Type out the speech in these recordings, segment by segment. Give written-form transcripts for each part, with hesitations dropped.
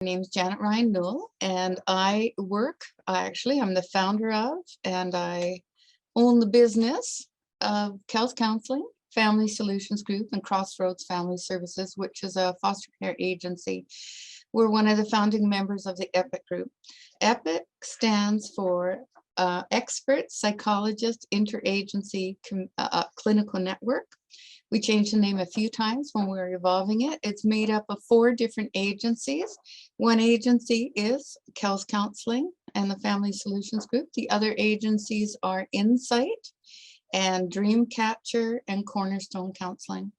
My name is Janet Ryan-Newell, and I'm the founder of, and I own the business of Kells Counselling, Family Solutions Group, and Crossroads Family Services, which is a foster care agency. We're one of the founding members of the EPIC group. EPIC stands for Expert Psychologist Interagency Clinical Network. We changed the name a few times when we were evolving it. It's made up of 4 different agencies. One agency is Kells Counselling and the Family Solutions Group. The other agencies are Insight and Dreamcatcher and Cornerstone Counseling.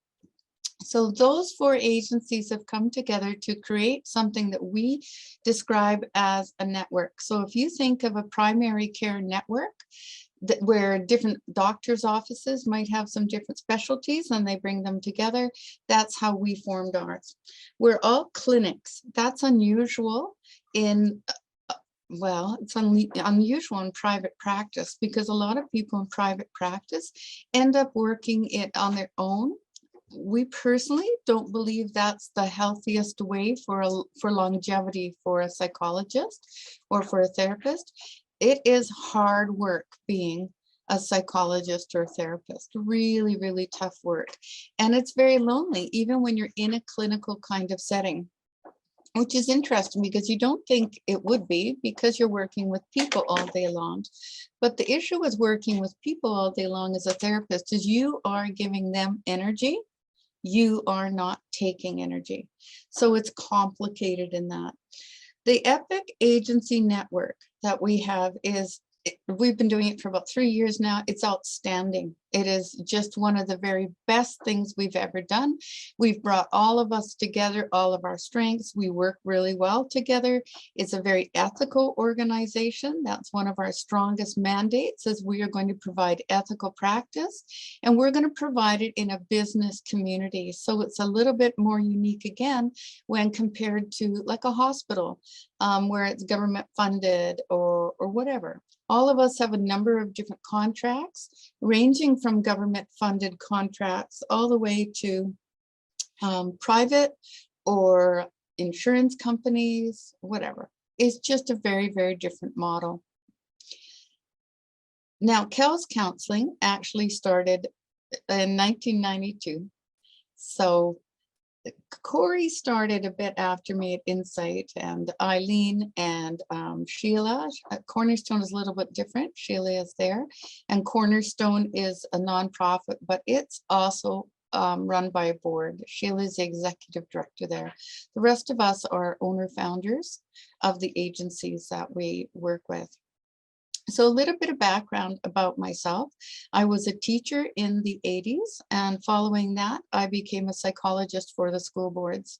So those 4 agencies have come together to create something that we describe as a network. So if you think of a primary care network, where different doctors' offices might have some different specialties and they bring them together, that's how we formed ours. We're all clinics. That's unusual in, it's unusual in private practice, because a lot of people in private practice end up working it on their own. We personally don't believe that's the healthiest way for longevity for a psychologist or for a therapist. It is hard work being a psychologist or therapist, really, really tough work. And it's very lonely, even when you're in a clinical kind of setting, which is interesting because you don't think it would be, because you're working with people all day long. But the issue with working with people all day long as a therapist is you are giving them energy. You are not taking energy. So it's complicated in that. The EPIC agency network that we have we've been doing it for about 3 years now. It's outstanding. It is just one of the very best things we've ever done. We've brought all of us together, all of our strengths. We work really well together. It's a very ethical organization. That's one of our strongest mandates, is we are going to provide ethical practice, and we're going to provide it in a business community. So it's a little bit more unique again when compared to like a hospital where it's government funded or whatever. All of us have a number of different contracts, ranging from government funded contracts all the way to private or insurance companies, whatever. It's just a very, very different model. Now, Kells Counselling actually started in 1992. So Corey started a bit after me at Insight, and Eileen and Sheila. Cornerstone is a little bit different. Sheila is there, and Cornerstone is a nonprofit, but it's also run by a board. Sheila is the executive director there. The rest of us are owner-founders of the agencies that we work with. So a little bit of background about myself. I was a teacher in the 80s, and following that, I became a psychologist for the school boards.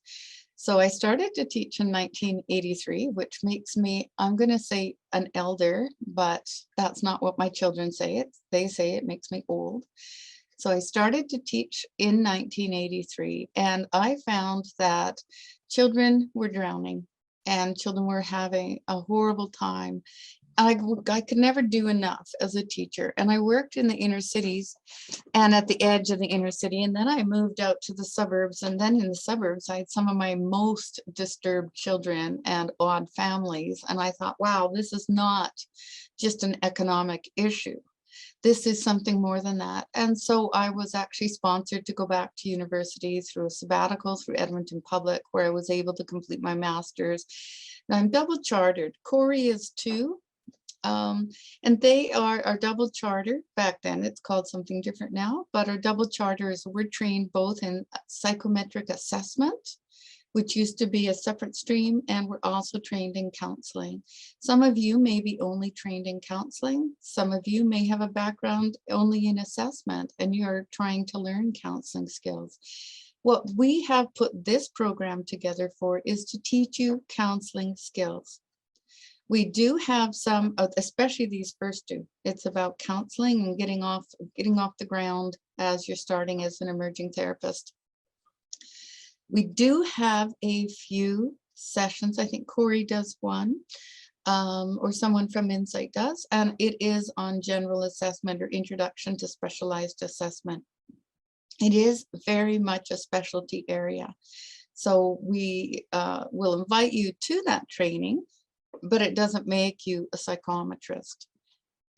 So I started to teach in 1983, which makes me, I'm going to say an elder, but that's not what my children say. They say it makes me old. So I started to teach in 1983, and I found that children were drowning and children were having a horrible time. I could never do enough as a teacher, and I worked in the inner cities and at the edge of the inner city, and then I moved out to the suburbs, and then in the suburbs I had some of my most disturbed children and odd families, and I thought, wow, this is not just an economic issue. This is something more than that. And so I was actually sponsored to go back to university through a sabbatical through Edmonton Public, where I was able to complete my master's. And I'm double chartered. Corey is too. And they are our double charter. Back then it's called something different now, but our double charter is we're trained both in psychometric assessment, which used to be a separate stream, and we're also trained in counseling. Some of you may be only trained in counseling. Some of you may have a background only in assessment, and you're trying to learn counseling skills. What we have put this program together for is to teach you counseling skills. We do have some, especially these first 2. It's about counseling and getting off the ground as you're starting as an emerging therapist. We do have a few sessions. I think Corey does one, or someone from Insight does, and it is on general assessment or introduction to specialized assessment. It is very much a specialty area. So we will invite you to that training, but it doesn't make you a psychometrist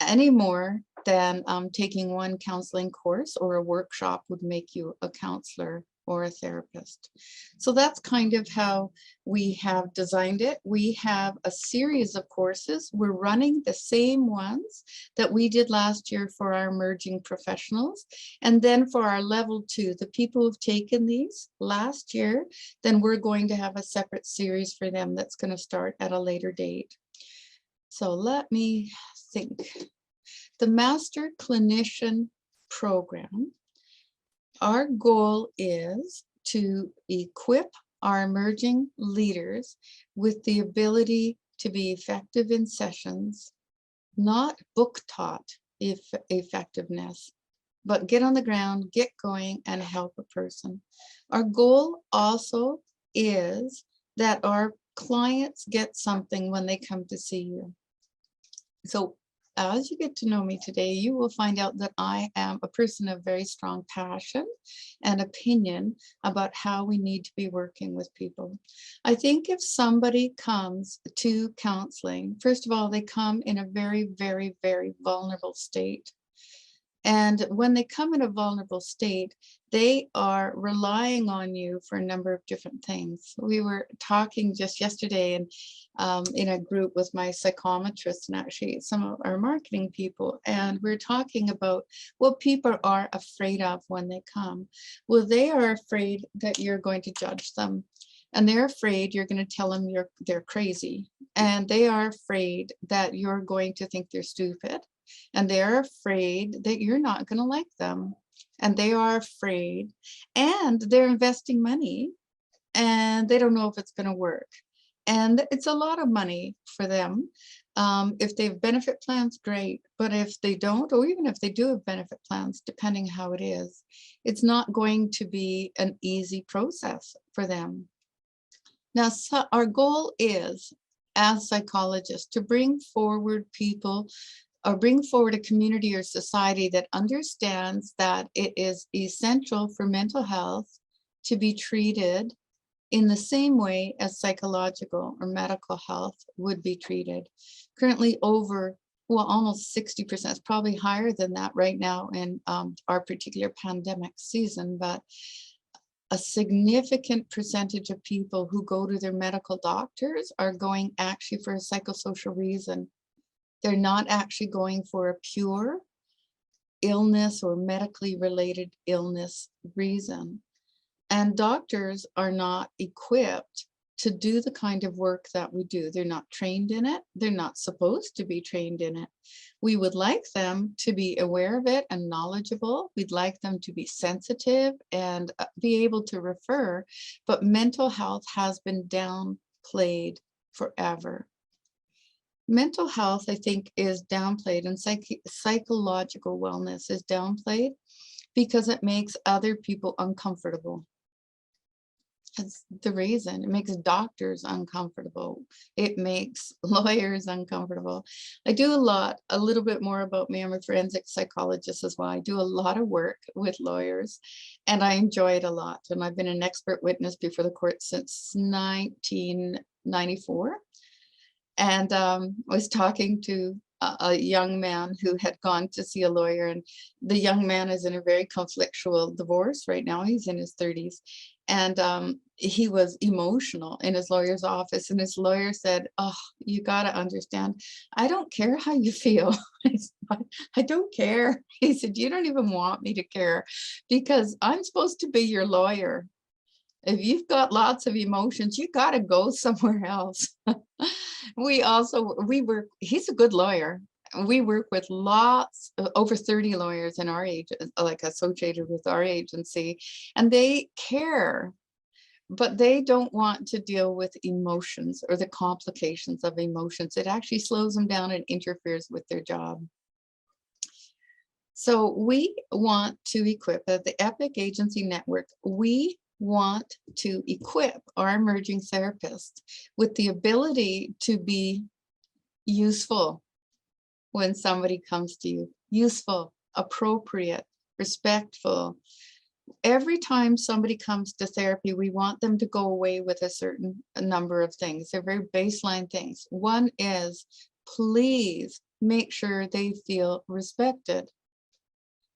any more than taking one counseling course or a workshop would make you a counselor or a therapist. So that's kind of how we have designed it. We have a series of courses. We're running the same ones that we did last year for our emerging professionals. And then for our level 2, the people who've taken these last year, then we're going to have a separate series for them that's going to start at a later date. So let me think. The Master Clinician Program, our goal is to equip our emerging leaders with the ability to be effective in sessions, not book taught effectiveness, but get on the ground, get going, and help a person. Our goal also is that our clients get something when they come to see you. So as you get to know me today, you will find out that I am a person of very strong passion and opinion about how we need to be working with people. I think if somebody comes to counseling, first of all, they come in a very, very, very vulnerable state. And when they come in a vulnerable state, they are relying on you for a number of different things. We were talking just yesterday in a group with my psychometrist and actually some of our marketing people, and we're talking about what people are afraid of when they come. Well, they are afraid that you're going to judge them. And they're afraid you're going to tell them they're crazy. And they are afraid that you're going to think they're stupid. And they're afraid that you're not going to like them. And they are afraid, and they're investing money, and they don't know if it's going to work. And it's a lot of money for them. If they have benefit plans, great. But if they don't, or even if they do have benefit plans, depending how it is, it's not going to be an easy process for them. Now, so our goal is, as psychologists, to bring forward people or bring forward a community or society that understands that it is essential for mental health to be treated in the same way as psychological or medical health would be treated. Currently almost 60%, it's probably higher than that right now in our particular pandemic season, but a significant percentage of people who go to their medical doctors are going actually for a psychosocial reason. They're not actually going for a pure illness or medically related illness reason. And doctors are not equipped to do the kind of work that we do. They're not trained in it. They're not supposed to be trained in it. We would like them to be aware of it and knowledgeable. We'd like them to be sensitive and be able to refer, but mental health has been downplayed forever. Mental health, I think, is downplayed, and psychological wellness is downplayed because it makes other people uncomfortable. That's the reason. It makes doctors uncomfortable. It makes lawyers uncomfortable. I do a little bit more about me. I'm a forensic psychologist as well. I do a lot of work with lawyers, and I enjoy it a lot. And I've been an expert witness before the court since 1994. And I was talking to a young man who had gone to see a lawyer, and the young man is in a very conflictual divorce right now. He's in his 30s, and he was emotional in his lawyer's office, and his lawyer said, "Oh, you got to understand, I don't care how you feel." I don't care. He said, "You don't even want me to care because I'm supposed to be your lawyer. If you've got lots of emotions, you got to go somewhere else." He's a good lawyer. We work with over 30 lawyers in our age, like associated with our agency, and they care, but they don't want to deal with emotions or the complications of emotions. It actually slows them down and interferes with their job. So we want to equip the Epic Agency Network. We want to equip our emerging therapists with the ability to be useful when somebody comes to you. Useful, appropriate, respectful, Every time somebody comes to therapy, we want them to go away with a certain number of things. They're very baseline things. One is, please make sure they feel respected.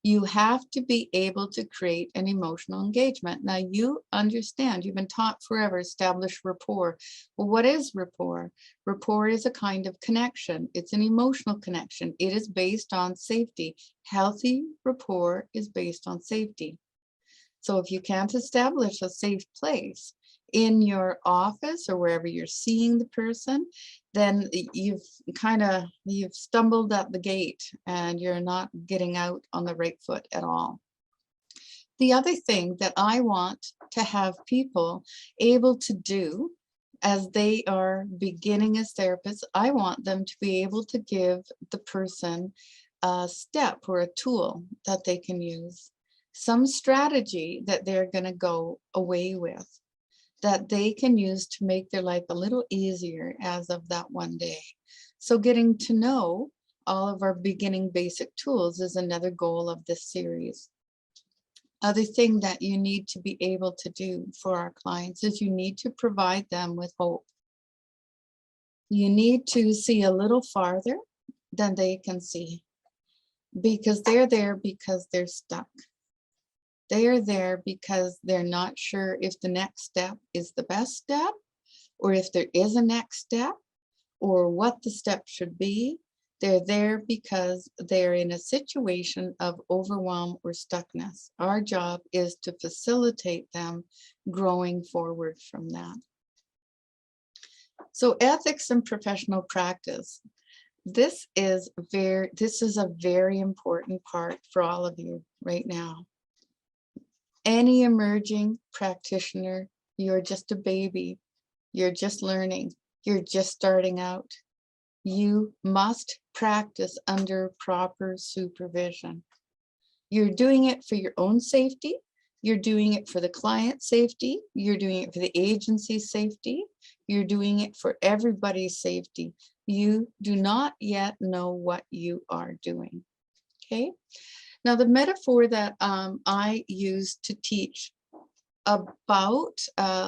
You have to be able to create an emotional engagement. Now, you understand, you've been taught forever, establish rapport. Well, what is rapport? Rapport is a kind of connection. It's an emotional connection. It is based on safety. Healthy rapport is based on safety. So if you can't establish a safe place in your office or wherever you're seeing the person, then you've stumbled at the gate and you're not getting out on the right foot at all. The other thing that I want to have people able to do as they are beginning as therapists, I want them to be able to give the person a step or a tool that they can use, some strategy that they're going to go away with, that they can use to make their life a little easier as of that one day. So getting to know all of our beginning basic tools is another goal of this series. Other thing that you need to be able to do for our clients is you need to provide them with hope. You need to see a little farther than they can see, because they're there because they're stuck. They are there because they're not sure if the next step is the best step, or if there is a next step, or what the step should be. They're there because they're in a situation of overwhelm or stuckness. Our job is to facilitate them growing forward from that. So ethics and professional practice. This is a very important part for all of you right now. Any emerging practitioner, you're just a baby, you're just learning, you're just starting out. You must practice under proper supervision. You're doing it for your own safety, you're doing it for the client's safety, you're doing it for the agency's safety, you're doing it for everybody's safety. You do not yet know what you are doing, okay? Now, the metaphor that I use to teach about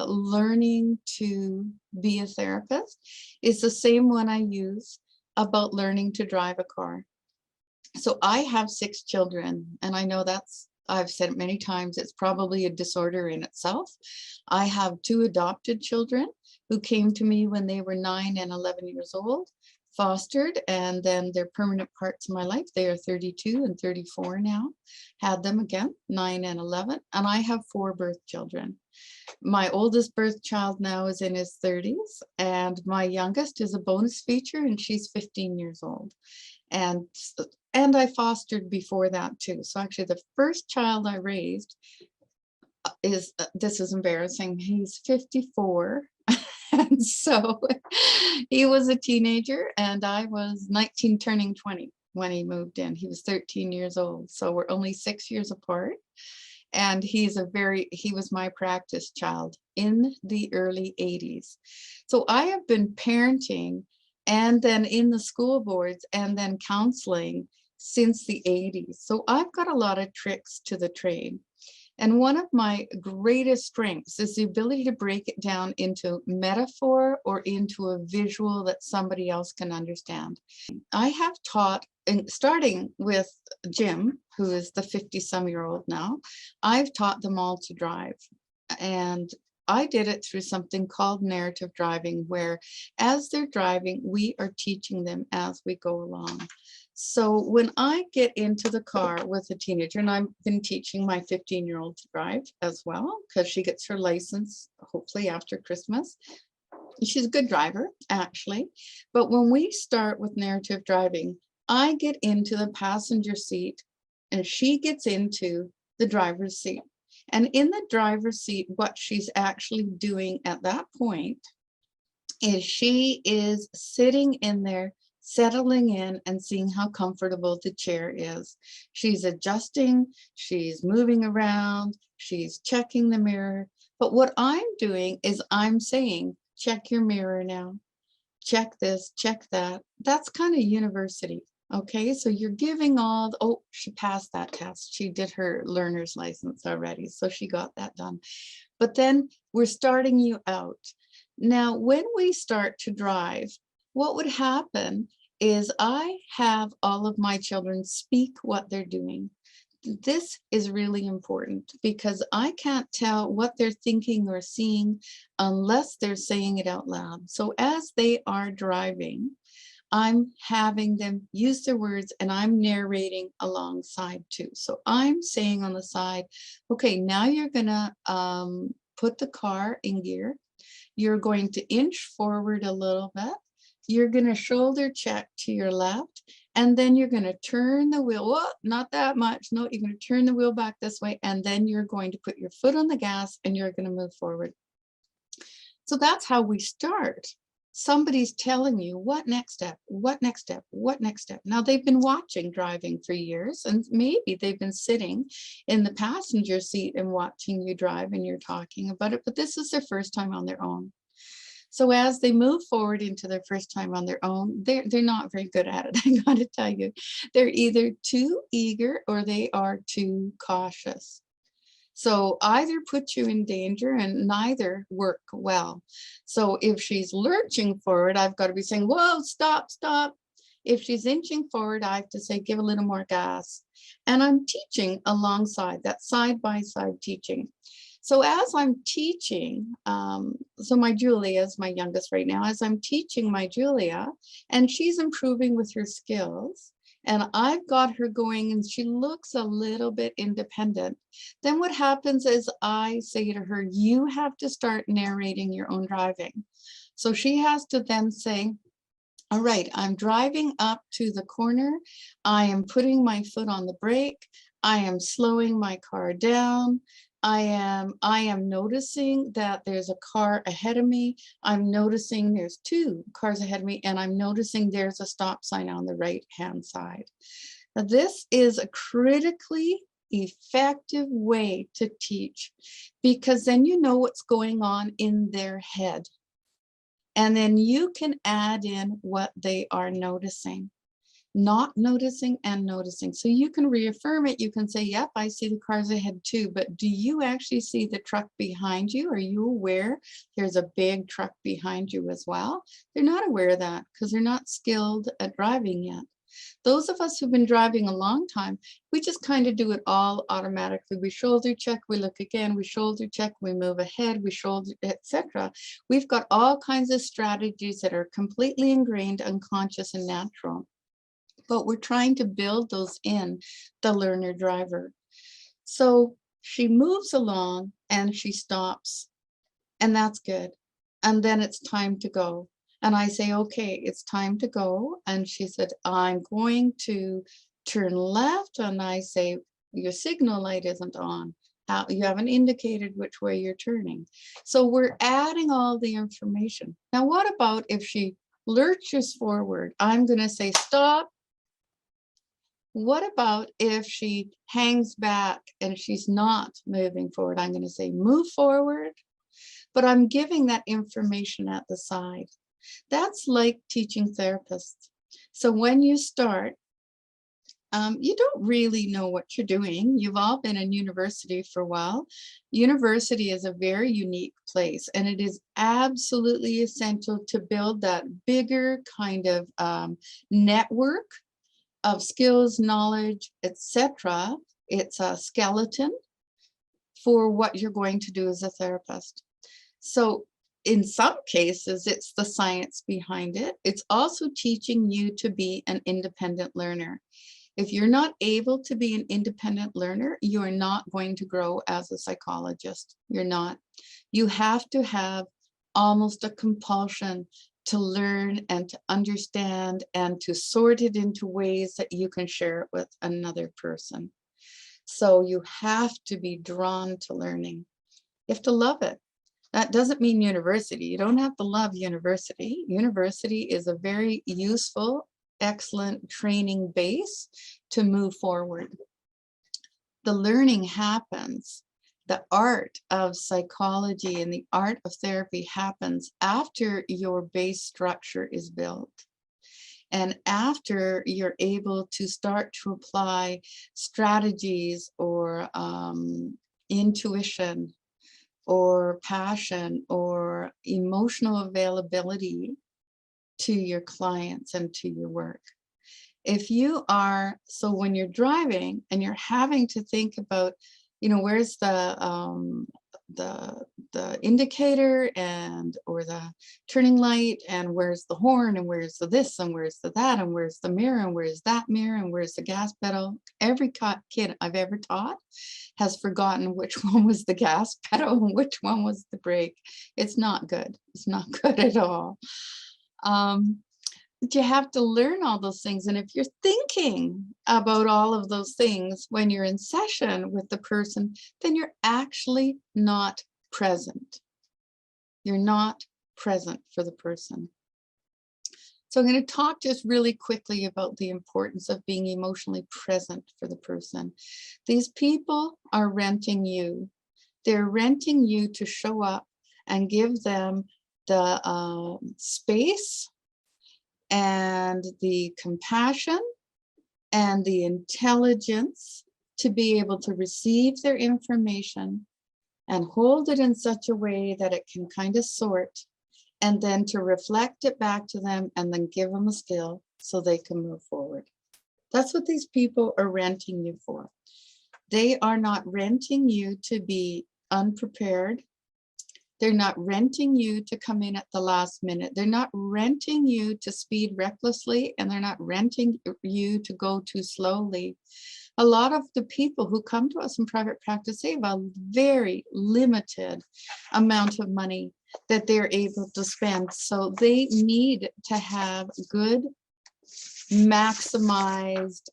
learning to be a therapist is the same one I use about learning to drive a car. So I have 6 children, and I know I've said it many times, it's probably a disorder in itself. I have 2 adopted children who came to me when they were 9 and 11 years old, fostered, and then they're permanent parts of my life. They are 32 and 34 now. Had them again, 9 and 11, and I have 4 birth children. My oldest birth child now is in his 30s, and my youngest is a bonus feature, and she's 15 years old. And I fostered before that too. So actually the first child I raised is, this is embarrassing, he's 54. And so he was a teenager and I was 19 turning 20 when he moved in. He was 13 years old. So we're only 6 years apart. And he was my practice child in the early 80s. So I have been parenting and then in the school boards and then counseling since the 80s. So I've got a lot of tricks to the trade. And one of my greatest strengths is the ability to break it down into metaphor or into a visual that somebody else can understand. I have taught, starting with Jim, who is the 50-some-year-old now, I've taught them all to drive. And I did it through something called narrative driving, where as they're driving, we are teaching them as we go along. So when I get into the car with a teenager, and I've been teaching my 15-year-old to drive as well, because she gets her license hopefully after Christmas. She's a good driver, actually. But when we start with narrative driving, I get into the passenger seat and she gets into the driver's seat. And in the driver's seat, what she's actually doing at that point is she is sitting in there, settling in and seeing how comfortable the chair is. She's adjusting, she's moving around, she's checking the mirror. But what I'm doing is I'm saying, check your mirror now, check this, check that. That's kind of university. Okay, so you're giving all, oh, she passed that test. She did her learner's license already, so she got that done. But then we're starting you out. Now, when we start to drive, what would happen is I have all of my children speak what they're doing. This is really important because I can't tell what they're thinking or seeing unless they're saying it out loud. So as they are driving, I'm having them use their words and I'm narrating alongside too. So I'm saying on the side, okay, now you're gonna put the car in gear. You're going to inch forward a little bit. You're gonna shoulder check to your left, and then you're gonna turn the wheel, whoa, not that much. No, you're gonna turn the wheel back this way, and then you're going to put your foot on the gas and you're gonna move forward. So that's how we start. Somebody's telling you what next step, what next step, what next step. Now they've been watching driving for years, and maybe they've been sitting in the passenger seat and watching you drive and you're talking about it, but this is their first time on their own. So as they move forward into their first time on their own, they're not very good at it. I gotta tell you, they're either too eager or they are too cautious. So either put you in danger and neither work well. So if she's lurching forward, I've got to be saying, whoa, stop, stop. If she's inching forward, I have to say, give a little more gas. And I'm teaching alongside that, side by side teaching. So as I'm teaching, so my Julia is my youngest right now, as I'm teaching my Julia, and she's improving with her skills, and I've got her going and she looks a little bit independent, then what happens is I say to her, you have to start narrating your own driving. So she has to then say, all right, I'm driving up to the corner. I am putting my foot on the brake. I am slowing my car down. I am noticing that there's a car ahead of me. I'm noticing there's two cars ahead of me, and I'm noticing there's a stop sign on the right-hand side. Now, this is a critically effective way to teach, because then you know what's going on in their head. And then you can add in what they are noticing, not noticing and noticing. So you can reaffirm it. You can say, yep, I see the cars ahead too, but do you actually see the truck behind you? Are you aware there's a big truck behind you as well? They're not aware of that because they're not skilled at driving yet. Those of us who've been driving a long time, we just kind of do it all automatically. We shoulder check, we look again, we shoulder check, we move ahead, we shoulder, etc. We've got all kinds of strategies that are completely ingrained, unconscious, and natural. But we're trying to build those in the learner driver. So she moves along and she stops, and that's good. And then it's time to go. And I say, okay, it's time to go. And she said, I'm going to turn left. And I say, your signal light isn't on. You haven't indicated which way you're turning. So we're adding all the information. Now, what about if she lurches forward? I'm going to say, stop. What about if she hangs back and she's not moving forward? I'm going to say, move forward. But I'm giving that information at the side. That's like teaching therapists. So when you start, you don't really know what you're doing. You've all been in university for a while. University is a very unique place, and it is absolutely essential to build that bigger kind of network of skills, knowledge, etc. It's a skeleton for what you're going to do as a therapist. So in some cases, it's the science behind it. It's also teaching you to be an independent learner. If you're not able to be an independent learner, you are not going to grow as a psychologist. You're not. You have to have almost a compulsion to learn and to understand and to sort it into ways that you can share it with another person. So you have to be drawn to learning. You have to love it. That doesn't mean university. You don't have to love university. University is a very useful, excellent training base to move forward. The learning happens. The art of psychology and the art of therapy happens after your base structure is built. And after you're able to start to apply strategies or intuition or passion or emotional availability to your clients and to your work. If you are, so when you're driving and you're having to think about, where's the indicator and or the turning light, and where's the horn, and where's the this, and where's the that, and where's the mirror, and where's that mirror, and where's the gas pedal. Every kid I've ever taught has forgotten which one was the gas pedal and which one was the brake. It's not good. It's not good at all. But you have to learn all those things. And if you're thinking about all of those things when you're in session with the person, then you're actually not present. You're not present for the person. So I'm going to talk just really quickly about the importance of being emotionally present for the person. These people are renting you. They're renting you to show up and give them the space and the compassion and the intelligence to be able to receive their information and hold it in such a way that it can kind of sort, and then to reflect it back to them and then give them a skill so they can move forward. That's what these people are renting you for. They are not renting you to be unprepared. They're not renting you to come in at the last minute. They're not renting you to speed recklessly, and they're not renting you to go too slowly. A lot of the people who come to us in private practice, they have a very limited amount of money that they're able to spend. So they need to have good, maximized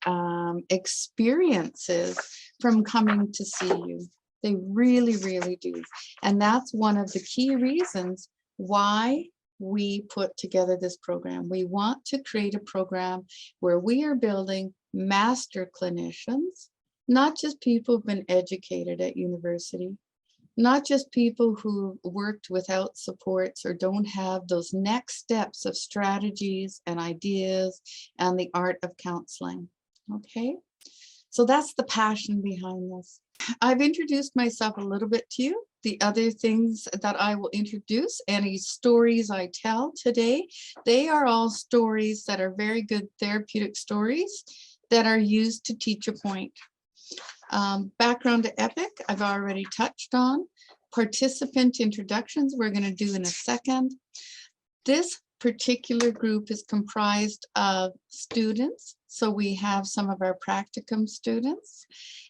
experiences from coming to see you. They really, really do. And that's one of the key reasons why we put together this program. We want to create a program where we are building master clinicians, not just people who've been educated at university, not just people who worked without supports or don't have those next steps of strategies and ideas and the art of counseling. Okay, so that's the passion behind this. I've introduced myself a little bit to you. The other things that I will introduce, any stories I tell today, they are all stories that are very good therapeutic stories that are used to teach a point. Background to EPIC, I've already touched on. Participant introductions, we're going to do in a second. This particular group is comprised of students. So we have some of our practicum students,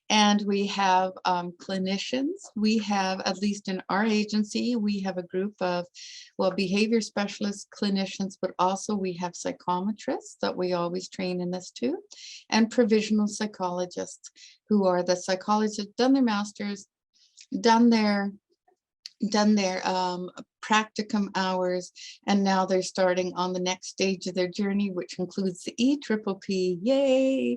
and we have clinicians. We have, at least in our agency, we have a group of, well, behavior specialists, clinicians, but also we have psychometrists that we always train in this too, and provisional psychologists, who are the psychologists, done their masters, done their practicum hours, and now they're starting on the next stage of their journey, which includes the EPPP, yay,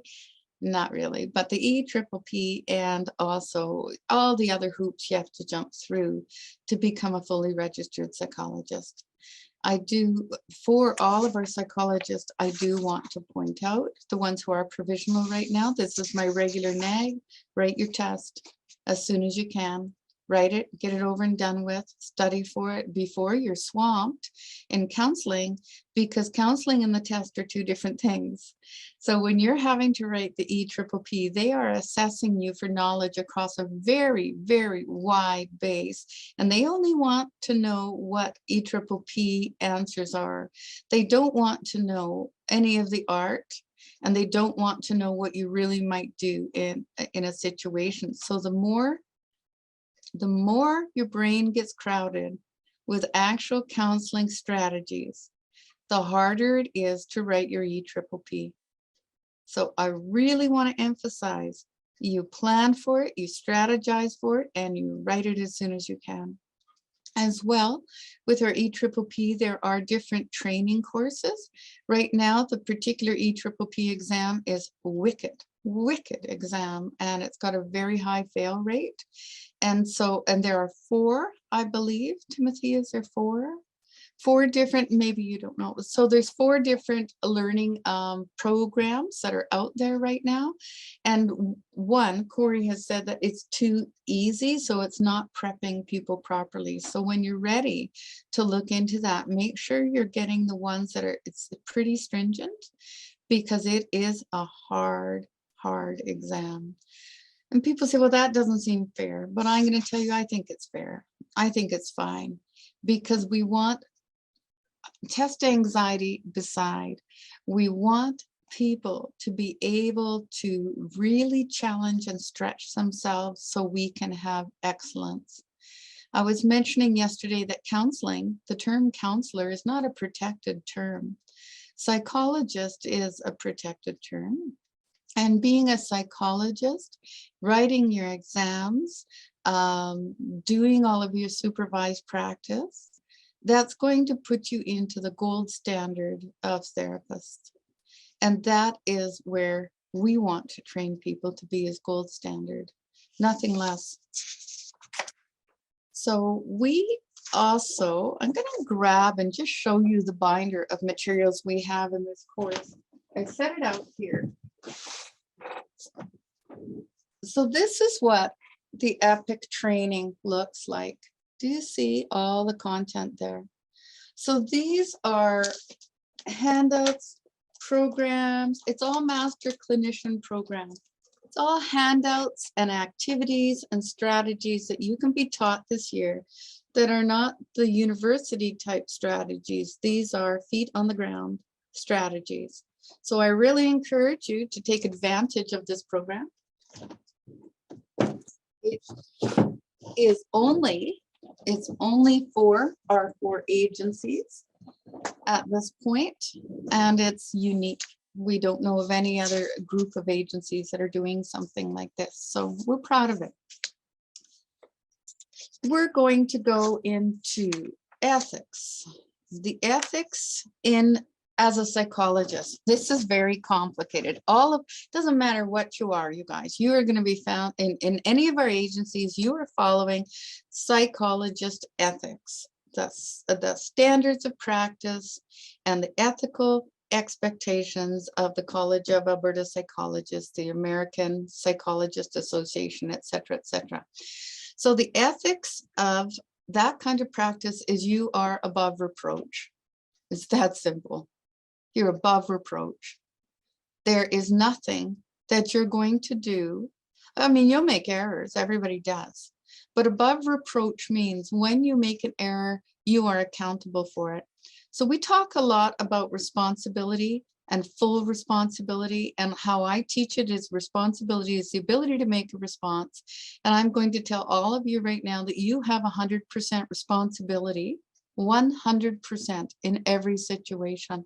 not really, but the EPPP, and also all the other hoops you have to jump through to become a fully registered psychologist. I do, for all of our psychologists, I do want to point out the ones who are provisional right now. This is my regular nag. Write your test as soon as you can. Write it, get it over and done with, study for it before you're swamped in counseling, because counseling and the test are two different things. So when you're having to write the EPPP, they are assessing you for knowledge across a very, very wide base. And they only want to know what EPPP answers are. They don't want to know any of the art, and they don't want to know what you really might do in a situation. So the more your brain gets crowded with actual counseling strategies, the harder it is to write your EPPP. So I really want to emphasize, you plan for it, you strategize for it, and you write it as soon as you can. As well, with our EPPP, there are different training courses. Right now, the particular EPPP exam is wicked exam, and it's got a very high fail rate. And so, and there are 4, I believe, Timothy, is there 4? 4 different, maybe you don't know. So there's 4 different learning programs that are out there right now. And one, Corey has said that it's too easy, so it's not prepping people properly. So when you're ready to look into that, make sure you're getting the ones that are, it's pretty stringent, because it is a hard exam. And people say, well, that doesn't seem fair. But I'm going to tell you, I think it's fair. I think it's fine, because we want test anxiety beside. We want people to be able to really challenge and stretch themselves so we can have excellence. I was mentioning yesterday that counseling, the term counselor, is not a protected term. Psychologist is a protected term. And being a psychologist, writing your exams, doing all of your supervised practice, that's going to put you into the gold standard of therapists. And that is where we want to train people to be as gold standard, nothing less. So we also, I'm going to grab and just show you the binder of materials we have in this course. I set it out here. So this is what the EPIC training looks like. Do you see all the content there? So these are handouts, programs. It's all master clinician programs. It's all handouts and activities and strategies that you can be taught this year that are not the university type strategies. These are feet on the ground strategies. So I really encourage you to take advantage of this program. It is only, it's only for our 4 agencies at this point, and it's unique. We don't know of any other group of agencies that are doing something like this, so we're proud of it. We're going to go into ethics. The ethics in as a psychologist. This is very complicated. All of, doesn't matter what you are, you guys, you are going to be found in any of our agencies, you are following psychologist ethics. That's the standards of practice and the ethical expectations of the College of Alberta Psychologists, the American Psychologist Association, et cetera, et cetera. So the ethics of that kind of practice is you are above reproach. It's that simple. You're above reproach. There is nothing that you're going to do. I mean, you'll make errors, everybody does. But above reproach means when you make an error, you are accountable for it. So we talk a lot about responsibility and full responsibility, and how I teach it is responsibility is the ability to make a response. And I'm going to tell all of you right now that you have 100% responsibility, 100% in every situation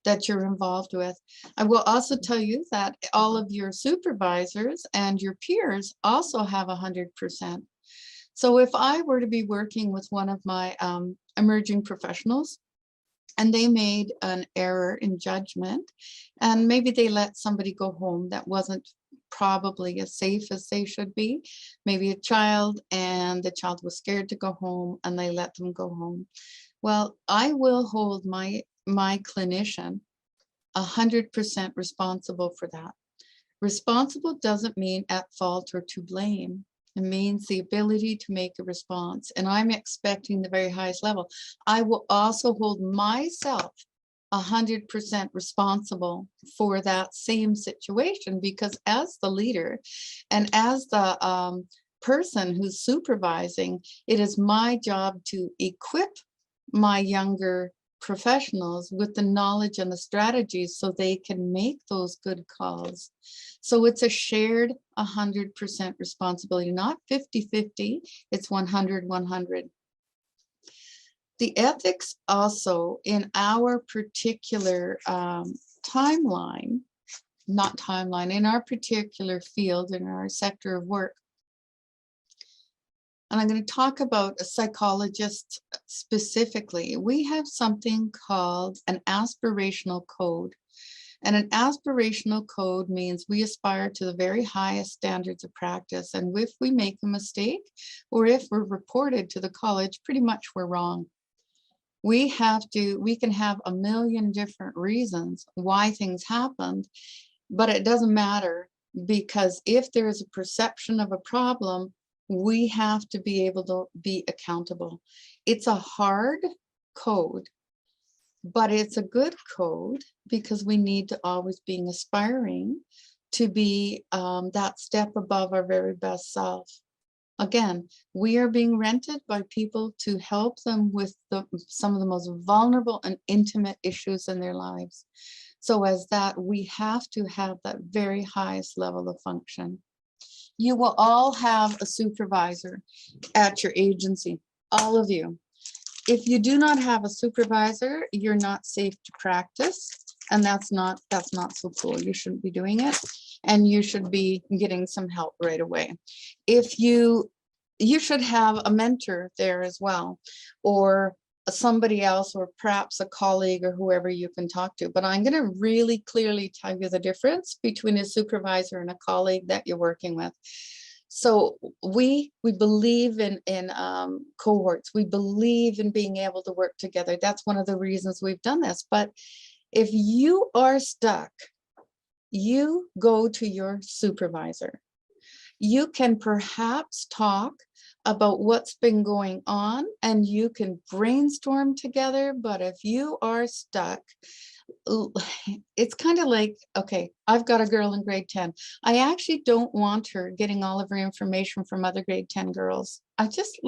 that you're involved with. I will also tell you that all of your supervisors and your peers also have 100%. So if I were to be working with one of my emerging professionals and they made an error in judgment and maybe they let somebody go home that wasn't probably as safe as they should be, maybe a child, and the child was scared to go home and they let them go home. Well, I will hold my clinician 100% responsible for that. Responsible doesn't mean at fault or to blame. It means the ability to make a response. And I'm expecting the very highest level. I will also hold myself 100% responsible for that same situation, because as the leader and as the person who's supervising, it is my job to equip my younger professionals with the knowledge and the strategies so they can make those good calls. So it's a shared 100% responsibility, not 50-50, it's 100-100. The ethics also in our particular timeline, not timeline, in our particular field, in our sector of work, and I'm going to talk about a psychologist specifically. We have something called an aspirational code. And an aspirational code means we aspire to the very highest standards of practice. And if we make a mistake, or if we're reported to the college, pretty much we're wrong. We can have a million different reasons why things happened, but it doesn't matter, because if there is a perception of a problem, we have to be able to be accountable. It's a hard code, but it's a good code, because we need to always be aspiring to be that step above our very best self. Again, we are being rented by people to help them with some of the most vulnerable and intimate issues in their lives. So as that, we have to have that very highest level of function. You will all have a supervisor at your agency, all of you. If you do not have a supervisor, you're not safe to practice, and that's not so cool. You shouldn't be doing it, and you should be getting some help right away. If you should have a mentor there as well, or somebody else, or perhaps a colleague, or whoever you can talk to. But I'm going to really clearly tell you the difference between a supervisor and a colleague that you're working with. So we believe in cohorts. We believe in being able to work together. That's one of the reasons we've done this. But if you are stuck, you go to your supervisor. You can perhaps talk about what's been going on, and you can brainstorm together. But if you are stuck, it's kind of like, okay, I've got a girl in grade 10. I actually don't want her getting all of her information from other grade 10 girls. I just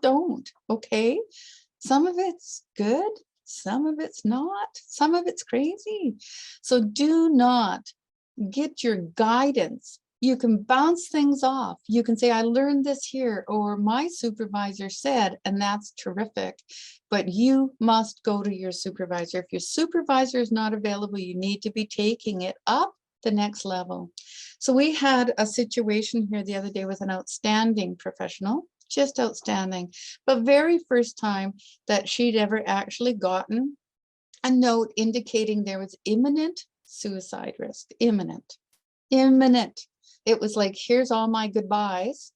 don't, okay? Some of it's good, some of it's not, some of it's crazy. So do not get your guidance. You can bounce things off. You can say, I learned this here, or my supervisor said, and that's terrific. But you must go to your supervisor. If your supervisor is not available, you need to be taking it up the next level. So we had a situation here the other day with an outstanding professional, just outstanding, but very first time that she'd ever actually gotten a note indicating there was imminent suicide risk, imminent. It was like, here's all my goodbyes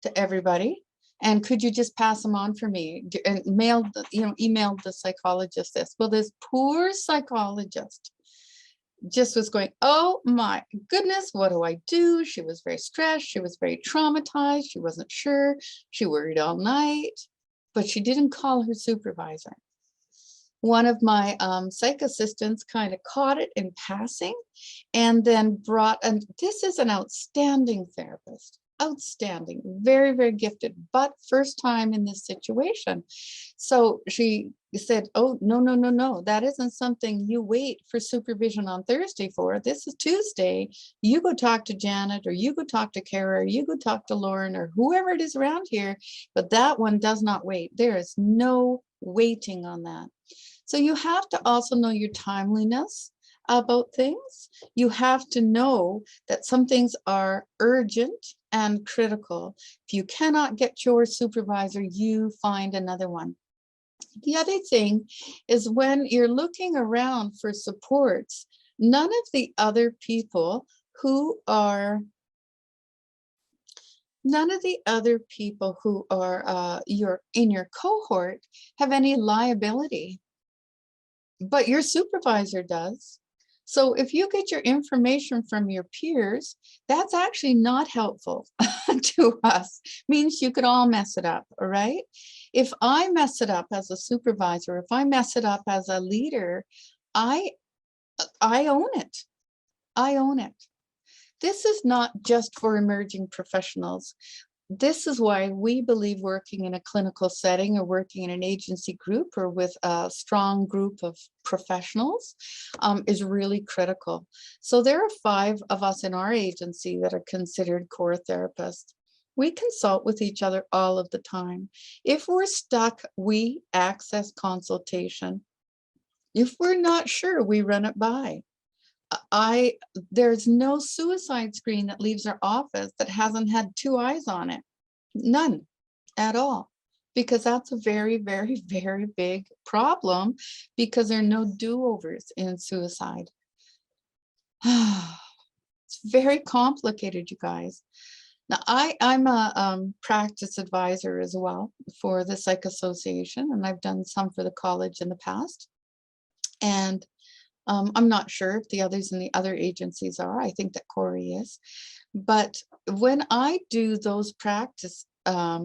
to everybody, and could you just pass them on for me? And emailed the psychologist this. Well, this poor psychologist just was going, oh my goodness, what do I do? She was very stressed. She was very traumatized. She wasn't sure. She worried all night, but she didn't call her supervisor. One of my psych assistants kind of caught it in passing, and then and this is an outstanding therapist, outstanding, very, very gifted, but first time in this situation. So she said, oh, no, that isn't something you wait for supervision on Thursday for. This is Tuesday. You go talk to Janet, or you go talk to Kara, or you go talk to Lauren, or whoever it is around here, but that one does not wait. There is no waiting on that. So you have to also know your timeliness about things. You have to know that some things are urgent and critical. If you cannot get your supervisor, you find another one. The other thing is, when you're looking around for supports, none of the other people who are in your cohort have any liability, but your supervisor does. So if you get your information from your peers, that's actually not helpful to us. Means you could all mess it up, all right? If I mess it up as a supervisor, if I mess it up as a leader, I own it. I own it. This is not just for emerging professionals. This is why we believe working in a clinical setting, or working in an agency group, or with a strong group of professionals is really critical. So there are 5 of us in our agency that are considered core therapists. We consult with each other all of the time. If we're stuck, we access consultation. If we're not sure, we run it by. There's no suicide screen that leaves our office that hasn't had 2 eyes on it. None at all, because that's a very, very, very big problem, because there are no do-overs in suicide. It's very complicated, you guys. Now, I'm a practice advisor as well for the Psych Association, and I've done some for the college in the past. And I'm not sure if the others in the other agencies are. I think that Corey is. But when I do those practice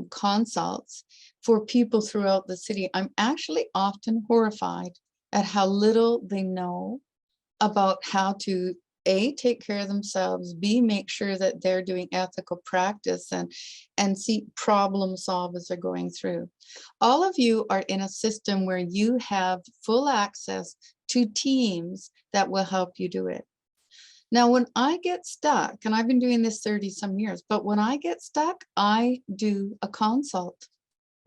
consults for people throughout the city, I'm actually often horrified at how little they know about how to A, take care of themselves, B, make sure that they're doing ethical practice, and C, problem solve as they're going through. All of you are in a system where you have full access to teams that will help you do it. Now, when I get stuck, and I've been doing this 30 some years, but when I get stuck, I do a consult.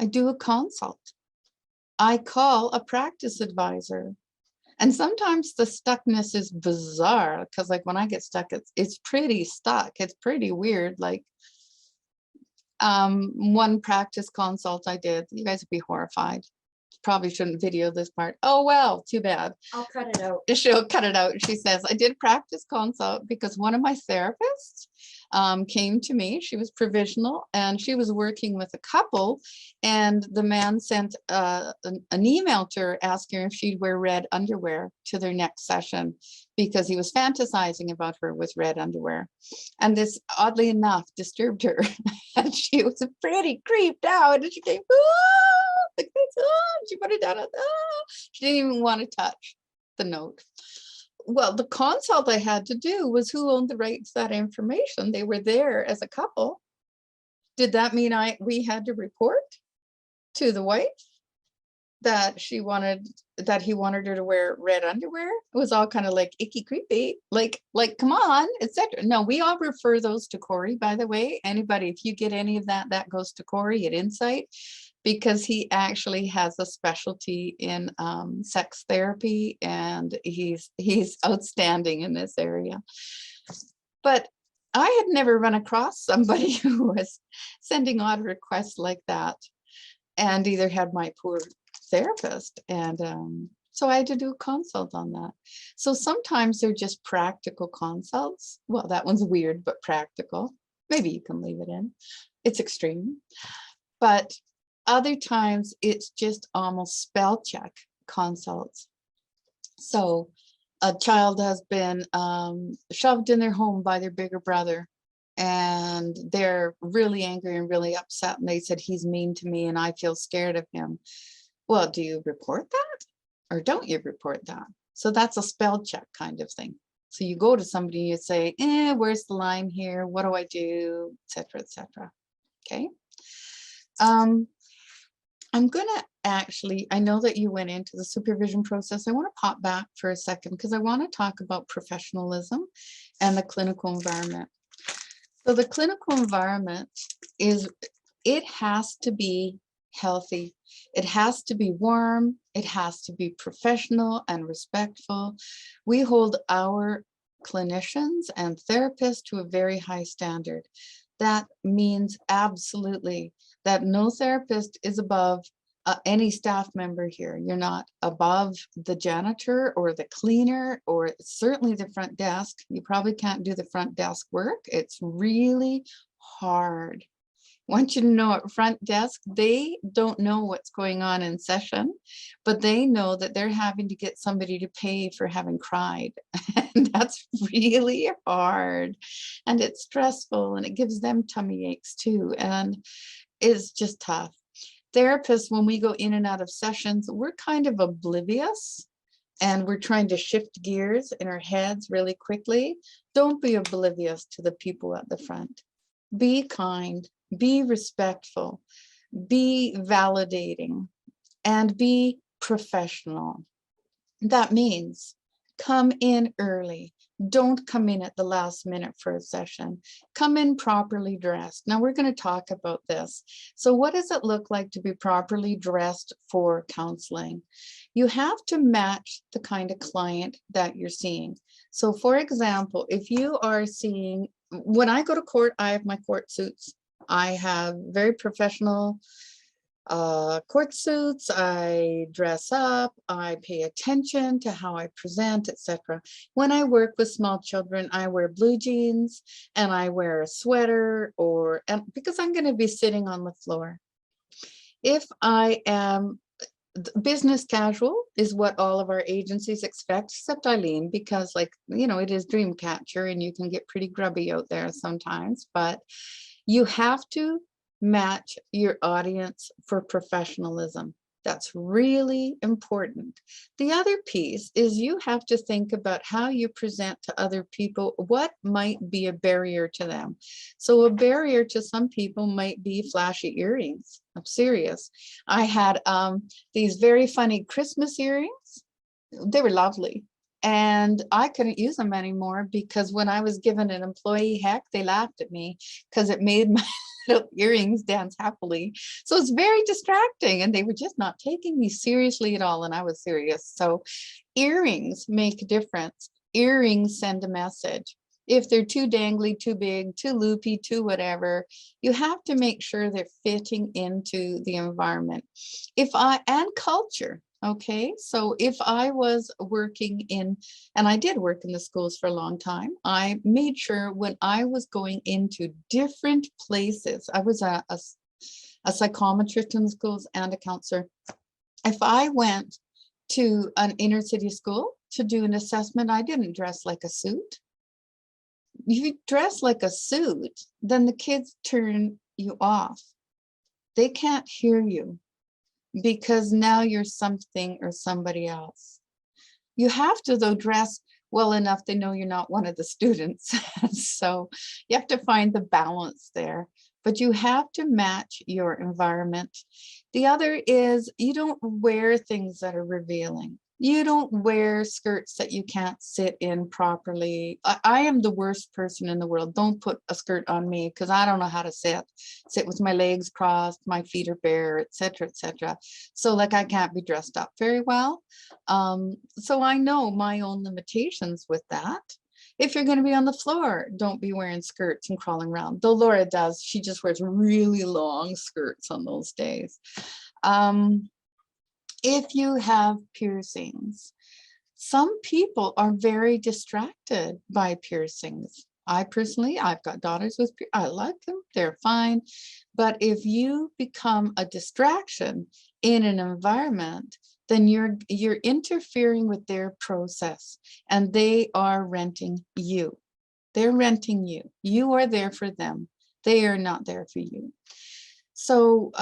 I do a consult. I call a practice advisor. And sometimes the stuckness is bizarre, because like when I get stuck, it's pretty stuck. It's pretty weird. Like one practice consult I did, you guys would be horrified. Probably shouldn't video this part. Oh, well, too bad. I'll cut it out. She'll cut it out. She says, I did practice consult because one of my therapists came to me. She was provisional and she was working with a couple, and the man sent an email to her asking her if she'd wear red underwear to their next session because he was fantasizing about her with red underwear. And this, oddly enough, disturbed her. And she was pretty creeped out, and she came, like this, she put it down. She didn't even want to touch the note. Well, the consult I had to do was who owned the rights to that information. They were there as a couple. Did that mean we had to report to the wife that he wanted her to wear red underwear? It was all kind of like icky creepy, like come on, etc. No, we all refer those to Corey, by the way. Anybody, if you get any of that goes to Corey at Insight, because he actually has a specialty in sex therapy, and he's outstanding in this area. But I had never run across somebody who was sending odd requests like that, and either had my poor therapist, and so I had to do a consult on that. So sometimes they're just practical consults. Well, that one's weird, but practical. Maybe you can leave it in. It's extreme. But other times it's just almost spell check consults. So a child has been shoved in their home by their bigger brother, and they're really angry and really upset, and they said, he's mean to me and I feel scared of him. Well, do you report that or don't you report that? So that's a spell check kind of thing. So you go to somebody and you say, where's the line here? What do I do? Etc., etc. Okay. I'm going to actually, I know that you went into the supervision process. I want to pop back for a second because I want to talk about professionalism and the clinical environment. So the clinical environment it has to be healthy. It has to be warm. It has to be professional and respectful. We hold our clinicians and therapists to a very high standard. That means absolutely that no therapist is above any staff member here. You're not above the janitor or the cleaner or certainly the front desk. You probably can't do the front desk work. It's really hard. I want you to know at front desk, they don't know what's going on in session, but they know that they're having to get somebody to pay for having cried. And that's really hard. And it's stressful, and it gives them tummy aches too. And it's just tough. Therapists, when we go in and out of sessions, we're kind of oblivious, and we're trying to shift gears in our heads really quickly. Don't be oblivious to the people at the front. Be kind. Be respectful, be validating, and be professional. That means come in early. Don't come in at the last minute for a session. Come in properly dressed. Now we're going to talk about this. So what does it look like to be properly dressed for counseling? You have to match the kind of client that you're seeing. So for example, if you are seeing, when I go to court, I have my court suits. I have very professional court suits, I dress up, I pay attention to how I present, etc. When I work with small children, I wear blue jeans and I wear a sweater because I'm going to be sitting on the floor. If I am business casual is what all of our agencies expect, except Eileen, because it is Dreamcatcher and you can get pretty grubby out there sometimes, but you have to match your audience for professionalism. That's really important. The other piece is you have to think about how you present to other people, what might be a barrier to them. So a barrier to some people might be flashy earrings. I'm serious. I had these very funny Christmas earrings. They were lovely. And I couldn't use them anymore because when I was given an employee hack, they laughed at me because it made my little earrings dance happily. So it's very distracting and they were just not taking me seriously at all. And I was serious. So earrings make a difference. Earrings send a message. If they're too dangly, too big, too loopy, too whatever, you have to make sure they're fitting into the environment. And culture. Okay, so if I was working and I did work in the schools for a long time, I made sure when I was going into different places, I was a psychometrist in the schools and a counselor. If I went to an inner city school to do an assessment, I didn't dress like a suit. If you dress like a suit, then the kids turn you off. They can't hear you, because now you're something or somebody else. You have to, though, dress well enough they know you're not one of the students. So you have to find the balance there, but you have to match your environment. The other is you don't wear things that are revealing. You don't wear skirts that you can't sit in properly. I am the worst person in the world. Don't put a skirt on me because I don't know how to sit with my legs crossed, my feet are bare, etc., etc. So I can't be dressed up very well. So I know my own limitations with that. If you're going to be on the floor, don't be wearing skirts and crawling around. Though Laura does, she just wears really long skirts on those days. If you have piercings, some people are very distracted by piercings. I've got daughters with, I like them, they're fine. But if you become a distraction in an environment, then you're interfering with their process and they are renting you. They're renting you. You are there for them. They are not there for you. So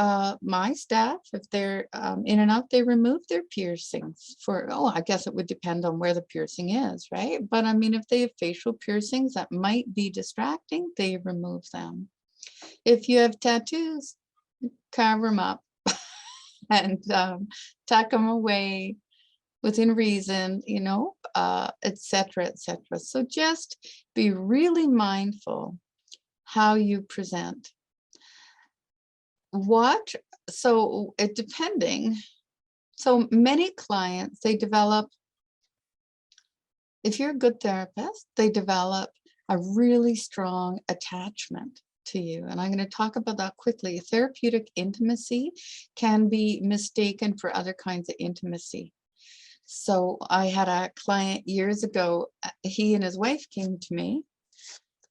my staff, if they're in and out, they remove their piercings I guess it would depend on where the piercing is, right? But I mean, if they have facial piercings that might be distracting, they remove them. If you have tattoos, cover them up and tuck them away within reason, etc., etc. So just be really mindful how you present. So many clients, if you're a good therapist, they develop a really strong attachment to you. And I'm going to talk about that quickly. Therapeutic intimacy can be mistaken for other kinds of intimacy. So I had a client years ago, he and his wife came to me.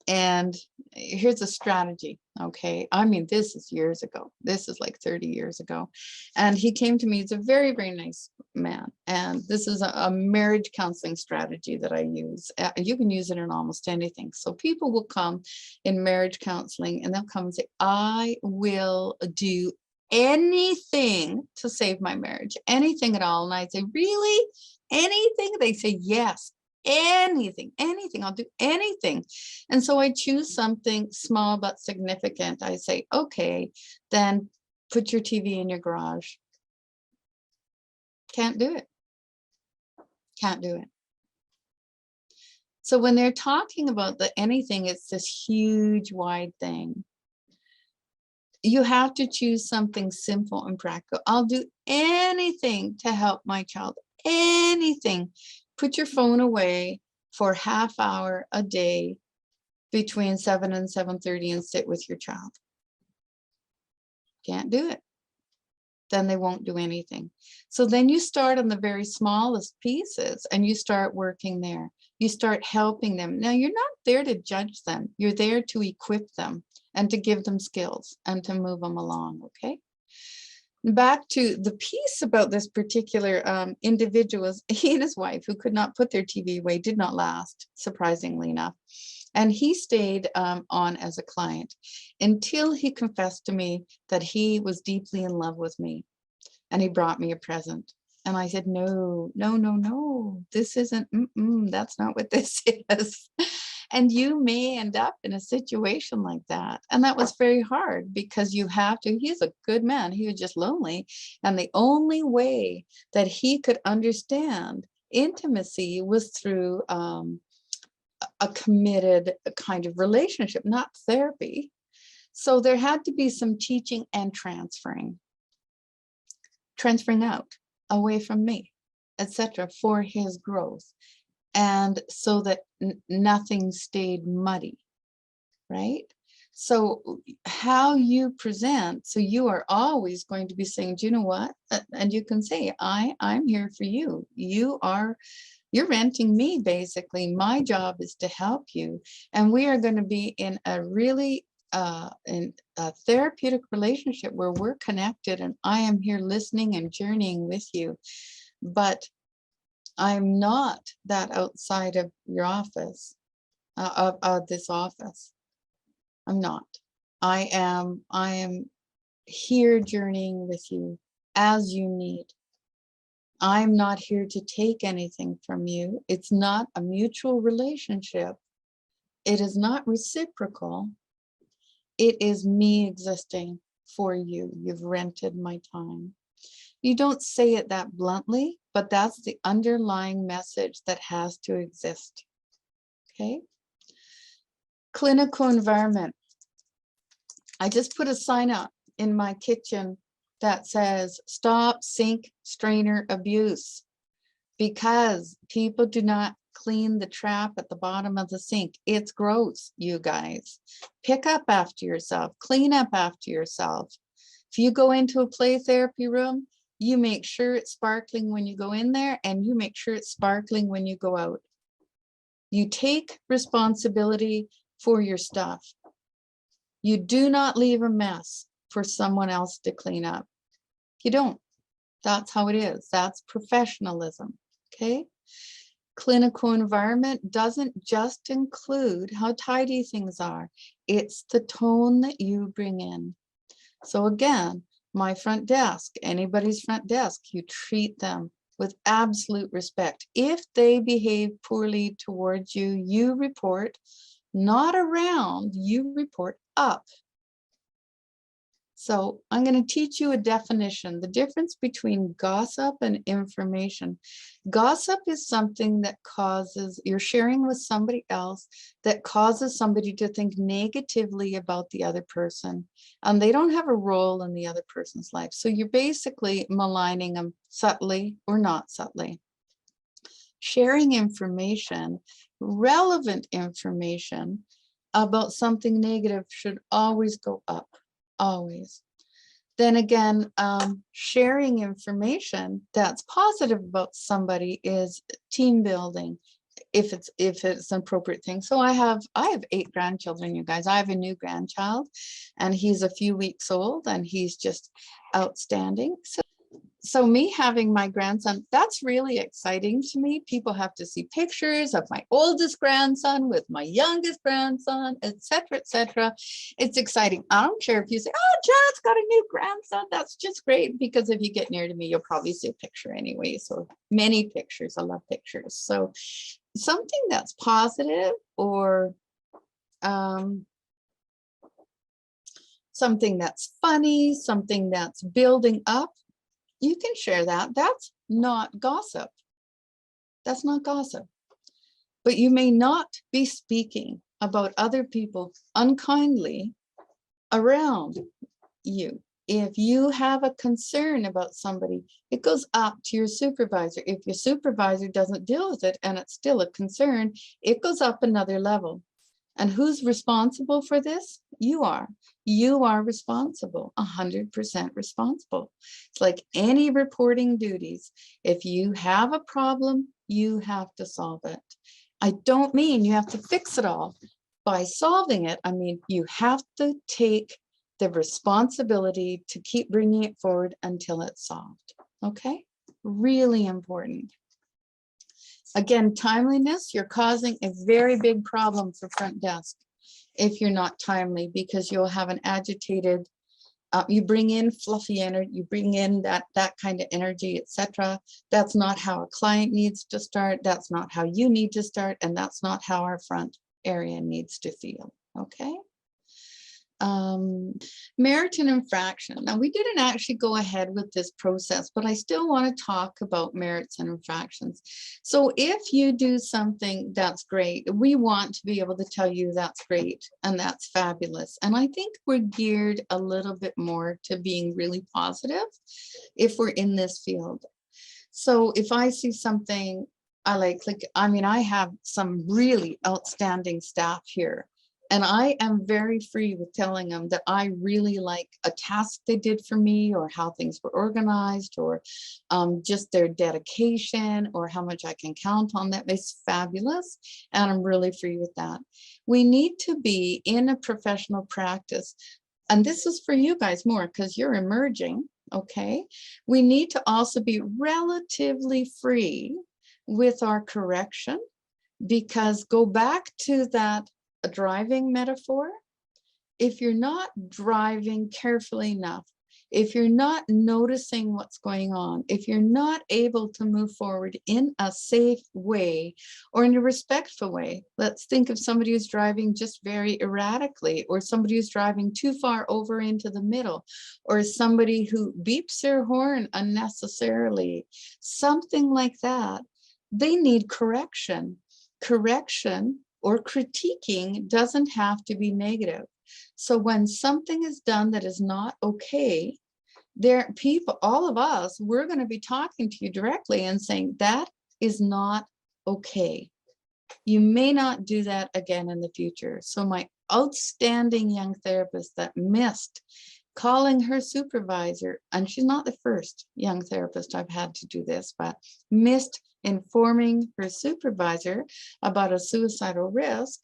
And here's a strategy, okay? I mean, this is years ago. This is like 30 years ago. And he came to me. He's a very, very nice man. And this is a marriage counseling strategy that I use. You can use it in almost anything. So people will come in marriage counseling and they'll come and say, I will do anything to save my marriage, anything at all. And I say, really? Anything? They say, yes. Anything, I'll do anything. And so I choose something small but significant. I say, okay, then put your TV in your garage. Can't do it. Can't do it. So when they're talking about the anything, it's this huge, wide thing. You have to choose something simple and practical. I'll do anything to help my child. Anything. Put your phone away for half hour a day between 7 and 7:30 and sit with your child. Can't do it. then they won't do anything. So then you start on the very smallest pieces and you start working there. You start helping them. Now, you're not there to judge them. You're there to equip them and to give them skills and to move them along, okay? Back to the piece about this particular individual, he and his wife, who could not put their TV away, did not last, surprisingly enough. And he stayed on as a client until he confessed to me that he was deeply in love with me. And he brought me a present. And I said, no, no, no, no, this isn't, that's not what this is. And you may end up in a situation like that. And that was very hard because you have to, he's a good man. He was just lonely. And the only way that he could understand intimacy was through a committed kind of relationship, not therapy. So there had to be some teaching and transferring out away from me, etc., for his growth. And so that nothing stayed muddy, right? So how you present, so you are always going to be saying, do you know what? And you can say, I'm here for you. You're renting me, basically. My job is to help you. And we are going to be in a really in a therapeutic relationship where we're connected and I am here listening and journeying with you. But I'm not that outside of your office, of this office. I'm not. I am here journeying with you as you need. I'm not here to take anything from you. It's not a mutual relationship. It is not reciprocal. It is me existing for you. You've rented my time. You don't say it that bluntly, but that's the underlying message that has to exist. Okay. Clinical environment. I just put a sign up in my kitchen that says, stop sink strainer abuse, because people do not clean the trap at the bottom of the sink. It's gross, you guys. Pick up after yourself, clean up after yourself. If you go into a play therapy room, you make sure it's sparkling when you go in there, and you make sure it's sparkling when you go out. You take responsibility for your stuff. You do not leave a mess for someone else to clean up. You don't. That's how it is. That's professionalism, okay? Clinical environment doesn't just include how tidy things are. It's the tone that you bring in. So again, my front desk, anybody's front desk, you treat them with absolute respect. If they behave poorly towards you, you report, not around, you report up. So I'm going to teach you a definition, the difference between gossip and information. Gossip is something that causes, you're sharing with somebody else that causes somebody to think negatively about the other person, and they don't have a role in the other person's life. So you're basically maligning them subtly or not subtly. Sharing information, relevant information about something negative should always go up. Always. Then again, sharing information that's positive about somebody is team building, if it's an appropriate thing. So I have 8 grandchildren, you guys. I have a new grandchild, and he's a few weeks old, and he's just outstanding. So me having my grandson, that's really exciting to me. People have to see pictures of my oldest grandson with my youngest grandson, etc., etc. It's exciting. I don't care if you say, oh, Janet's got a new grandson. That's just great, because if you get near to me, you'll probably see a picture anyway. So many pictures. I love pictures. So something that's positive, or something that's funny, something that's building up, you can share that. That's not gossip. That's not gossip. But you may not be speaking about other people unkindly around you. If you have a concern about somebody, it goes up to your supervisor. If your supervisor doesn't deal with it and it's still a concern, it goes up another level. And who's responsible for this? You are. You are responsible, 100% responsible. It's like any reporting duties. If you have a problem, you have to solve it. I don't mean you have to fix it all. By solving it, I mean you have to take the responsibility to keep bringing it forward until it's solved. Okay? Really important. Again, timeliness, you're causing a very big problem for front desk if you're not timely, because you'll have an agitated, you bring in fluffy energy, you bring in that kind of energy, etc. That's not how a client needs to start. That's not how you need to start. And that's not how our front area needs to feel. Okay. Merit and infraction. Now, we didn't actually go ahead with this process, but I still want to talk about merits and infractions. So if you do something that's great, we want to be able to tell you that's great and that's fabulous. And I think we're geared a little bit more to being really positive if we're in this field. So if I see something I like, I mean, I have some really outstanding staff here. And I am very free with telling them that I really like a task they did for me, or how things were organized, or just their dedication, or how much I can count on them. It's fabulous. And I'm really free with that. We need to be in a professional practice. And this is for you guys more because you're emerging. Okay. We need to also be relatively free with our correction, because go back to that a driving metaphor. If you're not driving carefully enough, if you're not noticing what's going on, if you're not able to move forward in a safe way or in a respectful way, let's think of somebody who's driving just very erratically, or somebody who's driving too far over into the middle, or somebody who beeps their horn unnecessarily, something like that. They need correction. Correction or critiquing doesn't have to be negative. So when something is done that is not okay, there people, all of us, we're going to be talking to you directly and saying that is not okay. You may not do that again in the future. So my outstanding young therapist that missed calling her supervisor, and she's not the first young therapist I've had to do this, but missed informing her supervisor about a suicidal risk,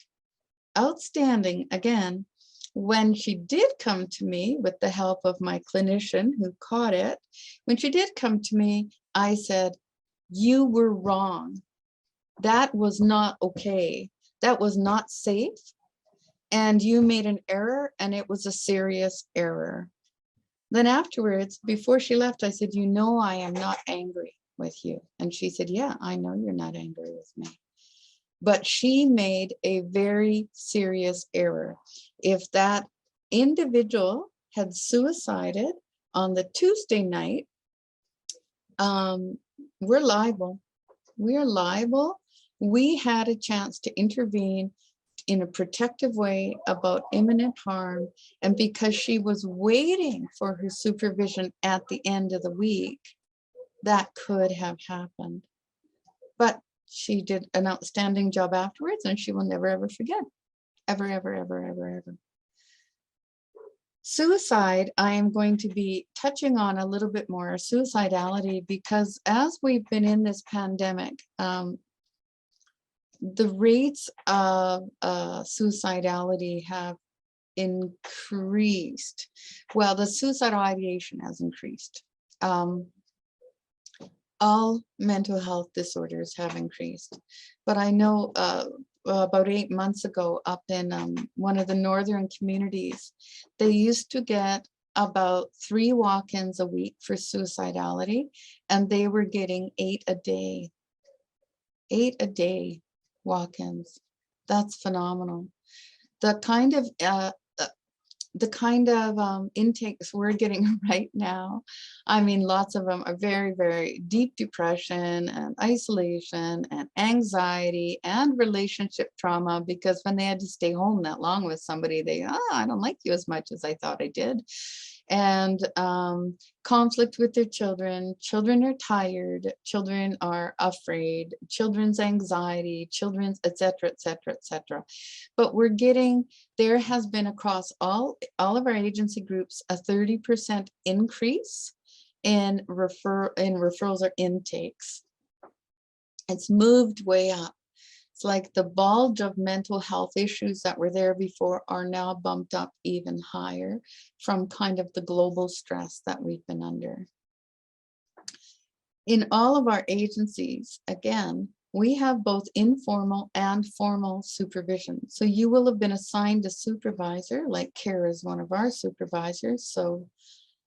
outstanding again. When she did come to me with the help of my clinician who caught it, when she did come to me, I said, you were wrong. That was not okay. That was not safe. And you made an error, and it was a serious error. Then afterwards, before she left, I said, you know, I am not angry with you. And she said, yeah, I know you're not angry with me. But she made a very serious error. If that individual had suicided on the Tuesday night, we're liable. We are liable. We had a chance to intervene in a protective way about imminent harm. And because she was waiting for her supervision at the end of the week, that could have happened. But she did an outstanding job afterwards, and she will never, ever forget. Ever, ever, ever, ever, ever. Suicide, I am going to be touching on a little bit more, suicidality, because as we've been in this pandemic, the rates of suicidality have increased. Well, the suicidal ideation has increased. All mental health disorders have increased. But I know about 8 months ago up in one of the northern communities, they used to get about 3 walk-ins a week for suicidality, and they were getting 8 a day. 8 a day walk-ins. That's phenomenal. The kind of intakes we're getting right now, I mean, lots of them are very, very deep depression and isolation and anxiety and relationship trauma, because when they had to stay home that long with somebody, they, I don't like you as much as I thought I did. and conflict with their children. Children are tired, children are afraid, children's anxiety, children's et cetera, et cetera, et cetera. But we're getting, there has been across all of our agency groups a 30% increase in referrals or intakes. It's moved way up. It's like the bulge of mental health issues that were there before are now bumped up even higher from kind of the global stress that we've been under. In all of our agencies, again, we have both informal and formal supervision. So you will have been assigned a supervisor, like Kara is one of our supervisors. So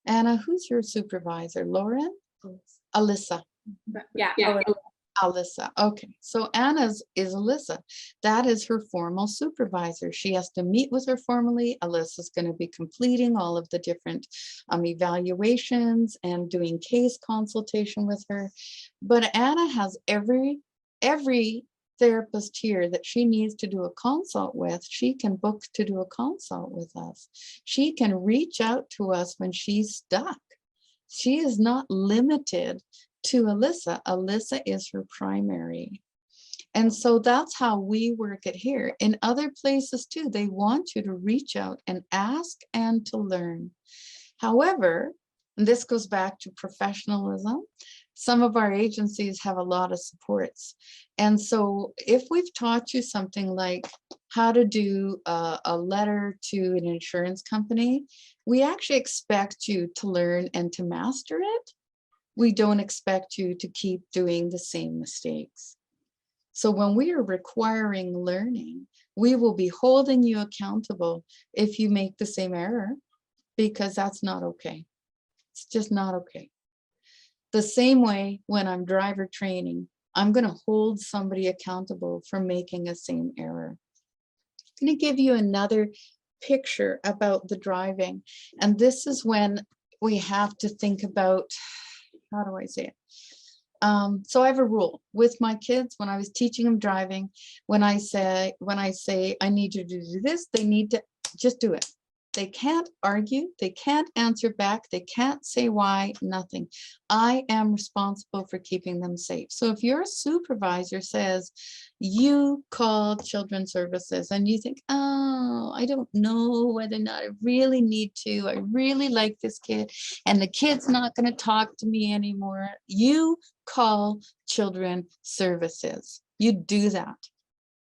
Anna, who's your supervisor? Lauren? Alyssa. Yeah. Alyssa. Okay, so Anna's is Alyssa. That is her formal supervisor. She has to meet with her formally. Alyssa's going to be completing all of the different evaluations and doing case consultation with her. But Anna has every therapist here that she needs to do a consult with. She can book to do a consult with us. She can reach out to us when she's stuck. She is not limited to Alyssa. Alyssa is her primary. And so that's how we work it here. In other places too, they want you to reach out and ask and to learn. However, and this goes back to professionalism, some of our agencies have a lot of supports. And so if we've taught you something like how to do a letter to an insurance company, we actually expect you to learn and to master it. We don't expect you to keep doing the same mistakes. So when we are requiring learning, we will be holding you accountable if you make the same error, because that's not okay. It's just not okay. The same way when I'm driver training, I'm going to hold somebody accountable for making a same error. I'm going to give you another picture about the driving. And this is when we have to think about, how do I say it? So I have a rule with my kids when I was teaching them driving. When I say I need you to do this, they need to just do it. They can't argue, they can't answer back, they can't say why, nothing. I am responsible for keeping them safe. So if your supervisor says, you call children's services and you think, oh, I don't know whether or not I really need to, I really like this kid and the kid's not going to talk to me anymore, you call children's services. You do that,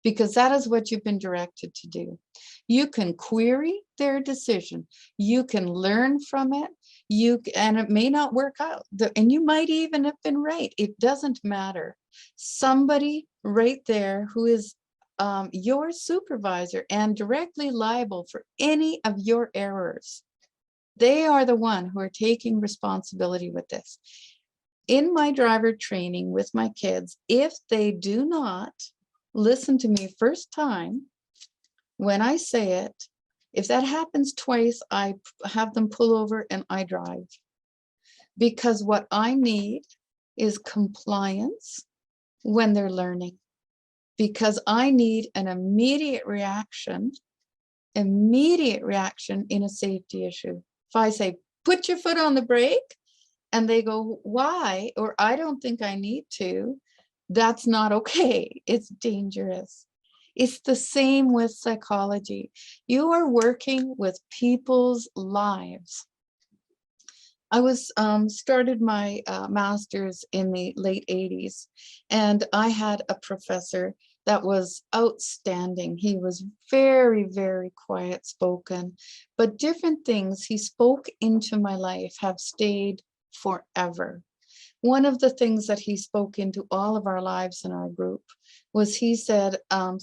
because that is what you've been directed to do. You can query their decision. You can learn from it. And it may not work out. And you might even have been right. It doesn't matter. Somebody right there who is your supervisor and directly liable for any of your errors, they are the one who are taking responsibility with this. In my driver training with my kids, if they do not listen to me first time, when I say it, if that happens twice, I have them pull over and I drive. Because what I need is compliance when they're learning. Because I need an immediate reaction in a safety issue. If I say, put your foot on the brake, and they go, why? Or I don't think I need to, that's not okay. It's dangerous. It's the same with psychology. You are working with people's lives. I started my master's in the late 80s, and I had a professor that was outstanding. He was very, very quiet spoken, but different things he spoke into my life have stayed forever. One of the things that he spoke into all of our lives in our group was, he said,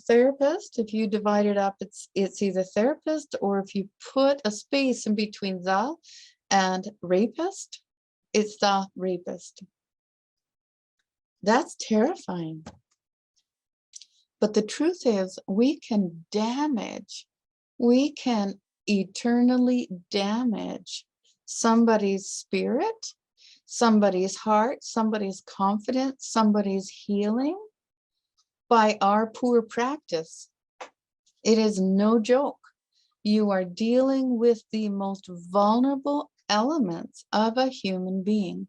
therapist, if you divide it up, it's either therapist, or if you put a space in between the and rapist, it's the rapist. That's terrifying. But the truth is, we can eternally damage somebody's spirit, somebody's heart, somebody's confidence, somebody's healing by our poor practice. It is no joke. You are dealing with the most vulnerable elements of a human being.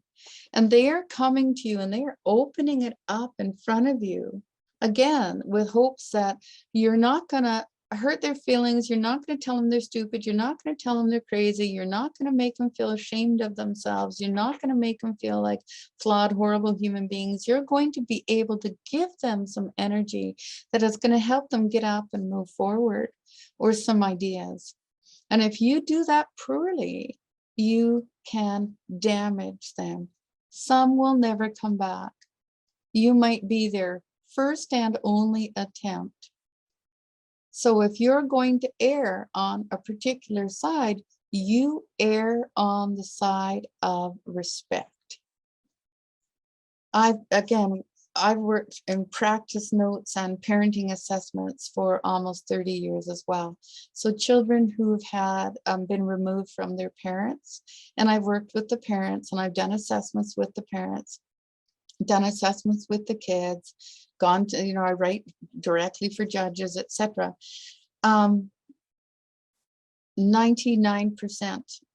And they are coming to you and they are opening it up in front of you, again, with hopes that you're not going to hurt their feelings. You're not going to tell them they're stupid. You're not going to tell them they're crazy. You're not going to make them feel ashamed of themselves. You're not going to make them feel like flawed, horrible human beings. You're going to be able to give them some energy that is going to help them get up and move forward, or some ideas. And if you do that poorly, you can damage them. Some will never come back. You might be their first and only attempt. So if you're going to err on a particular side, you err on the side of respect. I've worked in practice notes and parenting assessments for almost 30 years as well. So children who've had been removed from their parents, and I've worked with the parents, and I've done assessments with the parents, done assessments with the kids, gone to, I write directly for judges, etc. 99%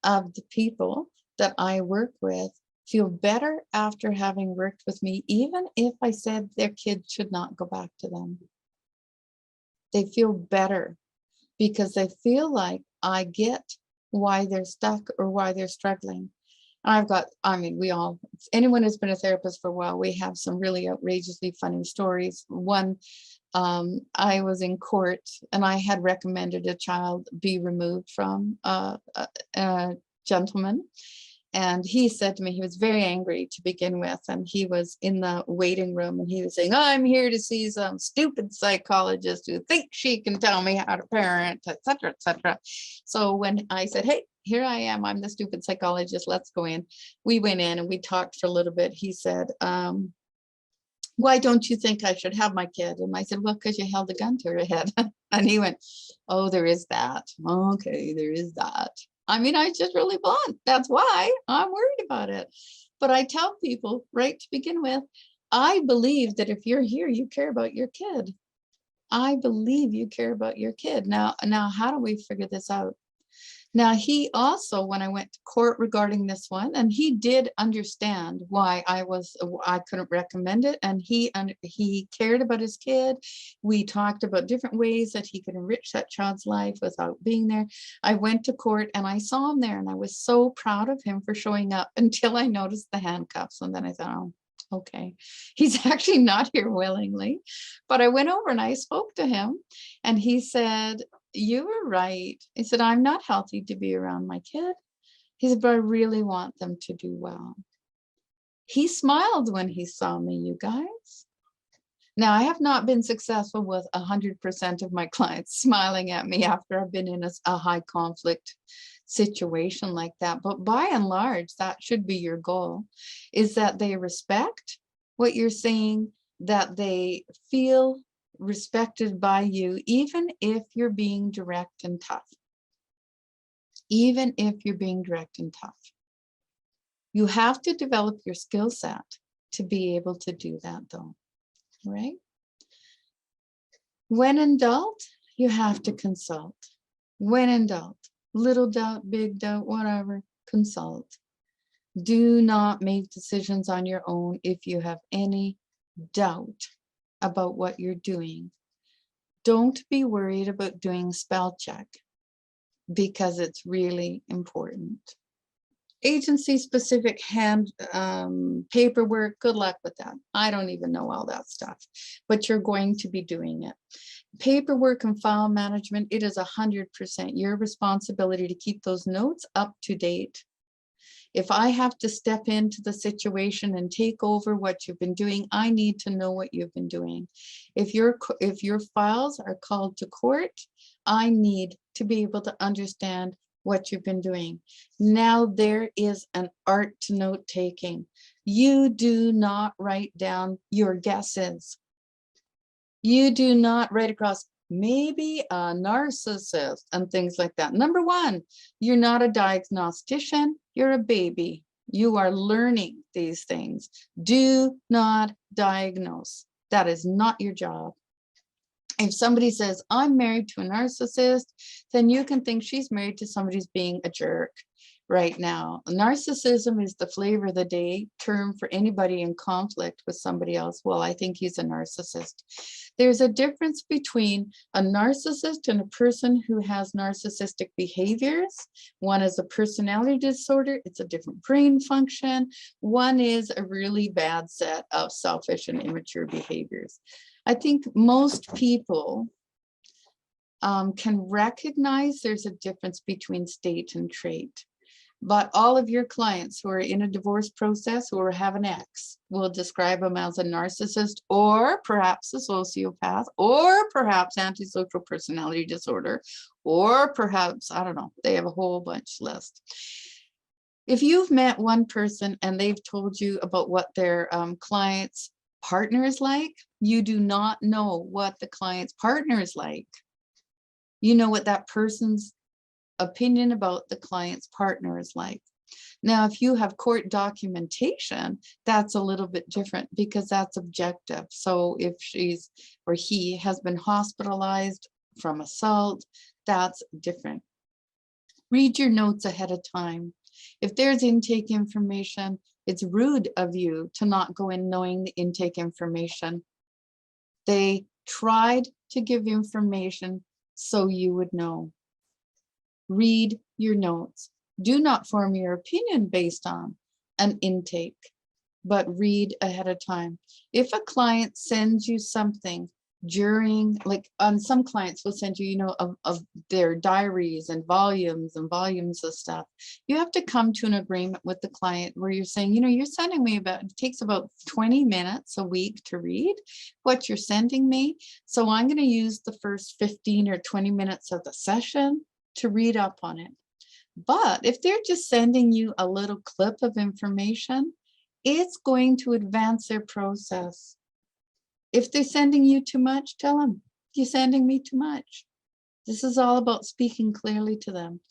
of the people that I work with feel better after having worked with me, even if I said their kid should not go back to them. They feel better because they feel like I get why they're stuck or why they're struggling. Anyone who's been a therapist for a while, we have some really outrageously funny stories. One, I was in court and I had recommended a child be removed from a gentleman. And he said to me, he was very angry to begin with. And he was in the waiting room and he was saying, I'm here to see some stupid psychologist who thinks she can tell me how to parent, etc., etc. So when I said, hey, here I am, I'm the stupid psychologist, let's go in. We went in and we talked for a little bit. He said, why don't you think I should have my kid? And I said, well, because you held a gun to her head. And he went, oh, there is that. Okay, there is that. I mean, I just really blunt. That's why I'm worried about it. But I tell people right to begin with, I believe that if you're here, you care about your kid. I believe you care about your kid. Now, how do we figure this out? Now, he also, when I went to court regarding this one, and he did understand why I couldn't recommend it, and he cared about his kid. We talked about different ways that he could enrich that child's life without being there. I went to court and I saw him there, and I was so proud of him for showing up until I noticed the handcuffs, and then I thought, oh, okay, he's actually not here willingly. But I went over and I spoke to him, and he said, you were right. He said, I'm not healthy to be around my kid. He said, but I really want them to do well. He smiled when he saw me, you guys. Now, I have not been successful with 100% of my clients smiling at me after I've been in a high conflict situation like that. But by and large, that should be your goal, is that they respect what you're saying, that they feel respected by you, even if you're being direct and tough. Even if you're being direct and tough. You have to develop your skill set to be able to do that, though, right? When in doubt, you have to consult. When in doubt, little doubt, big doubt, whatever, consult. Do not make decisions on your own if you have any doubt about what you're doing. Don't be worried about doing spell check because it's really important. Agency specific paperwork, good luck with that. I don't even know all that stuff, but you're going to be doing it. Paperwork and file management, it is 100% your responsibility to keep those notes up to date. If I have to step into the situation and take over what you've been doing, I need to know what you've been doing. If your files are called to court, I need to be able to understand what you've been doing. Now there is an art to note taking. You do not write down your guesses. You do not write across maybe a narcissist and things like that. Number one, you're not a diagnostician, you're a baby. You are learning these things. Do not diagnose. That is not your job. If somebody says, I'm married to a narcissist, then you can think she's married to somebody who's being a jerk. right now. Narcissism is the flavor of the day term for anybody in conflict with somebody else. Well, I think he's a narcissist. There's a difference between a narcissist and a person who has narcissistic behaviors. One is a personality disorder. It's a different brain function. One is a really bad set of selfish and immature behaviors. I think most people can recognize there's a difference between state and trait. But all of your clients who are in a divorce process or have an ex will describe them as a narcissist or perhaps a sociopath or perhaps antisocial personality disorder or perhaps, I don't know, they have a whole bunch list. If you've met one person and they've told you about what their client's partner is like, you do not know what the client's partner is like. You know what that person's opinion about the client's partner is like. Now, if you have court documentation, that's a little bit different because that's objective. So if she's or he has been hospitalized from assault, that's different. Read your notes ahead of time. If there's intake information, it's rude of you to not go in knowing the intake information. They tried to give information so you would know. Read your notes. Do not form your opinion based on an intake, but read ahead of time. If a client sends you something during, like some clients will send you, of their diaries and volumes of stuff, you have to come to an agreement with the client where you're saying, you're sending me it takes about 20 minutes a week to read what you're sending me. So I'm going to use the first 15 or 20 minutes of the session to read up on it. But if they're just sending you a little clip of information, it's going to advance their process. If they're sending you too much, tell them, you're sending me too much. This is all about speaking clearly to them.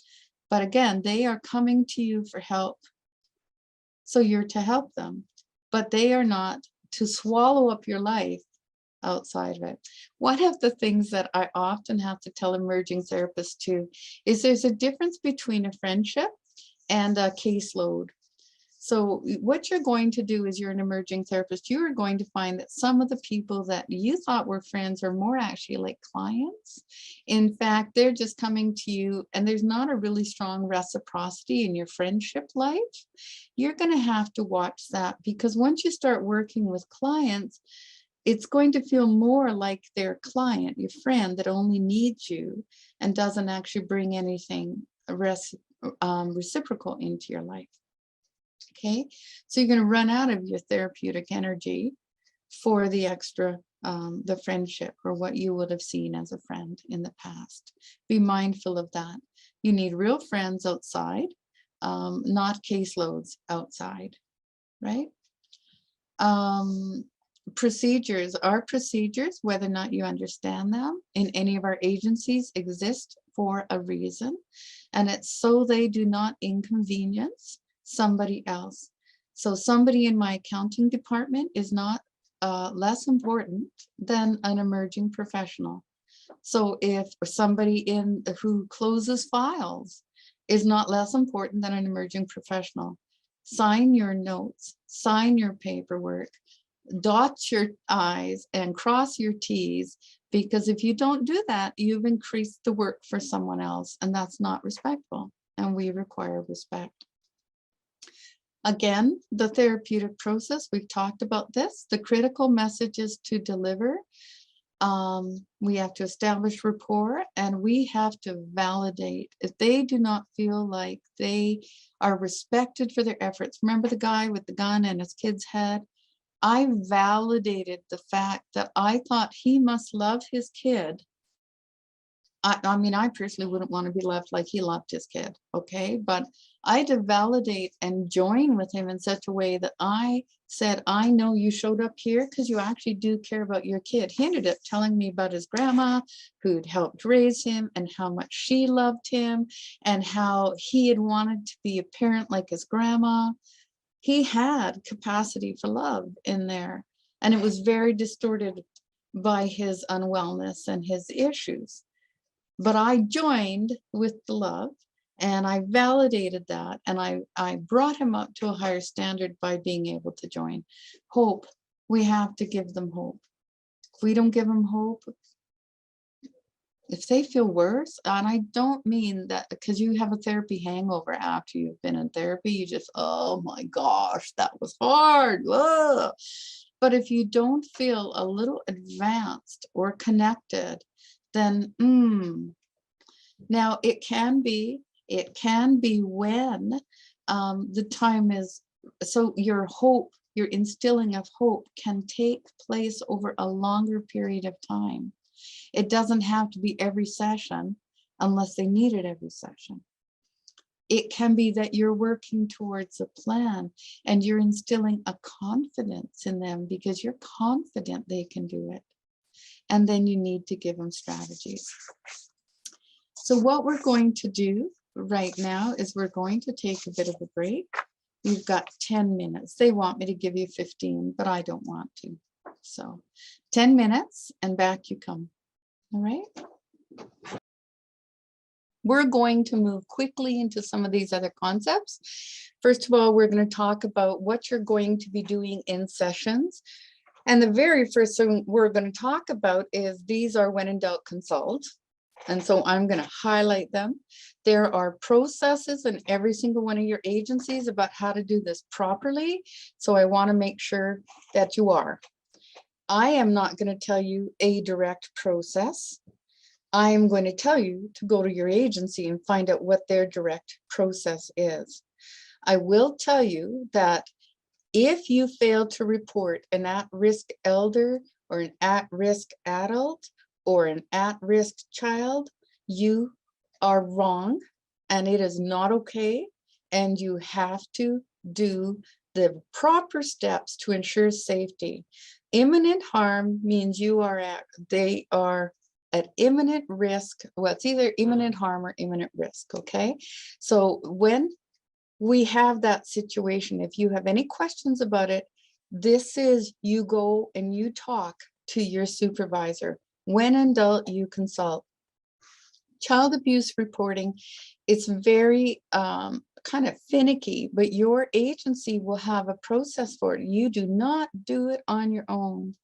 But again, they are coming to you for help. So you're to help them, but they are not to swallow up your life outside of it. One of the things that I often have to tell emerging therapists too is there's a difference between a friendship and a caseload. So what you're going to do is you're an emerging therapist, you are going to find that some of the people that you thought were friends are more actually like clients. In fact, they're just coming to you and there's not a really strong reciprocity in your friendship life. You're going to have to watch that because once you start working with clients, it's going to feel more like their client, your friend that only needs you and doesn't actually bring anything reciprocal into your life. Okay, so you're going to run out of your therapeutic energy for the extra, the friendship or what you would have seen as a friend in the past. Be mindful of that. You need real friends outside, not caseloads outside, right? Procedures, our procedures, whether or not you understand them in any of our agencies, exist for a reason, and it's so they do not inconvenience somebody else. So somebody in my accounting department is not less important than an emerging professional. So if somebody who closes files is not less important than an emerging professional, sign your notes, sign your paperwork, dot your I's and cross your T's, because if you don't do that, you've increased the work for someone else, and that's not respectful, and we require respect. Again, the therapeutic process, we've talked about this, the critical messages to deliver. We have to establish rapport and we have to validate. If they do not feel like they are respected for their efforts, remember the guy with the gun in his kid's head? I validated the fact that I thought he must love his kid. I mean, I personally wouldn't want to be loved like he loved his kid, okay? But I had to validate and join with him in such a way that I said, I know you showed up here because you actually do care about your kid. He ended up telling me about his grandma who'd helped raise him and how much she loved him and how he had wanted to be a parent like his grandma. He had capacity for love in there, and it was very distorted by his unwellness and his issues. But I joined with the love And I validated that, and I brought him up to a higher standard by being able to join. Hope, we have to give them hope. If we don't give them hope, if they feel worse, and I don't mean that because you have a therapy hangover after you've been in therapy, you just, oh my gosh, that was hard. Ugh. But if you don't feel a little advanced or connected, then now it can be when the time is, so your hope, your instilling of hope can take place over a longer period of time. It doesn't have to be every session unless they need it every session. It can be that you're working towards a plan and you're instilling a confidence in them because you're confident they can do it. And then you need to give them strategies. So what we're going to do right now is we're going to take a bit of a break. We've got 10 minutes. They want me to give you 15, but I don't want to. So 10 minutes and back you come. All right. We're going to move quickly into some of these other concepts. First of all, we're going to talk about what you're going to be doing in sessions. And the very first thing we're going to talk about is these are when in doubt consult. And so I'm going to highlight them. There are processes in every single one of your agencies about how to do this properly. So I want to make sure that you are. I am not going to tell you a direct process. I am going to tell you to go to your agency and find out what their direct process is. I will tell you that if you fail to report an at-risk elder or an at-risk adult or an at-risk child, you are wrong and it is not okay. And you have to do the proper steps to ensure safety. Imminent harm means they are at imminent risk. Well, it's either imminent harm or imminent risk, okay? So when we have that situation, if you have any questions about it, this is, you go and you talk to your supervisor. When in doubt, you consult. Child abuse reporting, it's very kind of finicky, but your agency will have a process for it. You do not do it on your own.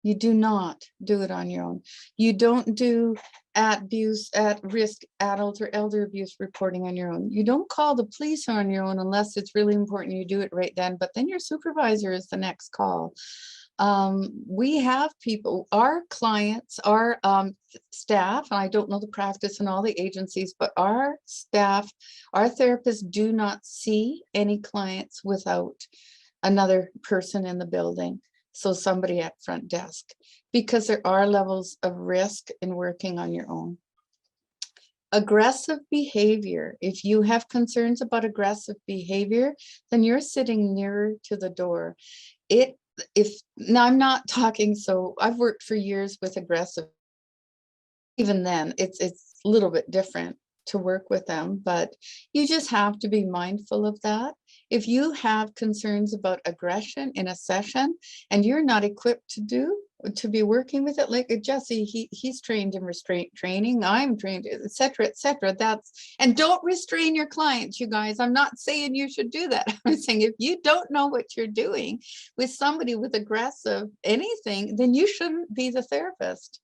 You do not do it on your own. You don't do at-risk adult or elder abuse reporting on your own. You don't call the police on your own unless it's really important you do it right then, but then your supervisor is the next call. We have people, our clients, our staff, and I don't know the practice in all the agencies, but our staff, our therapists do not see any clients without another person in the building. So somebody at front desk, because there are levels of risk in working on your own. Aggressive behavior. If you have concerns about aggressive behavior, then you're sitting nearer to the door. Now I'm not talking, so I've worked for years with aggressive. Even then, it's a little bit different to work with them, but you just have to be mindful of that. If you have concerns about aggression in a session and you're not equipped to be working with it, like Jesse, he's trained in restraint training, I'm trained, etc., etc. And don't restrain your clients, you guys. I'm not saying you should do that. I'm saying if you don't know what you're doing with somebody with aggressive anything, then you shouldn't be the therapist.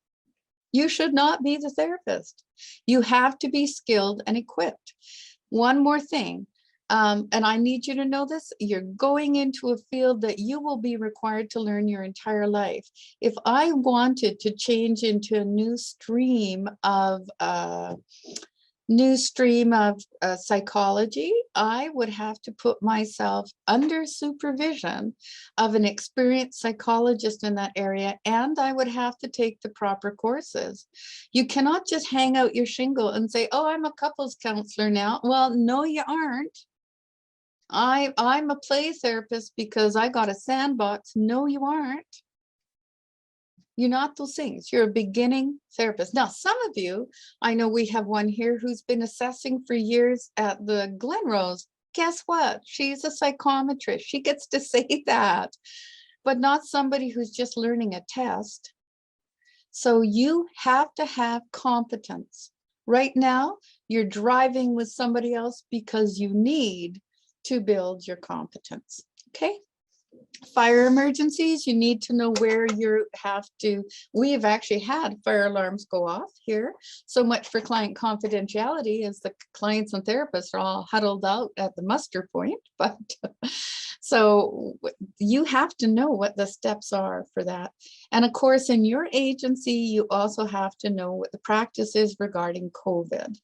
You should not be the therapist. You have to be skilled and equipped. One more thing, and I need you to know this, you're going into a field that you will be required to learn your entire life. If I wanted to change into a new stream of psychology, I would have to put myself under supervision of an experienced psychologist in that area, and I would have to take the proper courses. You cannot just hang out your shingle and say, oh, I'm a couples counselor now. Well, no, you aren't. I'm a play therapist because I got a sandbox. No, you aren't. You're not those things. You're a beginning therapist. Now, some of you, I know we have one here who's been assessing for years at the Glenrose. Guess what? She's a psychometrist. She gets to say that, but not somebody who's just learning a test. So you have to have competence. Right now, you're driving with somebody else because you need to build your competence. Okay. Fire emergencies, you need to know where you have to. We have actually had fire alarms go off here. So much for client confidentiality, as the clients and therapists are all huddled out at the muster point. But so you have to know what the steps are for that. And of course, in your agency, you also have to know what the practice is regarding COVID.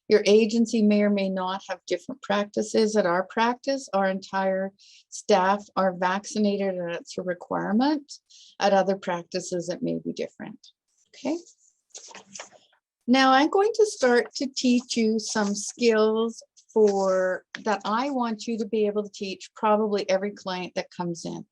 Your agency may or may not have different practices. At our practice, our entire staff are vaccinated and it's a requirement. At other practices, it may be different. Okay. Now I'm going to start to teach you some skills that I want you to be able to teach probably every client that comes in.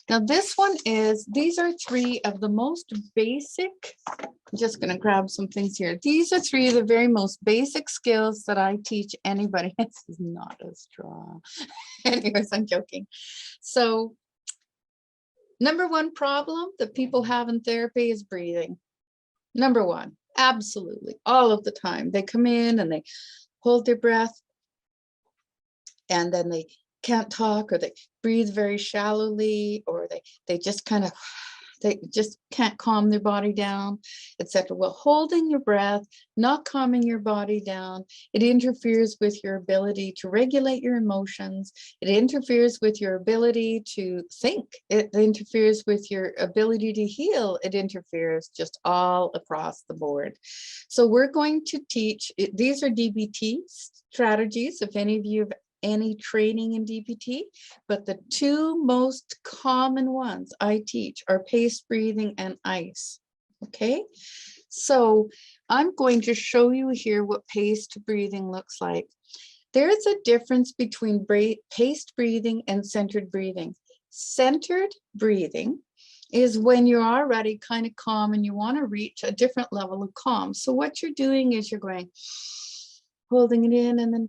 Now this one these are three of the most basic, I'm just going to grab some things here. These are three of the very most basic skills that I teach anybody. This is not a straw. Anyways, I'm joking. So number one problem that people have in therapy is breathing. Number one, absolutely, all of the time. They come in and they hold their breath and then they can't talk, or they breathe very shallowly, or they just kind of, they just can't calm their body down, etc. Well, holding your breath, not calming your body down, it interferes with your ability to regulate your emotions. It interferes with your ability to think. It interferes with your ability to heal. It interferes just all across the board. So we're going to teach, these are DBT strategies, if any of you have any training in DBT, but the two most common ones I teach are paced breathing and ice. Okay, so I'm going to show you here what paced breathing looks like. There's a difference between paced breathing and centered breathing. Centered breathing is when you're already kind of calm and you want to reach a different level of calm. So what you're doing is you're going, holding it in and then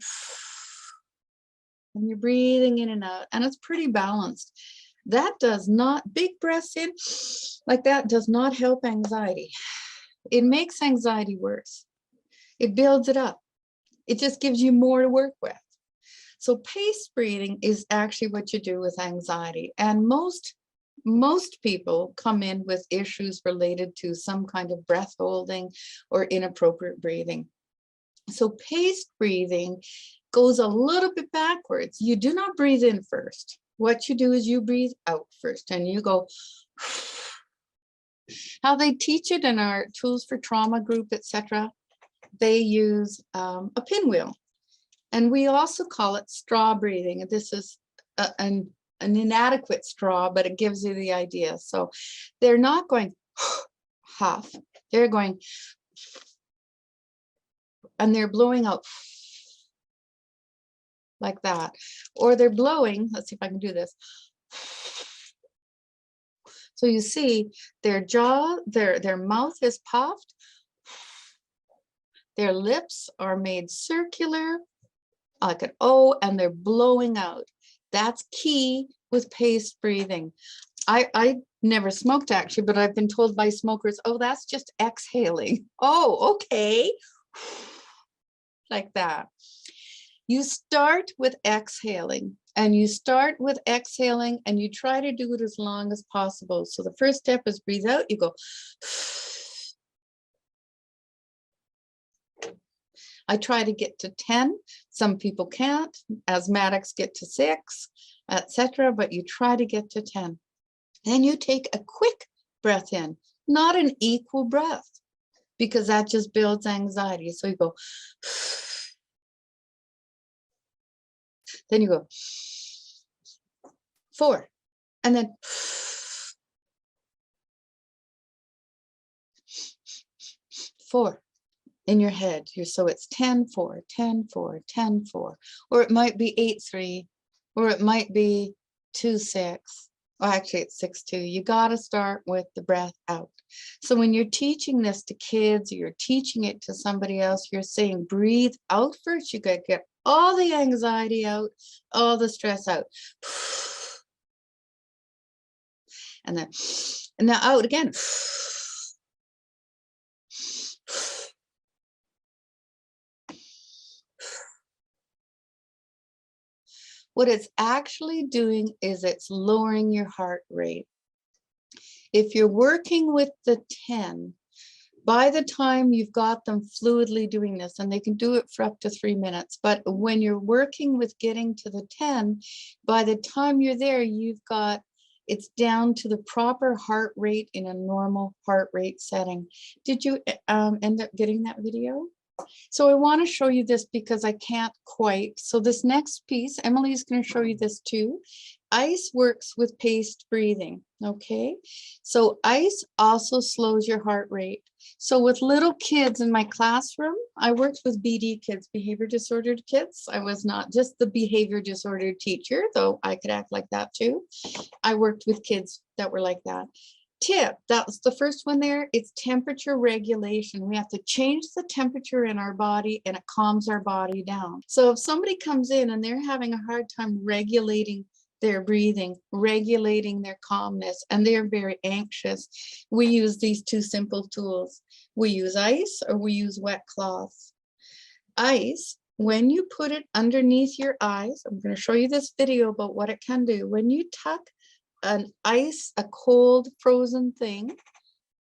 and you're breathing in and out, and it's pretty balanced. That does not, big breaths in like that does not help anxiety. It makes anxiety worse. It builds it up. It just gives you more to work with. So paced breathing is actually what you do with anxiety. And most people come in with issues related to some kind of breath holding or inappropriate breathing. So paced breathing goes a little bit backwards. You do not breathe in first. What you do is you breathe out first and you go. How they teach it in our tools for trauma group, etc. They use a pinwheel, and we also call it straw breathing. This is an inadequate straw, but it gives you the idea. So they're not going huff, they're going, and they're blowing out like that, or they're blowing, let's see if I can do this. So you see their jaw, their mouth is puffed, their lips are made circular like an O, and they're blowing out. That's key with paced breathing. I never smoked actually, but I've been told by smokers, oh, that's just exhaling. Oh, okay. Like that. You start with exhaling, and you start with exhaling and you try to do it as long as possible. So the first step is breathe out, you go. I try to get to 10. Some people can't. Asthmatics get to 6, etc. But you try to get to 10. Then you take a quick breath in, not an equal breath, because that just builds anxiety. So you go. Then you go 4, and then 4 in your head. So it's 10, 4, 10, 4, 10, 4, or it might be 8, 3, or it might be 2, 6. Well, actually it's 6, 2. You got to start with the breath out. So when you're teaching this to kids, or you're teaching it to somebody else, you're saying breathe out first. You got to get all the anxiety out, all the stress out. And then out again. What it's actually doing is it's lowering your heart rate. If you're working with the 10, by the time you've got them fluidly doing this, and they can do it for up to 3 minutes, but when you're working with getting to the 10, by the time you're there, it's down to the proper heart rate in a normal heart rate setting. Did you end up getting that video? So I want to show you this because I can't quite. So this next piece, Emily's going to show you this too. Ice works with paced breathing, okay? So ice also slows your heart rate. So with little kids in my classroom, I worked with BD kids, behavior disordered kids. I was not just the behavior disordered teacher, though I could act like that too. I worked with kids that were like that. Tip, that was the first one there. It's temperature regulation. We have to change the temperature in our body and it calms our body down. So if somebody comes in and they're having a hard time regulating their breathing, regulating their calmness, and they're very anxious, we use these two simple tools. We use ice or we use wet cloths. Ice, when you put it underneath your eyes, I'm going to show you this video about what it can do. When you tuck a cold frozen thing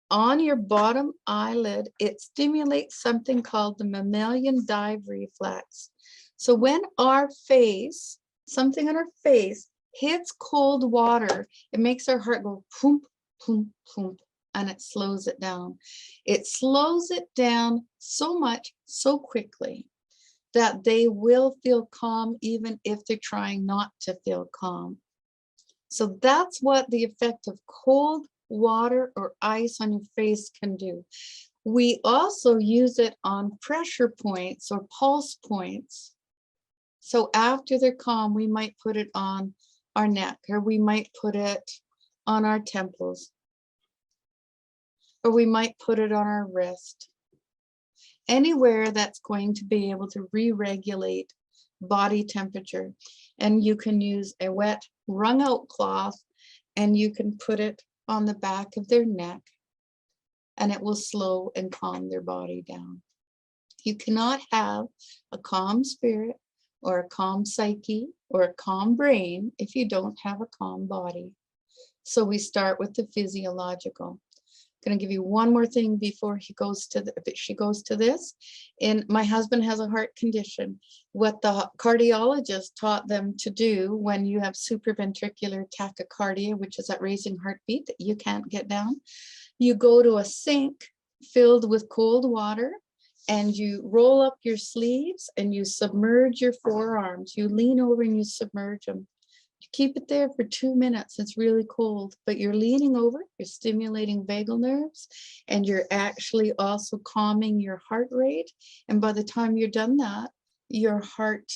on your bottom eyelid, it stimulates something called the mammalian dive reflex. So when our face, something on our face hits cold water, it makes our heart go poom, poom, poom, and it slows it down. It slows it down so much, so quickly, that they will feel calm even if they're trying not to feel calm. So that's what the effect of cold water or ice on your face can do. We also use it on pressure points or pulse points. So after they're calm, we might put it on our neck, or we might put it on our temples, or we might put it on our wrist. Anywhere that's going to be able to re-regulate body temperature. And you can use a wet wrung out cloth and you can put it on the back of their neck and it will slow and calm their body down. You cannot have a calm spirit or a calm psyche or a calm brain if you don't have a calm body. So we start with the physiological. Going to give you one more thing before she goes to this. And my husband has a heart condition. What the cardiologist taught them to do when you have supraventricular tachycardia, which is that racing heartbeat that you can't get down, you go to a sink filled with cold water and you roll up your sleeves and you submerge your forearms. You lean over and you submerge them. You keep it there for 2 minutes. It's really cold, but you're leaning over, you're stimulating vagal nerves, and you're actually also calming your heart rate. And by the time you're done that, your heart,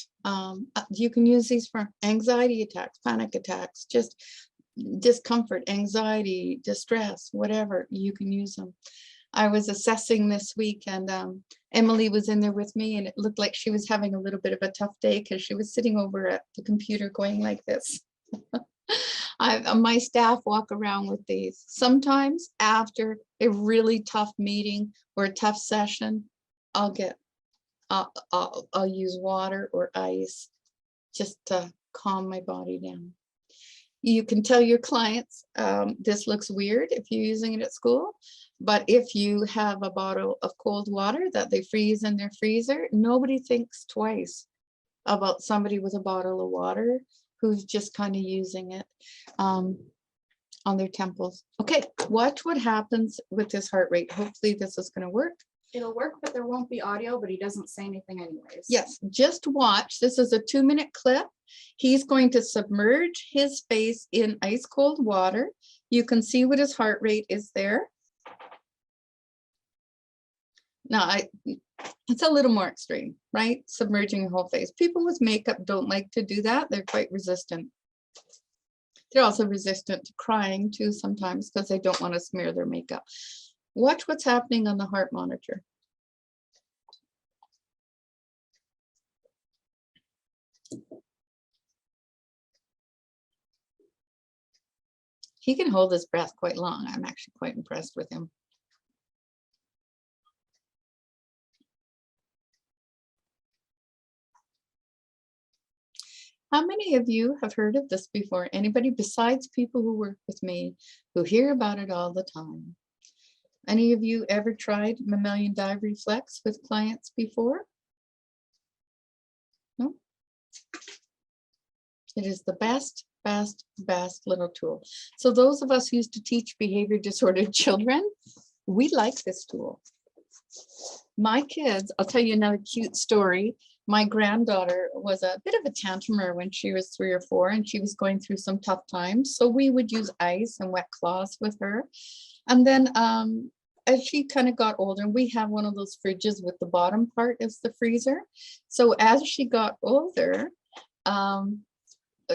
you can use these for anxiety attacks, panic attacks, just discomfort, anxiety, distress, whatever, you can use them. I was assessing this week and Emily was in there with me and it looked like she was having a little bit of a tough day because she was sitting over at the computer going like this. My staff walk around with these. Sometimes after a really tough meeting or a tough session, I'll use water or ice just to calm my body down. You can tell your clients this looks weird if you're using it at school, but if you have a bottle of cold water that they freeze in their freezer, nobody thinks twice about somebody with a bottle of water who's just kind of using it on their temples. Okay, watch what happens with this heart rate. Hopefully this is going to work. It'll work, but there won't be audio, but he doesn't say anything anyways. Yes, just watch. This is a 2-minute clip. He's going to submerge his face in ice cold water. You can see what his heart rate is there. Now, it's a little more extreme, right? Submerging your whole face. People with makeup don't like to do that. They're quite resistant. They're also resistant to crying too sometimes because they don't want to smear their makeup. Watch what's happening on the heart monitor. He can hold his breath quite long. I'm actually quite impressed with him. How many of you have heard of this before? Anybody besides people who work with me who hear about it all the time? Any of you ever tried mammalian dive reflex with clients before? No? It is the best, best, best little tool. So those of us who used to teach behavior disordered children, we like this tool. My kids, I'll tell you another cute story. My granddaughter was a bit of a tantumer when she was 3 or 4, and she was going through some tough times. So we would use ice and wet cloths with her. And then as she kind of got older, we have one of those fridges with the bottom part is the freezer. So as she got older,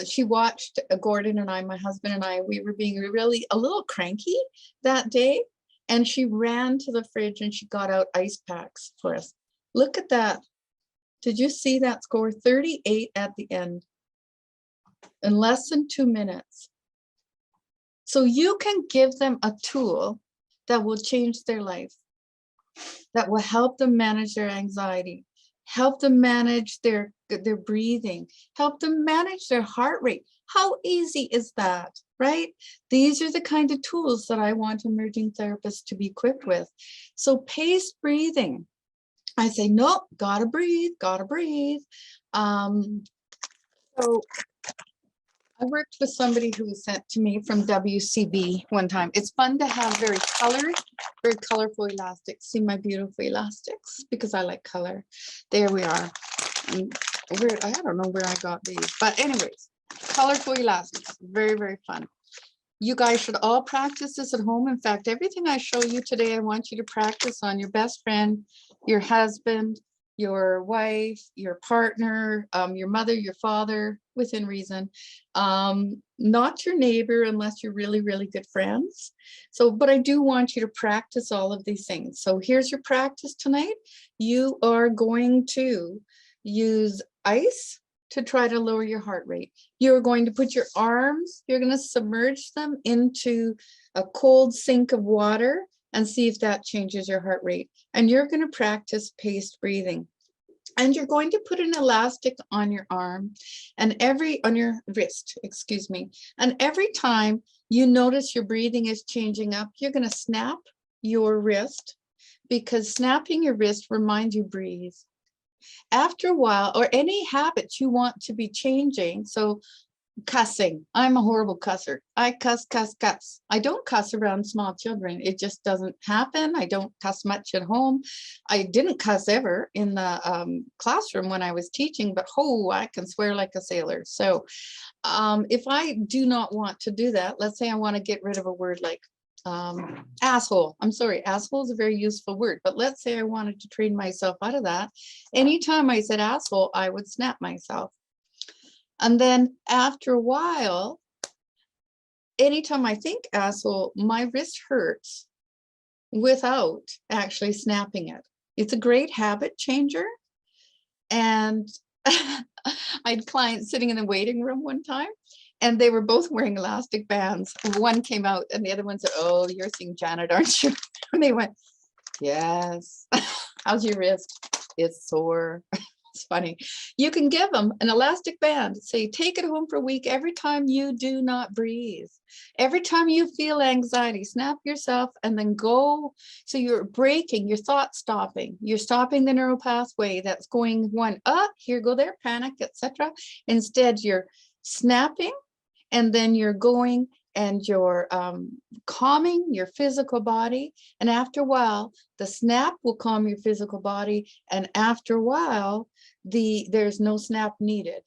she watched Gordon and I, my husband and I, we were being really a little cranky that day. And she ran to the fridge and she got out ice packs for us. Look at that. Did you see that score? 38 at the end in less than 2 minutes. So you can give them a tool that will change their life, that will help them manage their anxiety, help them manage their breathing, help them manage their heart rate. How easy is that, right? These are the kind of tools that I want emerging therapists to be equipped with. So paced breathing, I say, nope, gotta breathe, gotta breathe. So I worked with somebody who was sent to me from WCB one time. It's fun to have very colorful elastics. See my beautiful elastics because I like color. There we are. And I don't know where I got these, but anyways, colorful elastics, very, very fun. You guys should all practice this at home. In fact, everything I show you today, I want you to practice on your best friend, your husband, your wife, your partner, your mother, your father, within reason, not your neighbor unless you're really, really good friends. So, but I do want you to practice all of these things. So here's your practice tonight. You are going to use ice to try to lower your heart rate. You're going to put your arms, you're going to submerge them into a cold sink of water and see if that changes your heart rate. And you're going to practice paced breathing. And you're going to put an elastic on your arm and on your wrist, excuse me. And every time you notice your breathing is changing up, you're going to snap your wrist, because snapping your wrist reminds you breathe. After a while, or any habits you want to be changing. So cussing, I'm a horrible cusser. I cuss. I don't cuss around small children. It just doesn't happen. I don't cuss much at home. I didn't cuss ever in the classroom when I was teaching, but I can swear like a sailor. So if I do not want to do that, let's say I want to get rid of a word like asshole. I'm sorry, asshole is a very useful word, but let's say I wanted to train myself out of that. Anytime I said asshole, I would snap myself. And then after a while, anytime I think asshole, my wrist hurts without actually snapping it. It's a great habit changer. And I had clients sitting in the waiting room one time, and they were both wearing elastic bands. One came out and the other one said, "Oh, you're seeing Janet, aren't you?" And they went, "Yes." "How's your wrist?" "It's sore." It's funny. You can give them an elastic band. Say, take it home for a week. Every time you do not breathe, every time you feel anxiety, snap yourself and then go. So you're breaking, your thought stopping. You're stopping the neural pathway that's going one, here, go there, panic, etc. Instead, you're snapping, and then you're going and you're calming your physical body. And after a while, the snap will calm your physical body. And after a while, there's no snap needed.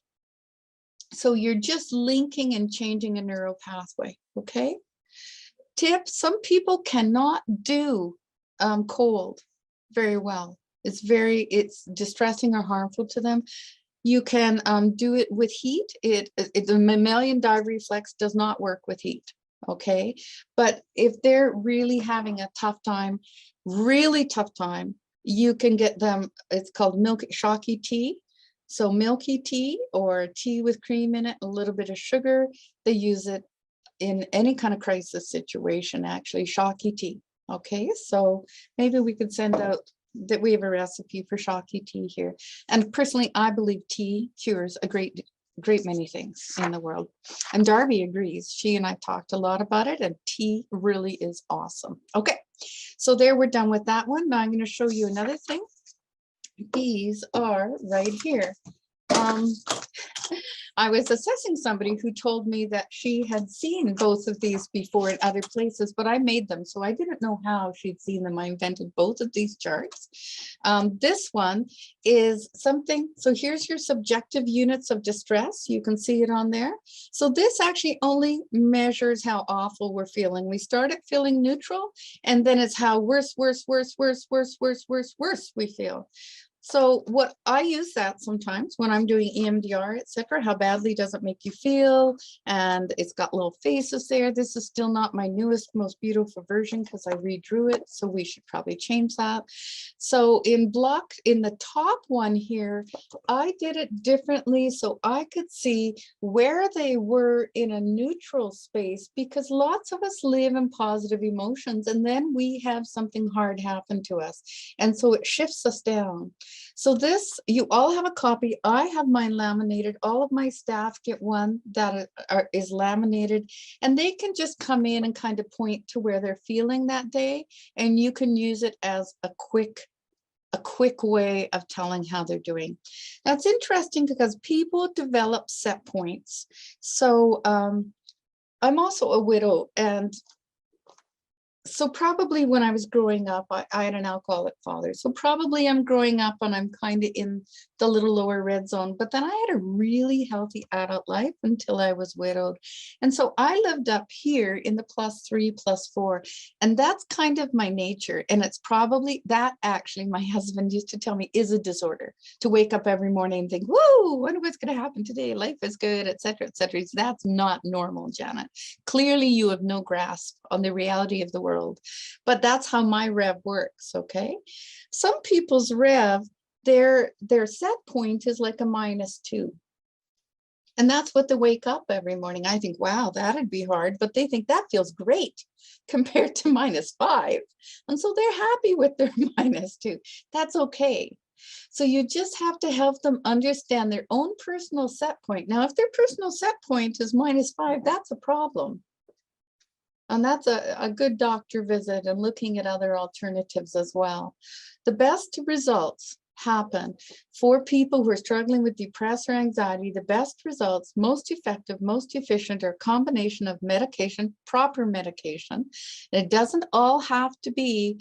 So you're just linking and changing a neural pathway, okay? Tip, some people cannot do cold very well. It's distressing or harmful to them. You can do it with heat. The mammalian dive reflex does not work with heat, okay? But if they're really having a tough time, really tough time, you can get them, it's called shocky tea. So milky tea or tea with cream in it, a little bit of sugar. They use it in any kind of crisis situation, actually, shocky tea, okay? So maybe we could send out that we have a recipe for shocky tea here. And personally, I believe tea cures a great great many things in the world. And Darby agrees. She and I talked a lot about it, and tea really is awesome. Okay, so there, we're done with that one. Now I'm going to show you another thing. These are right here. I was assessing somebody who told me that she had seen both of these before in other places, but I made them, so I didn't know how she'd seen them. I invented both of these charts. This one is something, so here's your subjective units of distress. You can see it on there. So this actually only measures how awful we're feeling. We start at feeling neutral, and then it's how worse we feel. So what I use that sometimes when I'm doing EMDR, etc. How badly does it make you feel? And it's got little faces there. This is still not my newest, most beautiful version because I redrew it. So we should probably change that. So in the top one here, I did it differently so I could see where they were in a neutral space, because lots of us live in positive emotions and then we have something hard happen to us. And so it shifts us down. So this, you all have a copy. I have mine laminated. All of my staff get one that is laminated, and they can just come in and kind of point to where they're feeling that day, and you can use it as a quick way of telling how they're doing. That's interesting because people develop set points. So I'm also a widow, and so probably when I was growing up, I had an alcoholic father. So probably I'm growing up and I'm kind of in the little lower red zone. But then I had a really healthy adult life until I was widowed. And so I lived up here in the +3, +4. And that's kind of my nature. And it's probably that actually my husband used to tell me is a disorder, to wake up every morning and think, whoa, wonder what's going to happen today. Life is good, etc., etc. That's not normal, Janet. Clearly, you have no grasp on the reality of the world. But that's how my rev works. Okay, some people's rev, their set point is like a -2, and that's what they wake up every morning. I think, wow, that'd be hard, but they think that feels great compared to -5, and so they're happy with their -2. That's okay. So you just have to help them understand their own personal set point. Now, if their personal set point is -5, that's a problem. And that's a good doctor visit and looking at other alternatives as well. The best results happen for people who are struggling with depression or anxiety. The best results, most effective, most efficient, are a combination of medication, proper medication. It doesn't all have to be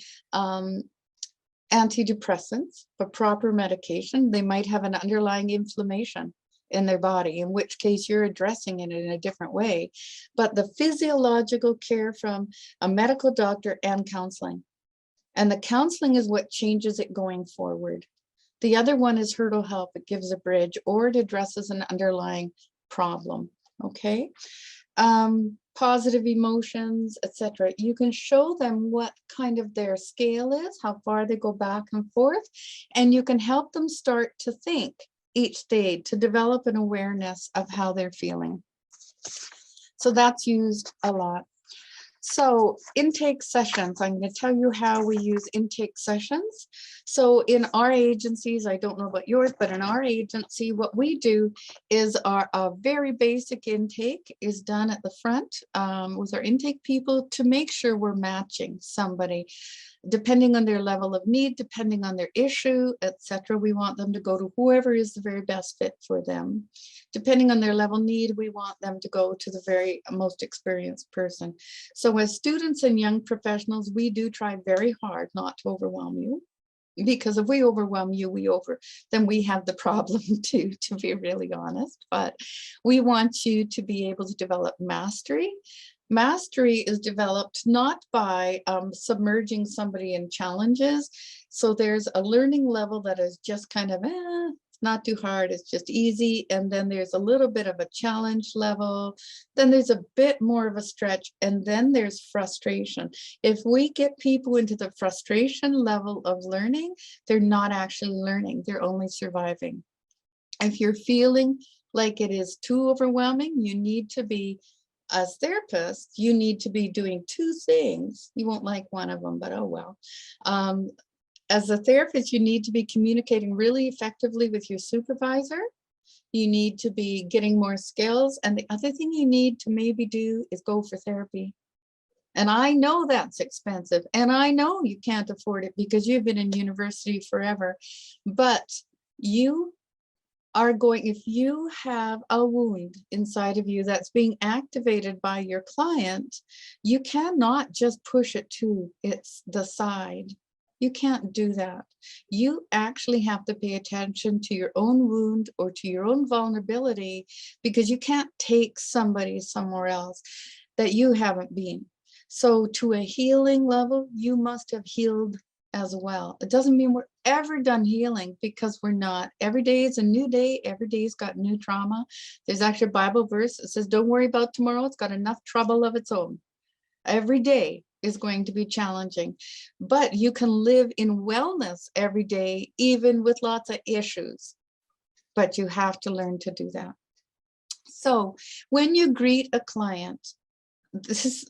antidepressants, but proper medication. They might have an underlying inflammation in their body, in which case you're addressing it in a different way. But the physiological care from a medical doctor and counseling. And the counseling is what changes it going forward. The other one is hurdle help. It gives a bridge, or it addresses an underlying problem. Okay. Positive emotions, etc. You can show them what kind of their scale is, how far they go back and forth, and you can help them start to think each day to develop an awareness of how they're feeling. So that's used a lot. So intake sessions, I'm going to tell you how we use intake sessions. So in our agencies, I don't know about yours, but in our agency, what we do is our very basic intake is done at the front with our intake people to make sure we're matching somebody. Depending on their level of need, depending on their issue, etc., we want them to go to whoever is the very best fit for them. Depending on their level of need, we want them to go to the very most experienced person. So as students and young professionals, we do try very hard not to overwhelm you, because if we overwhelm you, then we have the problem too, to be really honest. But we want you to be able to develop mastery. Mastery is developed not by submerging somebody in challenges. So there's a learning level that is just kind of, it's not too hard, it's just easy. And then there's a little bit of a challenge level. Then there's a bit more of a stretch. And then there's frustration. If we get people into the frustration level of learning, they're not actually learning, they're only surviving. If you're feeling like it is too overwhelming, you need to be, as therapists, you need to be doing two things. You won't like one of them, but oh well. As a therapist, you need to be communicating really effectively with your supervisor, You need to be getting more skills. And the other thing you need to maybe do is go for therapy. And I know that's expensive, and I know you can't afford it because you've been in university forever. But you are going, if you have a wound inside of you that's being activated by your client, you cannot just push it to the side. You can't do that. You actually have to pay attention to your own wound or to your own vulnerability, because you can't take somebody somewhere else that you haven't been. So to a healing level, you must have healed as well. It doesn't mean we're ever done healing, because we're not. Every day is a new day. Every day's got new trauma. There's actually a Bible verse that says, don't worry about tomorrow. It's got enough trouble of its own. Every day is going to be challenging, but you can live in wellness every day, even with lots of issues, but you have to learn to do that. So when you greet a client, this is,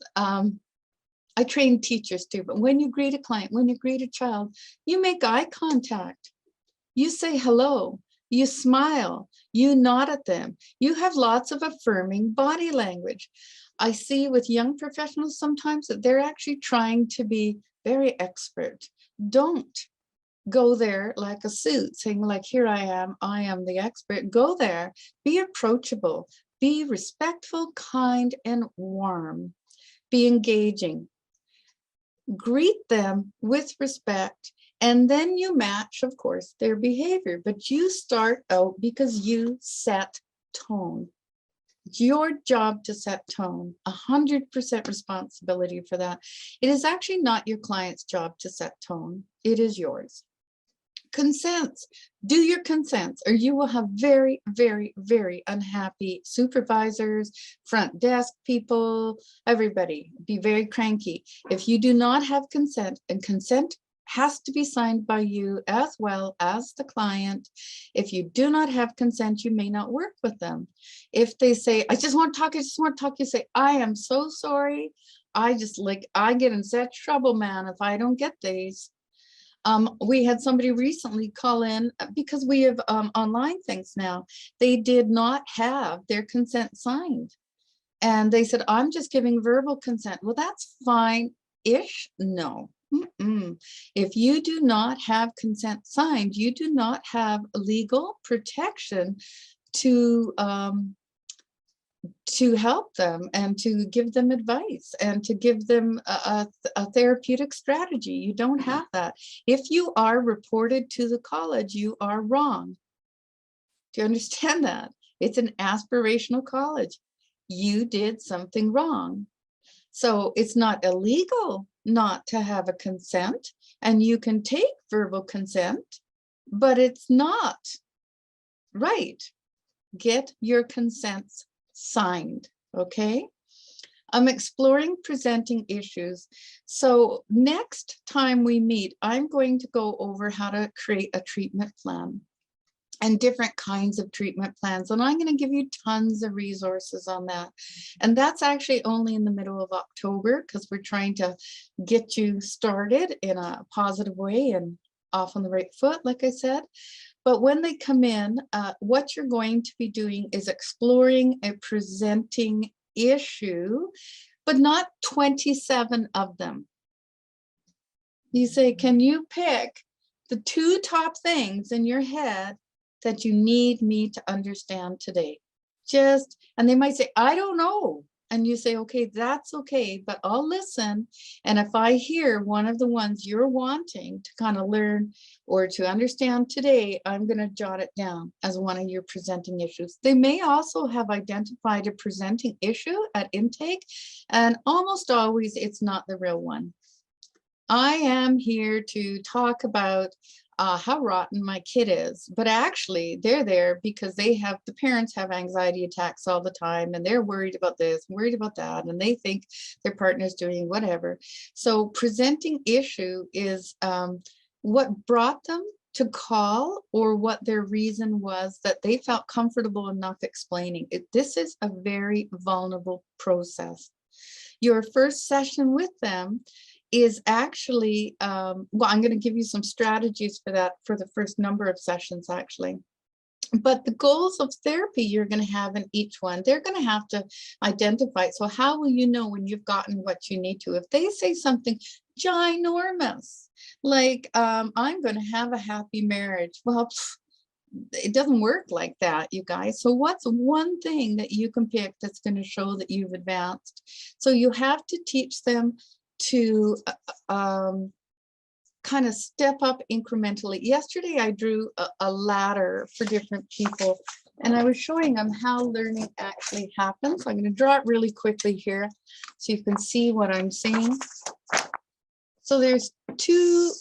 I train teachers too, but when you greet a client, when you greet a child, you make eye contact, you say hello, you smile, you nod at them, you have lots of affirming body language. I see with young professionals sometimes that they're actually trying to be very expert. Don't go there like a suit saying like, here I am the expert. Go there, be approachable, be respectful, kind, and warm, be engaging. Greet them with respect, and then you match, of course, their behavior. But you start out because you set tone. It's your job to set tone, 100% responsibility for that. It is actually not your client's job to set tone. It is yours. Consents, do your consents, or you will have very, very, very unhappy supervisors, front desk people, everybody be very cranky. If you do not have consent, and consent has to be signed by you as well as the client. If you do not have consent, you may not work with them. If they say, I just want to talk, I just want to talk, you say, I am so sorry. I get in such trouble, man, if I don't get these. We had somebody recently call in because we have online things now. They did not have their consent signed. And they said, I'm just giving verbal consent. Well, that's fine-ish. No. If you do not have consent signed, you do not have legal protection to help them and to give them advice and to give them a therapeutic strategy. You don't have that. If you are reported to the college, you are wrong. Do you understand that? It's an aspirational college. You did something wrong. So it's not illegal not to have a consent, and you can take verbal consent, but it's not right. Get your consents signed, okay? I'm exploring presenting issues. So next time we meet, I'm going to go over how to create a treatment plan and different kinds of treatment plans. And I'm going to give you tons of resources on that. And that's actually only in the middle of October, because we're trying to get you started in a positive way and off on the right foot, like I said. But when they come in, what you're going to be doing is exploring a presenting issue, but not 27 of them. You say, can you pick the 2 top things in your head that you need me to understand today? And they might say, I don't know. And you say, okay, that's okay, but I'll listen. And if I hear one of the ones you're wanting to kind of learn or to understand today, I'm going to jot it down as one of your presenting issues. They may also have identified a presenting issue at intake, and almost always it's not the real one. I am here to talk about how rotten my kid is, but actually they're there because the parents have anxiety attacks all the time, and they're worried about this, worried about that, and they think their partner's doing whatever. So presenting issue is what brought them to call, or what their reason was that they felt comfortable enough explaining it. This is a very vulnerable process. Your first session with them is actually, well, I'm going to give you some strategies for that for the first number of sessions, actually. But the goals of therapy you're going to have in each one, they're going to have to identify. So how will you know when you've gotten what you need to? If they say something ginormous, like, I'm going to have a happy marriage. Well, it doesn't work like that, you guys. So what's one thing that you can pick that's going to show that you've advanced? So you have to teach them to kind of step up incrementally. Yesterday, I drew a ladder for different people, and I was showing them how learning actually happens. I'm going to draw it really quickly here so you can see what I'm saying. So there's two.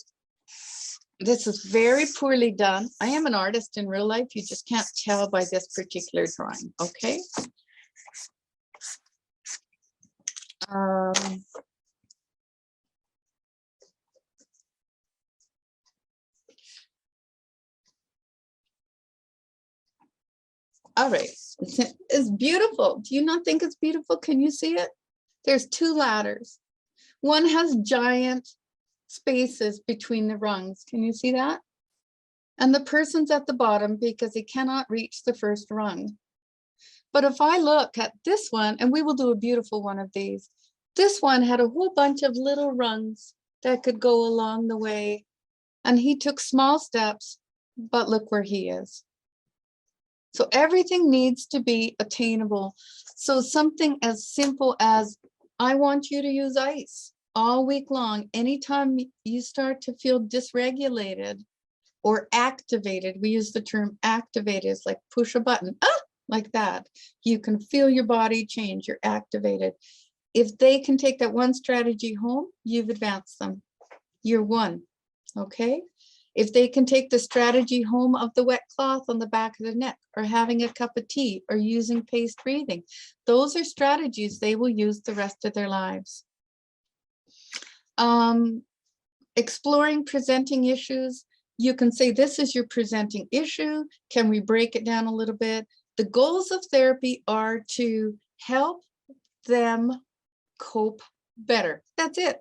This is very poorly done. I am an artist in real life. You just can't tell by this particular drawing, okay? All right, it's beautiful. Do you not think it's beautiful? Can you see it? There's two ladders. One has giant spaces between the rungs. Can you see that? And the person's at the bottom because he cannot reach the first rung. But if I look at this one, and we will do a beautiful one of these, this one had a whole bunch of little rungs that could go along the way. And he took small steps, but look where he is. So everything needs to be attainable. So something as simple as, I want you to use ice all week long. Anytime you start to feel dysregulated or activated, we use the term activated, it's like push a button, like that. You can feel your body change, you're activated. If they can take that one strategy home, you've advanced them. You're one, okay? If they can take the strategy home of the wet cloth on the back of the neck, or having a cup of tea, or using paced breathing, those are strategies they will use the rest of their lives. Exploring presenting issues, you can say, this is your presenting issue. Can we break it down a little bit? The goals of therapy are to help them cope better. That's it.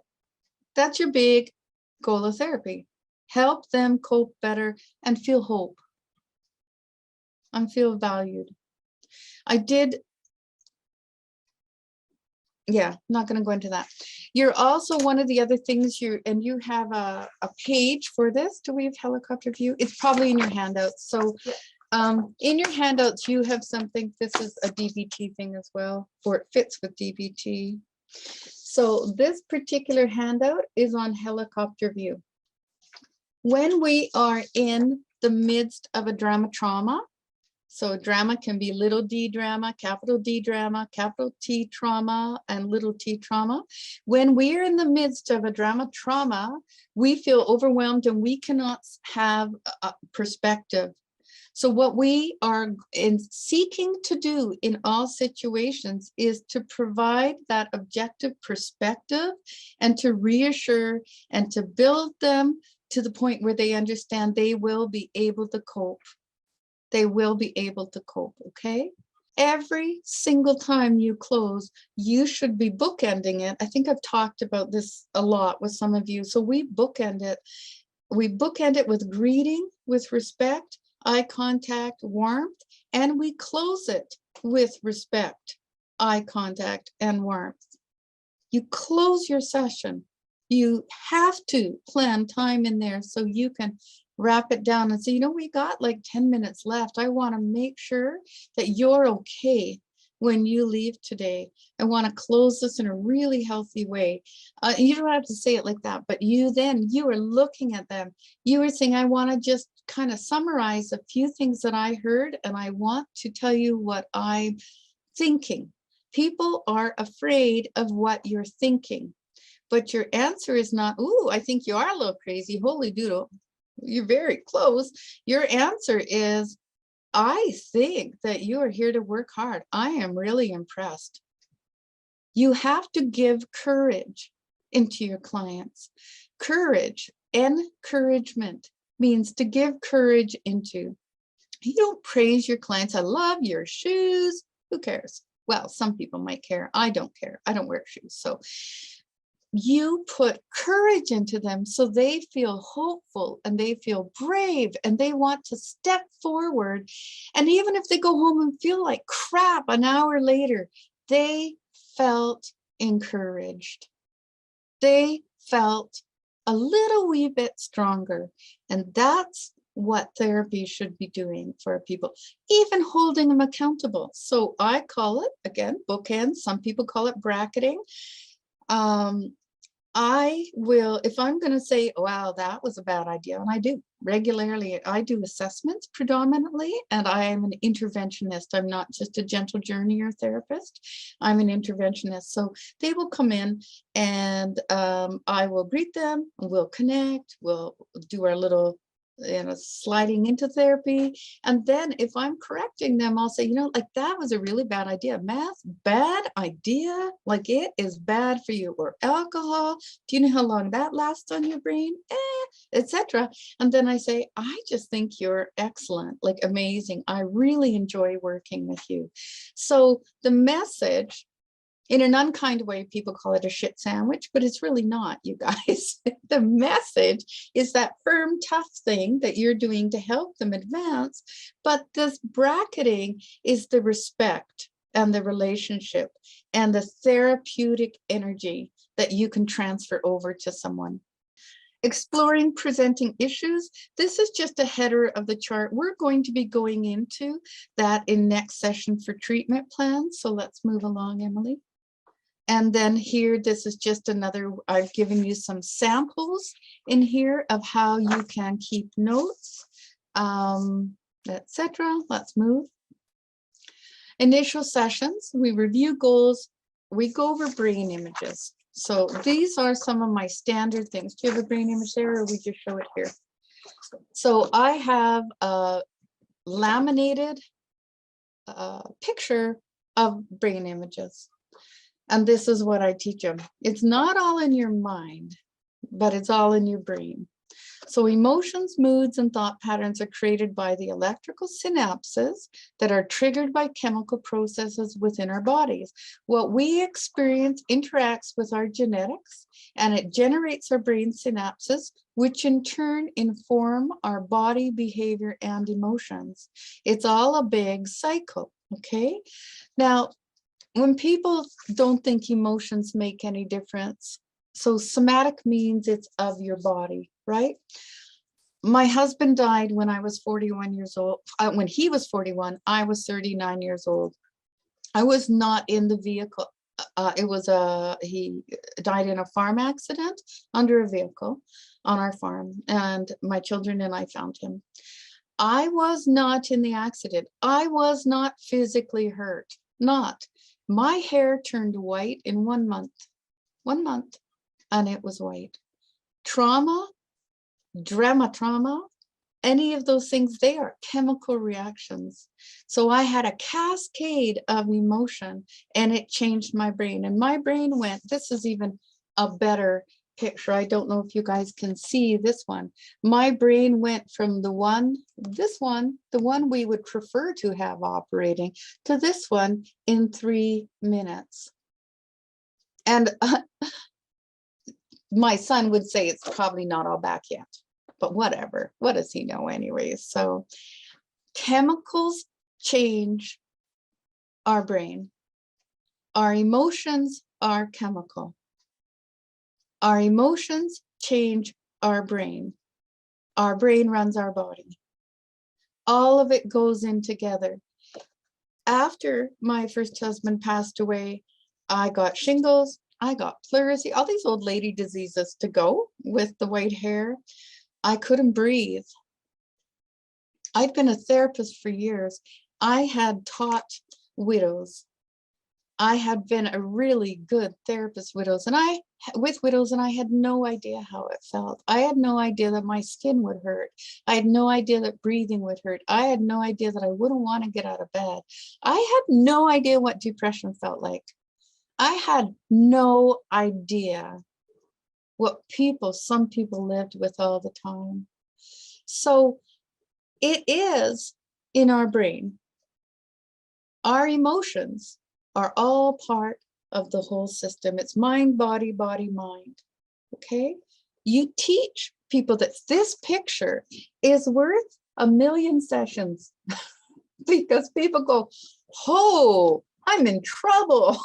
That's your big goal of therapy. Help them cope better and feel hope and feel valued. Yeah, not going to go into that. You're also, one of the other things you have a page for this. Do we have helicopter view? It's probably in your handouts. So in your handouts, you have something. This is a DBT thing as well, or it fits with DBT. So this particular handout is on helicopter view. When we are in the midst of a trauma, so drama can be little d drama, capital T trauma, and little t trauma. When we're in the midst of a trauma, we feel overwhelmed and we cannot have a perspective. So what we are seeking to do in all situations is to provide that objective perspective and to reassure and to build them to the point where they understand they will be able to cope. They will be able to cope, okay? Every single time you close, you should be bookending it. I think I've talked about this a lot with some of you. So we bookend it. We bookend it with greeting, with respect, eye contact, warmth, and we close it with respect, eye contact, and warmth. You close your session. You have to plan time in there so you can wrap it down and say, you know, we got like 10 minutes left. I want to make sure that you're okay when you leave today. I want to close this in a really healthy way. You don't have to say it like that, but you are looking at them. You are saying, I want to just kind of summarize a few things that I heard, and I want to tell you what I'm thinking. People are afraid of what you're thinking, but your answer is not, ooh, I think you are a little crazy. Holy doodle. You're very close. Your answer is, I think that you are here to work hard. I am really impressed. You have to give courage into your clients. Courage, encouragement means to give courage into. You don't praise your clients. I love your shoes. Who cares? Well, some people might care. I don't care. I don't wear shoes. So you put courage into them so they feel hopeful and they feel brave and they want to step forward. And even if they go home and feel like crap an hour later, they felt encouraged. They felt a little wee bit stronger. And that's what therapy should be doing for people, even holding them accountable. So I call it, again, bookends. Some people call it bracketing. I will, if I'm going to say, wow, that was a bad idea, and I do regularly, I do assessments predominantly, and I am an interventionist. I'm not just a gentle journeyer therapist. I'm an interventionist. So they will come in and I will greet them, we'll connect, we'll do our little, sliding into therapy. And then if I'm correcting them, I'll say, like that was a really bad idea. Math, bad idea. Like it is bad for you. Or alcohol. Do you know how long that lasts on your brain? Etc. And then I say, I just think you're excellent, like amazing. I really enjoy working with you. So the message, in an unkind way, people call it a shit sandwich, but it's really not, you guys. The message is that firm, tough thing that you're doing to help them advance. But this bracketing is the respect and the relationship and the therapeutic energy that you can transfer over to someone. Exploring presenting issues. This is just a header of the chart. We're going to be going into that in next session for treatment plans. So let's move along, Emily. And then here, this is just another, I've given you some samples in here of how you can keep notes, etc. Let's move. Initial sessions, we review goals, we go over brain images. So these are some of my standard things. Do you have a brain image there, or we just show it here? So I have a laminated picture of brain images. And this is what I teach them. It's not all in your mind, but it's all in your brain. So emotions, moods, and thought patterns are created by the electrical synapses that are triggered by chemical processes within our bodies. What we experience interacts with our genetics, and it generates our brain synapses, which in turn inform our body behavior and emotions. It's all a big cycle, okay? Now, when people don't think emotions make any difference, so somatic means it's of your body, right? My husband died when I was 41 years old. When he was 41, I was 39 years old. I was not in the vehicle. He died in a farm accident under a vehicle on our farm, and my children and I found him. I was not in the accident. I was not physically hurt, not. My hair turned white in 1 month, and it was white. Trauma, trauma, any of those things, they are chemical reactions. So I had a cascade of emotion, and it changed my brain. And my brain went, this is even a better picture. I don't know if you guys can see this one. My brain went from the one we would prefer to have operating, to this one in 3 minutes. And my son would say it's probably not all back yet, but whatever. What does he know anyways? So chemicals change our brain. Our emotions are chemical. Our emotions change our brain. Our brain runs our body. All of it goes in together. After my first husband passed away, I got shingles, I got pleurisy, all these old lady diseases to go with the white hair. I couldn't breathe. I'd been a therapist for years. I had taught widows. I had been a really good therapist with widows, and I had no idea how it felt. I had no idea that my skin would hurt. I had no idea that breathing would hurt. I had no idea that I wouldn't want to get out of bed. I had no idea what depression felt like. I had no idea what some people lived with all the time. So it is in our brain. Our emotions are all part of the whole system. It's mind, body, body, mind. Okay? You teach people that this picture is worth 1,000,000 sessions because people go, oh, I'm in trouble.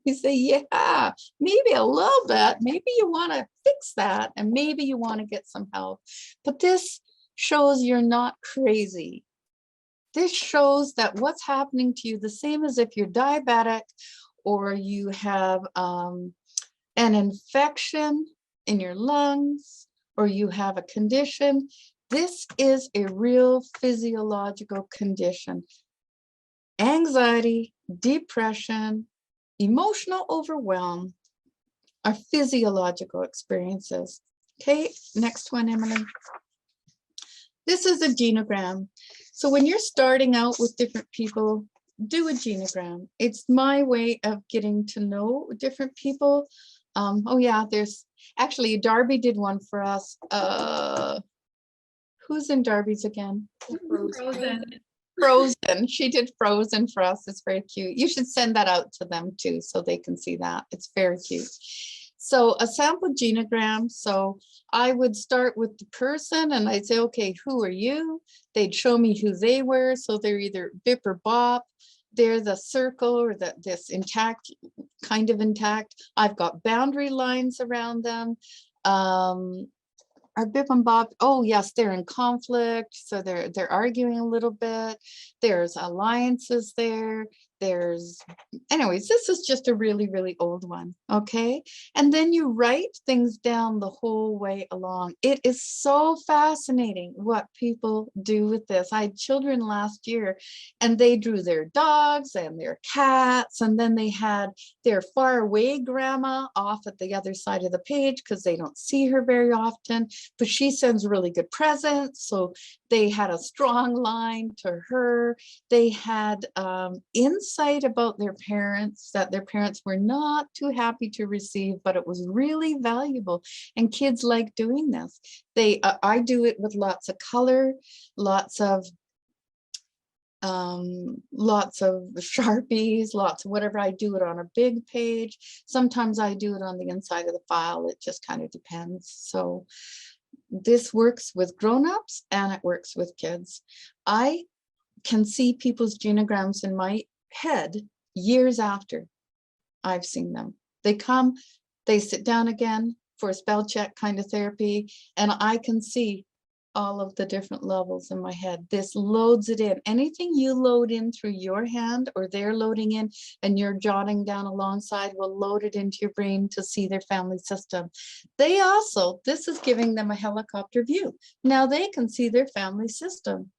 You say, yeah, maybe I love that. Maybe you want to fix that, and maybe you want to get some help. But this shows you're not crazy. This shows that what's happening to you, the same as if you're diabetic or you have an infection in your lungs or you have a condition. This is a real physiological condition. Anxiety, depression, emotional overwhelm are physiological experiences. Okay, next one, Emily. This is a genogram. So when you're starting out with different people, do a genogram. It's my way of getting to know different people. Oh yeah, there's actually Darby did one for us. Who's in Darby's again? Frozen. Frozen. She did Frozen for us. It's very cute. You should send that out to them too, so they can see that. It's very cute. So a sample genogram. So I would start with the person and I'd say, okay, who are you? They'd show me who they were. So they're either Bip or Bop. They're the circle or this intact, kind of intact. I've got boundary lines around them. Are Bip and Bob? Oh yes, they're in conflict, so they're arguing a little bit. There's alliances there. Anyways, this is just a really, really old one. Okay, and then you write things down the whole way along. It is so fascinating what people do with this. I had children last year, and they drew their dogs and their cats, and then they had their far away grandma off at the other side of the page because they don't see her very often, but she sends really good presents. So they had a strong line to her. They had insight about their parents that their parents were not too happy to receive, but it was really valuable. And kids like doing this. I do it with lots of color, lots of Sharpies, lots of whatever. I do it on a big page. Sometimes I do it on the inside of the file. It just kind of depends. So this works with grown-ups and it works with kids. I can see people's genograms in my head years after I've seen them. They come, they sit down again for a spell check kind of therapy, and I can see all of the different levels in my head. This loads it in. Anything you load in through your hand or they're loading in and you're jotting down alongside will load it into your brain to see their family system. They also, this is giving them a helicopter view. Now they can see their family system.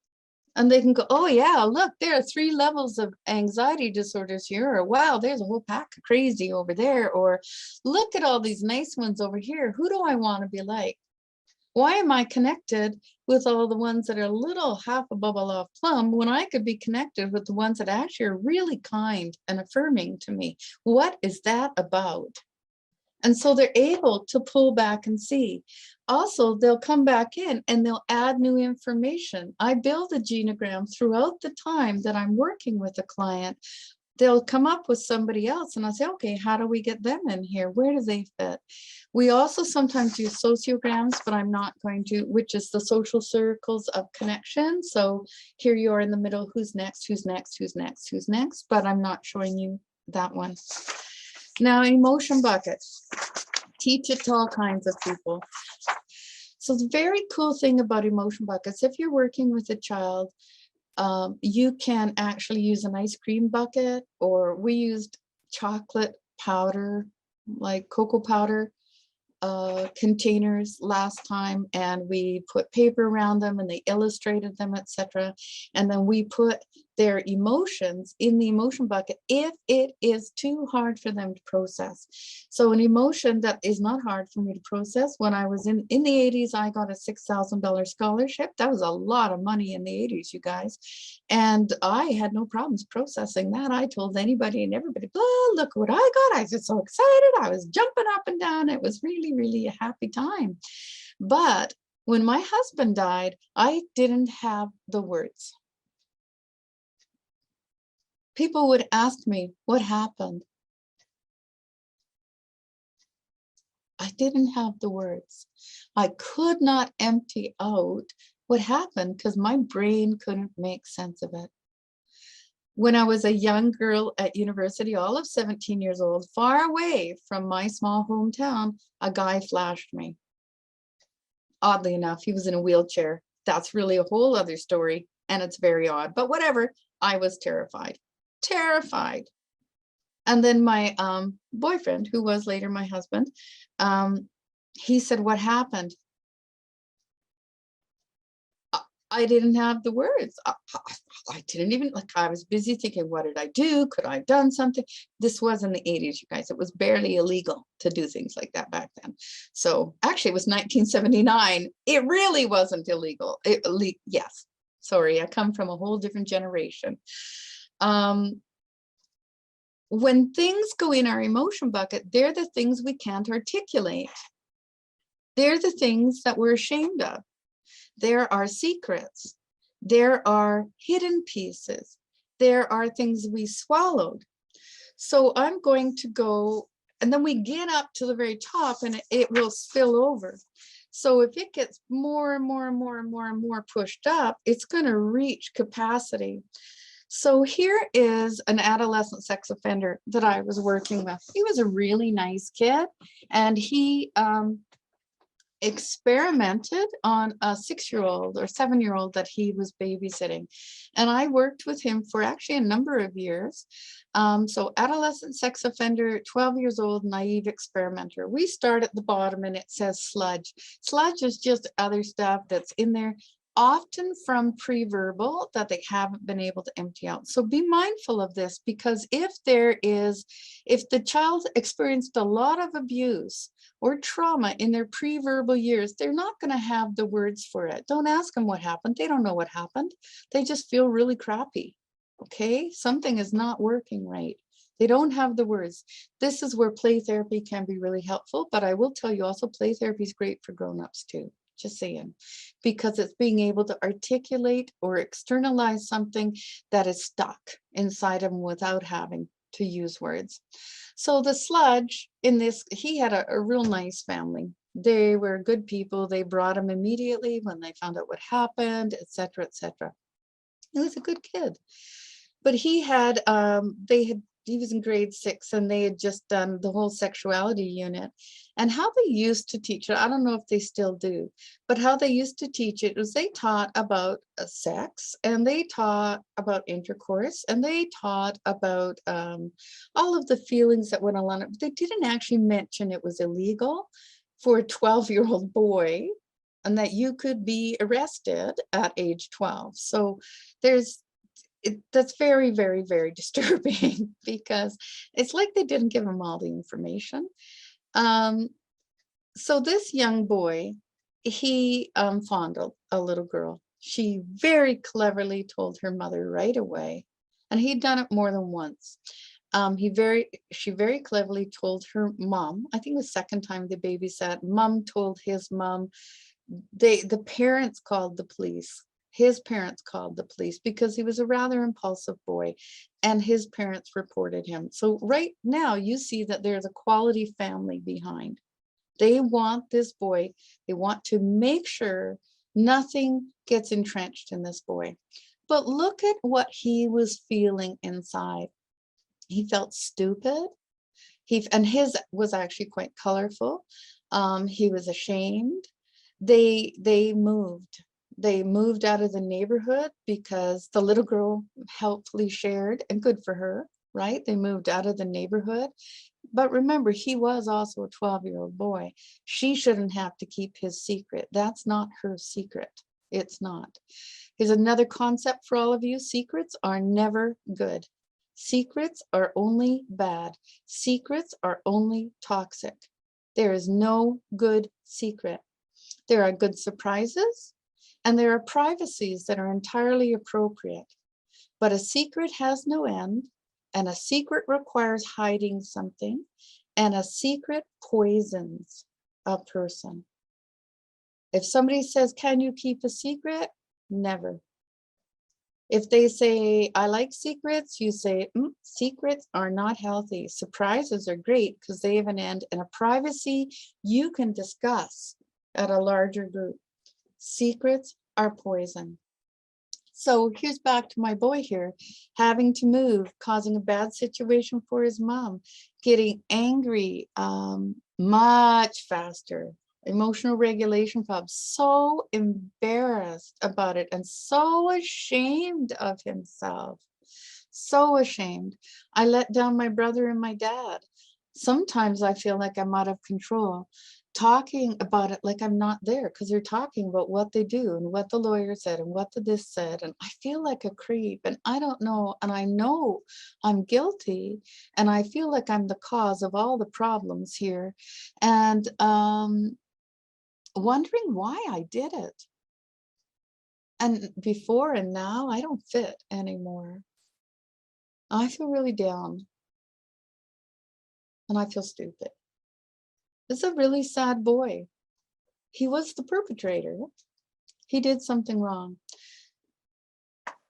And they can go, oh yeah, look, there are 3 levels of anxiety disorders here. Or wow, there's a whole pack of crazy over there. Or look at all these nice ones over here. Who do I want to be like? Why am I connected with all the ones that are a little half a bubble off plum when I could be connected with the ones that actually are really kind and affirming to me? What is that about? And so they're able to pull back and see. Also, they'll come back in and they'll add new information. I build a genogram throughout the time that I'm working with a client. They'll come up with somebody else and I'll say, okay, how do we get them in here? Where do they fit? We also sometimes use sociograms, but I'm not going to, which is the social circles of connection. So here you are in the middle, who's next, who's next, who's next, who's next, but I'm not showing you that one. Now, emotion buckets. Teach it to all kinds of people. So the very cool thing about emotion buckets, if you're working with a child, you can actually use an ice cream bucket, or we used chocolate powder, like cocoa powder containers last time, and we put paper around them and they illustrated them, etc. And then we put their emotions in the emotion bucket if it is too hard for them to process. So an emotion that is not hard for me to process, when I was in the 80s, I got a $6,000 scholarship. That was a lot of money in the 80s, you guys. And I had no problems processing that. I told anybody and everybody, blah, look what I got. I was so excited. I was jumping up and down. It was really, really a happy time. But when my husband died, I didn't have the words. People would ask me, what happened? I didn't have the words. I could not empty out what happened because my brain couldn't make sense of it. When I was a young girl at university, all of 17 years old, far away from my small hometown, a guy flashed me. Oddly enough, he was in a wheelchair. That's really a whole other story, and it's very odd, but whatever. I was terrified, terrified. And then my boyfriend, who was later my husband, he said, "What happened?" I didn't have the words. I didn't even, like, I was busy thinking, what did I do? Could I have done something? This was in the 80s, you guys. It was barely illegal to do things like that back then. So actually, it was 1979. It really wasn't illegal. Yes. Sorry, I come from a whole different generation. When things go in our emotion bucket, they're the things we can't articulate. They're the things that we're ashamed of. There are secrets. There are hidden pieces. There are things we swallowed. So I'm going to go, and then we get up to the very top and it will spill over. So if it gets more and more and more and more and more pushed up, it's going to reach capacity. So here is an adolescent sex offender that I was working with. He was a really nice kid, and he experimented on a 6-year-old or 7-year-old that he was babysitting. And I worked with him for actually a number of years. So adolescent sex offender, 12 years old, naive experimenter. We start at the bottom and it says sludge. Sludge is just other stuff that's in there, often from pre-verbal that they haven't been able to empty out. So be mindful of this, because if the child experienced a lot of abuse or trauma in their pre-verbal years, they're not going to have the words for it. Don't ask them what happened. They don't know what happened. They just feel really crappy. Okay, something is not working right. They don't have the words. This is where play therapy can be really helpful, but I will tell you also, play therapy is great for grown-ups too. Just saying, because it's being able to articulate or externalize something that is stuck inside of them without having to use words. So the sludge in this, he had a real nice family. They were good people. They brought him immediately when they found out what happened, etc., etc. He was a good kid, but he had, he was in grade 6 and they had just done the whole sexuality unit. And how they used to teach it, I don't know if they still do, but how they used to teach it was they taught about sex, and they taught about intercourse, and they taught about all of the feelings that went along it. But they didn't actually mention it was illegal for a 12-year-old boy and that you could be arrested at age 12. So that's very, very, very disturbing because it's like they didn't give him all the information. So this young boy, he fondled a little girl. She very cleverly told her mother right away, and he'd done it more than once. She very cleverly told her mom. I think the second time they babysat, mom told his mom. The parents called the police. His parents called the police because he was a rather impulsive boy, and his parents reported him. So right now you see that there's a quality family behind. They want this boy, they want to make sure nothing gets entrenched in this boy. But look at what he was feeling inside. He felt stupid. And his was actually quite colorful. He was ashamed. They moved. They moved out of the neighborhood because the little girl helpfully shared, and good for her, right? They moved out of the neighborhood. But remember, he was also a 12-year-old boy. She shouldn't have to keep his secret. That's not her secret. It's not. Here's another concept for all of you. Secrets are never good. Secrets are only bad. Secrets are only toxic. There is no good secret. There are good surprises, and there are privacies that are entirely appropriate. But a secret has no end, and a secret requires hiding something, and a secret poisons a person. If somebody says, "Can you keep a secret?" Never. If they say, I like secrets, you say, secrets are not healthy. Surprises are great because they have an end and a privacy you can discuss at a larger group. Secrets are poison. So here's back to my boy here, having to move, causing a bad situation for his mom, getting angry much faster, emotional regulation problems, so embarrassed about it and so ashamed of himself. So ashamed. I let down my brother and my dad. Sometimes I feel like I'm out of control, talking about it like I'm not there because they're talking about what they do and what the lawyer said and what the this said. And I feel like a creep and I don't know. And I know I'm guilty and I feel like I'm the cause of all the problems here. And wondering why I did it. And before and now, I don't fit anymore. I feel really down and I feel stupid. It's a really sad boy. He was the perpetrator. He did something wrong.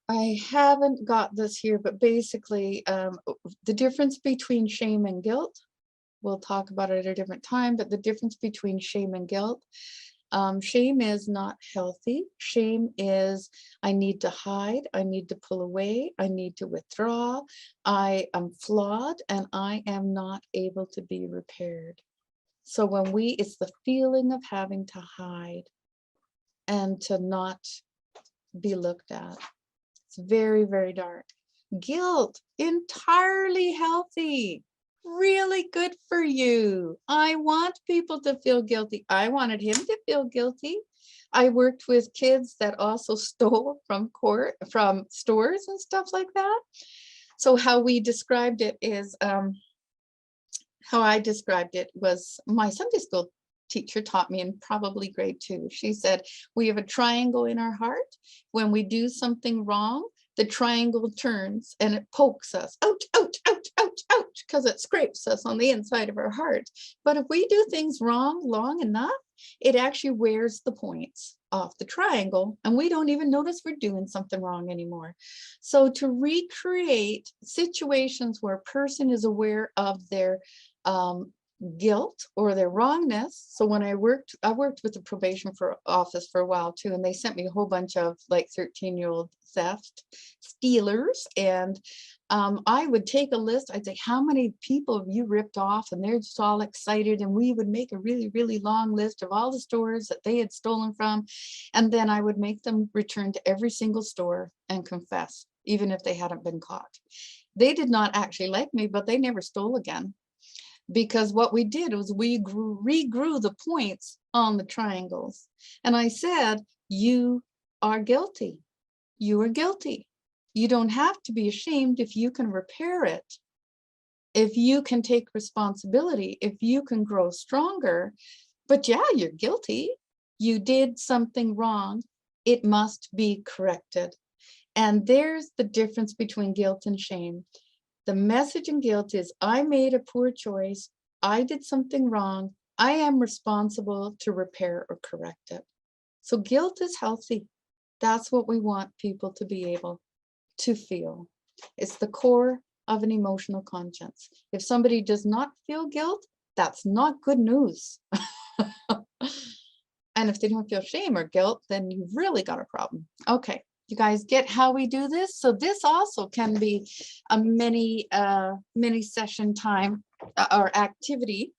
I haven't got this here, but basically the difference between shame and guilt, we'll talk about it at a different time, but the difference between shame and guilt, shame is not healthy. Shame is, I need to hide, I need to pull away, I need to withdraw, I am flawed and I am not able to be repaired. So when it's the feeling of having to hide and to not be looked at. It's very, very dark. Guilt, entirely healthy, really good for you. I want people to feel guilty. I wanted him to feel guilty. I worked with kids that also stole from stores and stuff like that. So how we described it is, how I described it was my Sunday school teacher taught me in probably grade 2. She said, we have a triangle in our heart. When we do something wrong, the triangle turns and it pokes us, ouch, ouch, ouch, ouch, ouch, because it scrapes us on the inside of our heart. But if we do things wrong long enough, it actually wears the points off the triangle and we don't even notice we're doing something wrong anymore. So to recreate situations where a person is aware of their guilt or their wrongness. So when I worked with the probation office for a while too, and they sent me a whole bunch of like 13-year-old stealers, and I would take a list. I'd say, how many people have you ripped off? And they're just all excited, and we would make a really, really long list of all the stores that they had stolen from, and then I would make them return to every single store and confess, even if they hadn't been caught. They did not actually like me, but they never stole again. Because what we did was we regrew the points on the triangles. And I said, you are guilty. You are guilty. You don't have to be ashamed if you can repair it. If you can take responsibility, if you can grow stronger. But yeah, you're guilty. You did something wrong. It must be corrected. And there's the difference between guilt and shame. The message in guilt is, I made a poor choice. I did something wrong. I am responsible to repair or correct it. So guilt is healthy. That's what we want people to be able to feel. It's the core of an emotional conscience. If somebody does not feel guilt, that's not good news. And if they don't feel shame or guilt, then you've really got a problem. Okay. You guys get how we do this? So this also can be a mini session time or activity.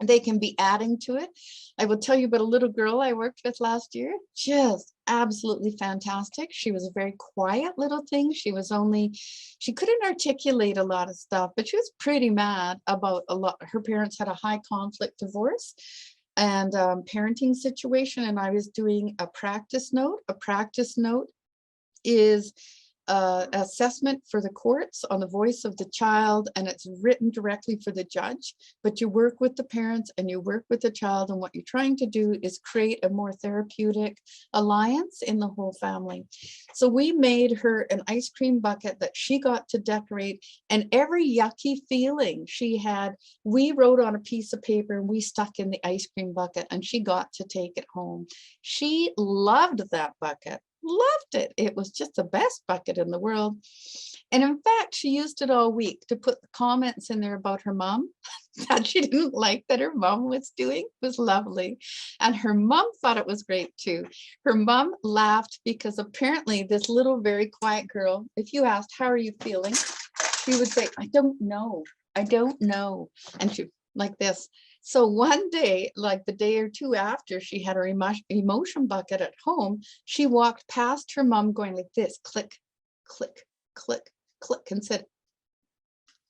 They can be adding to it. I will tell you about a little girl I worked with last year. Just absolutely fantastic. She was a very quiet little thing. She couldn't articulate a lot of stuff, but she was pretty mad about a lot. Her parents had a high conflict divorce and parenting situation. And I was doing a practice note. A practice note is assessment for the courts on the voice of the child, and it's written directly for the judge, but you work with the parents and you work with the child, and what you're trying to do is create a more therapeutic alliance in the whole family. So we made her an ice cream bucket that she got to decorate, and every yucky feeling she had, we wrote on a piece of paper and we stuck in the ice cream bucket, and she got to take it home. She loved that bucket. loved it. It was just the best bucket in the world. And in fact, she used it all week to put the comments in there about her mom that she didn't like that her mom was doing. It was lovely. And her mom thought it was great too. Her mom laughed because apparently this little, very quiet girl, if you asked, how are you feeling? She would say, I don't know. I don't know. And she like this. So one day, like the day or two after she had her emotion bucket at home, she walked past her mom going like this, click, click, click, click, and said,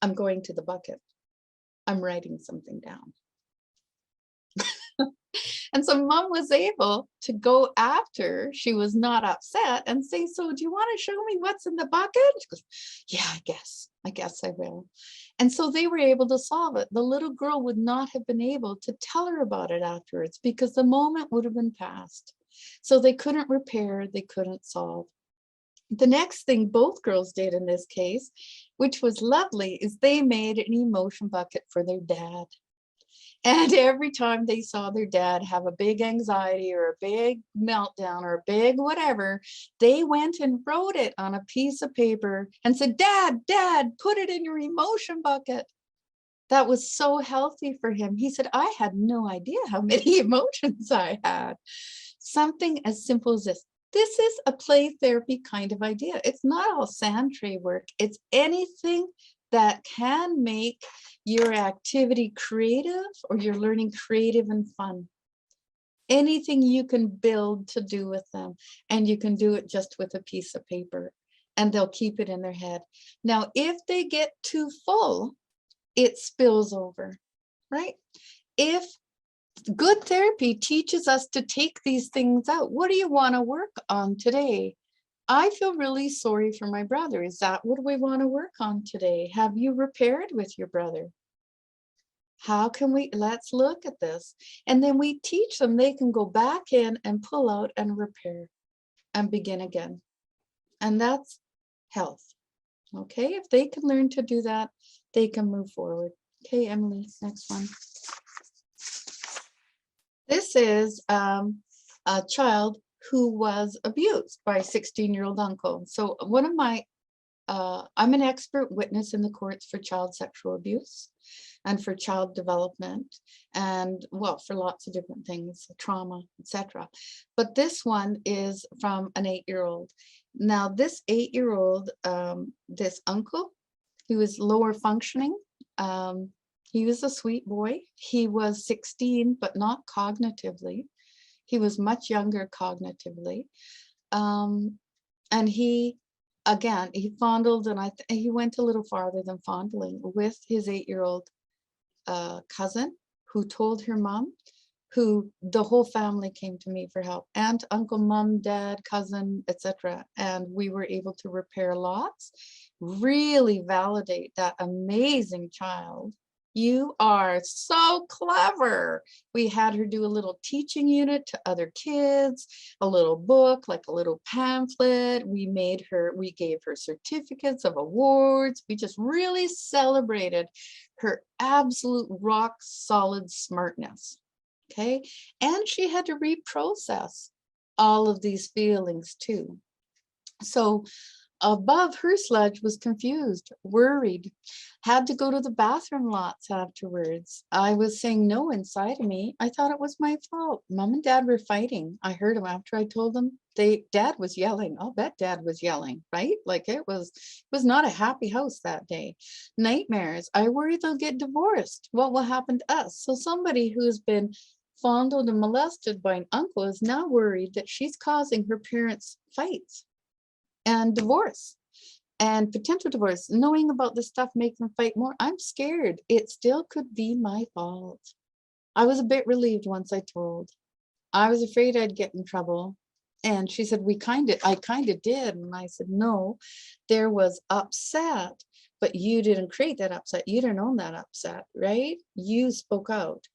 I'm going to the bucket. I'm writing something down. And so mom was able to go after she was not upset and say, so do you want to show me what's in the bucket? She goes, yeah, I guess I will. And so they were able to solve it. The little girl would not have been able to tell her about it afterwards because the moment would have been past. So they couldn't repair, they couldn't solve. The next thing both girls did in this case, which was lovely, is they made an emotion bucket for their dad. And every time they saw their dad have a big anxiety or a big meltdown or a big whatever, they went and wrote it on a piece of paper and said, Dad, put it in your emotion bucket. That was so healthy for him. He said, I had no idea how many emotions I had. Something as simple as this. This is a play therapy kind of idea. It's not all sand tray work. It's anything that can make your activity creative or your learning creative and fun. Anything you can build to do with them, and you can do it just with a piece of paper, and they'll keep it in their head. Now, if they get too full, it spills over, right? If good therapy teaches us to take these things out, what do you want to work on today? I feel really sorry for my brother. Is that what we want to work on today? Have you repaired with your brother? How can we, let's look at this. And then we teach them, they can go back in and pull out and repair and begin again. And that's health. Okay, if they can learn to do that, they can move forward. Okay, Emily, next one. This is a child who was abused by a 16-year-old uncle. So one of my, I'm an expert witness in the courts for child sexual abuse and for child development and, well, for lots of different things, trauma, etc. But this one is from an 8-year-old. Now, this 8-year-old, this uncle, he was lower functioning. He was a sweet boy. He was 16, but not cognitively. He was much younger cognitively. And he, again, he fondled, and he went a little farther than fondling with his 8-year-old cousin, who told her mom, who the whole family came to me for help, aunt, uncle, mom, dad, cousin, etc. And we were able to repair lots, really validate that amazing child. You are so clever. We had her do a little teaching unit to other kids, a little book, like a little pamphlet. We gave her certificates of awards. We just really celebrated her absolute rock solid smartness. Okay. And she had to reprocess all of these feelings too. So above her sledge was confused, worried, had to go to the bathroom lots afterwards. I was saying no inside of me. I thought it was my fault. Mom and dad were fighting. I heard them after I told them. Dad was yelling. I'll bet dad was yelling, right? Like it was not a happy house that day. Nightmares. I worry they'll get divorced. What will happen to us? So somebody who's been fondled and molested by an uncle is now worried that she's causing her parents fights and divorce and potential divorce. Knowing about this stuff makes them fight more. I'm scared. It still could be my fault. I was a bit relieved once I told. I was afraid I'd get in trouble. And she said, I kind of did. And I said, no, there was upset, but you didn't create that upset. You didn't own that upset, right? You spoke out.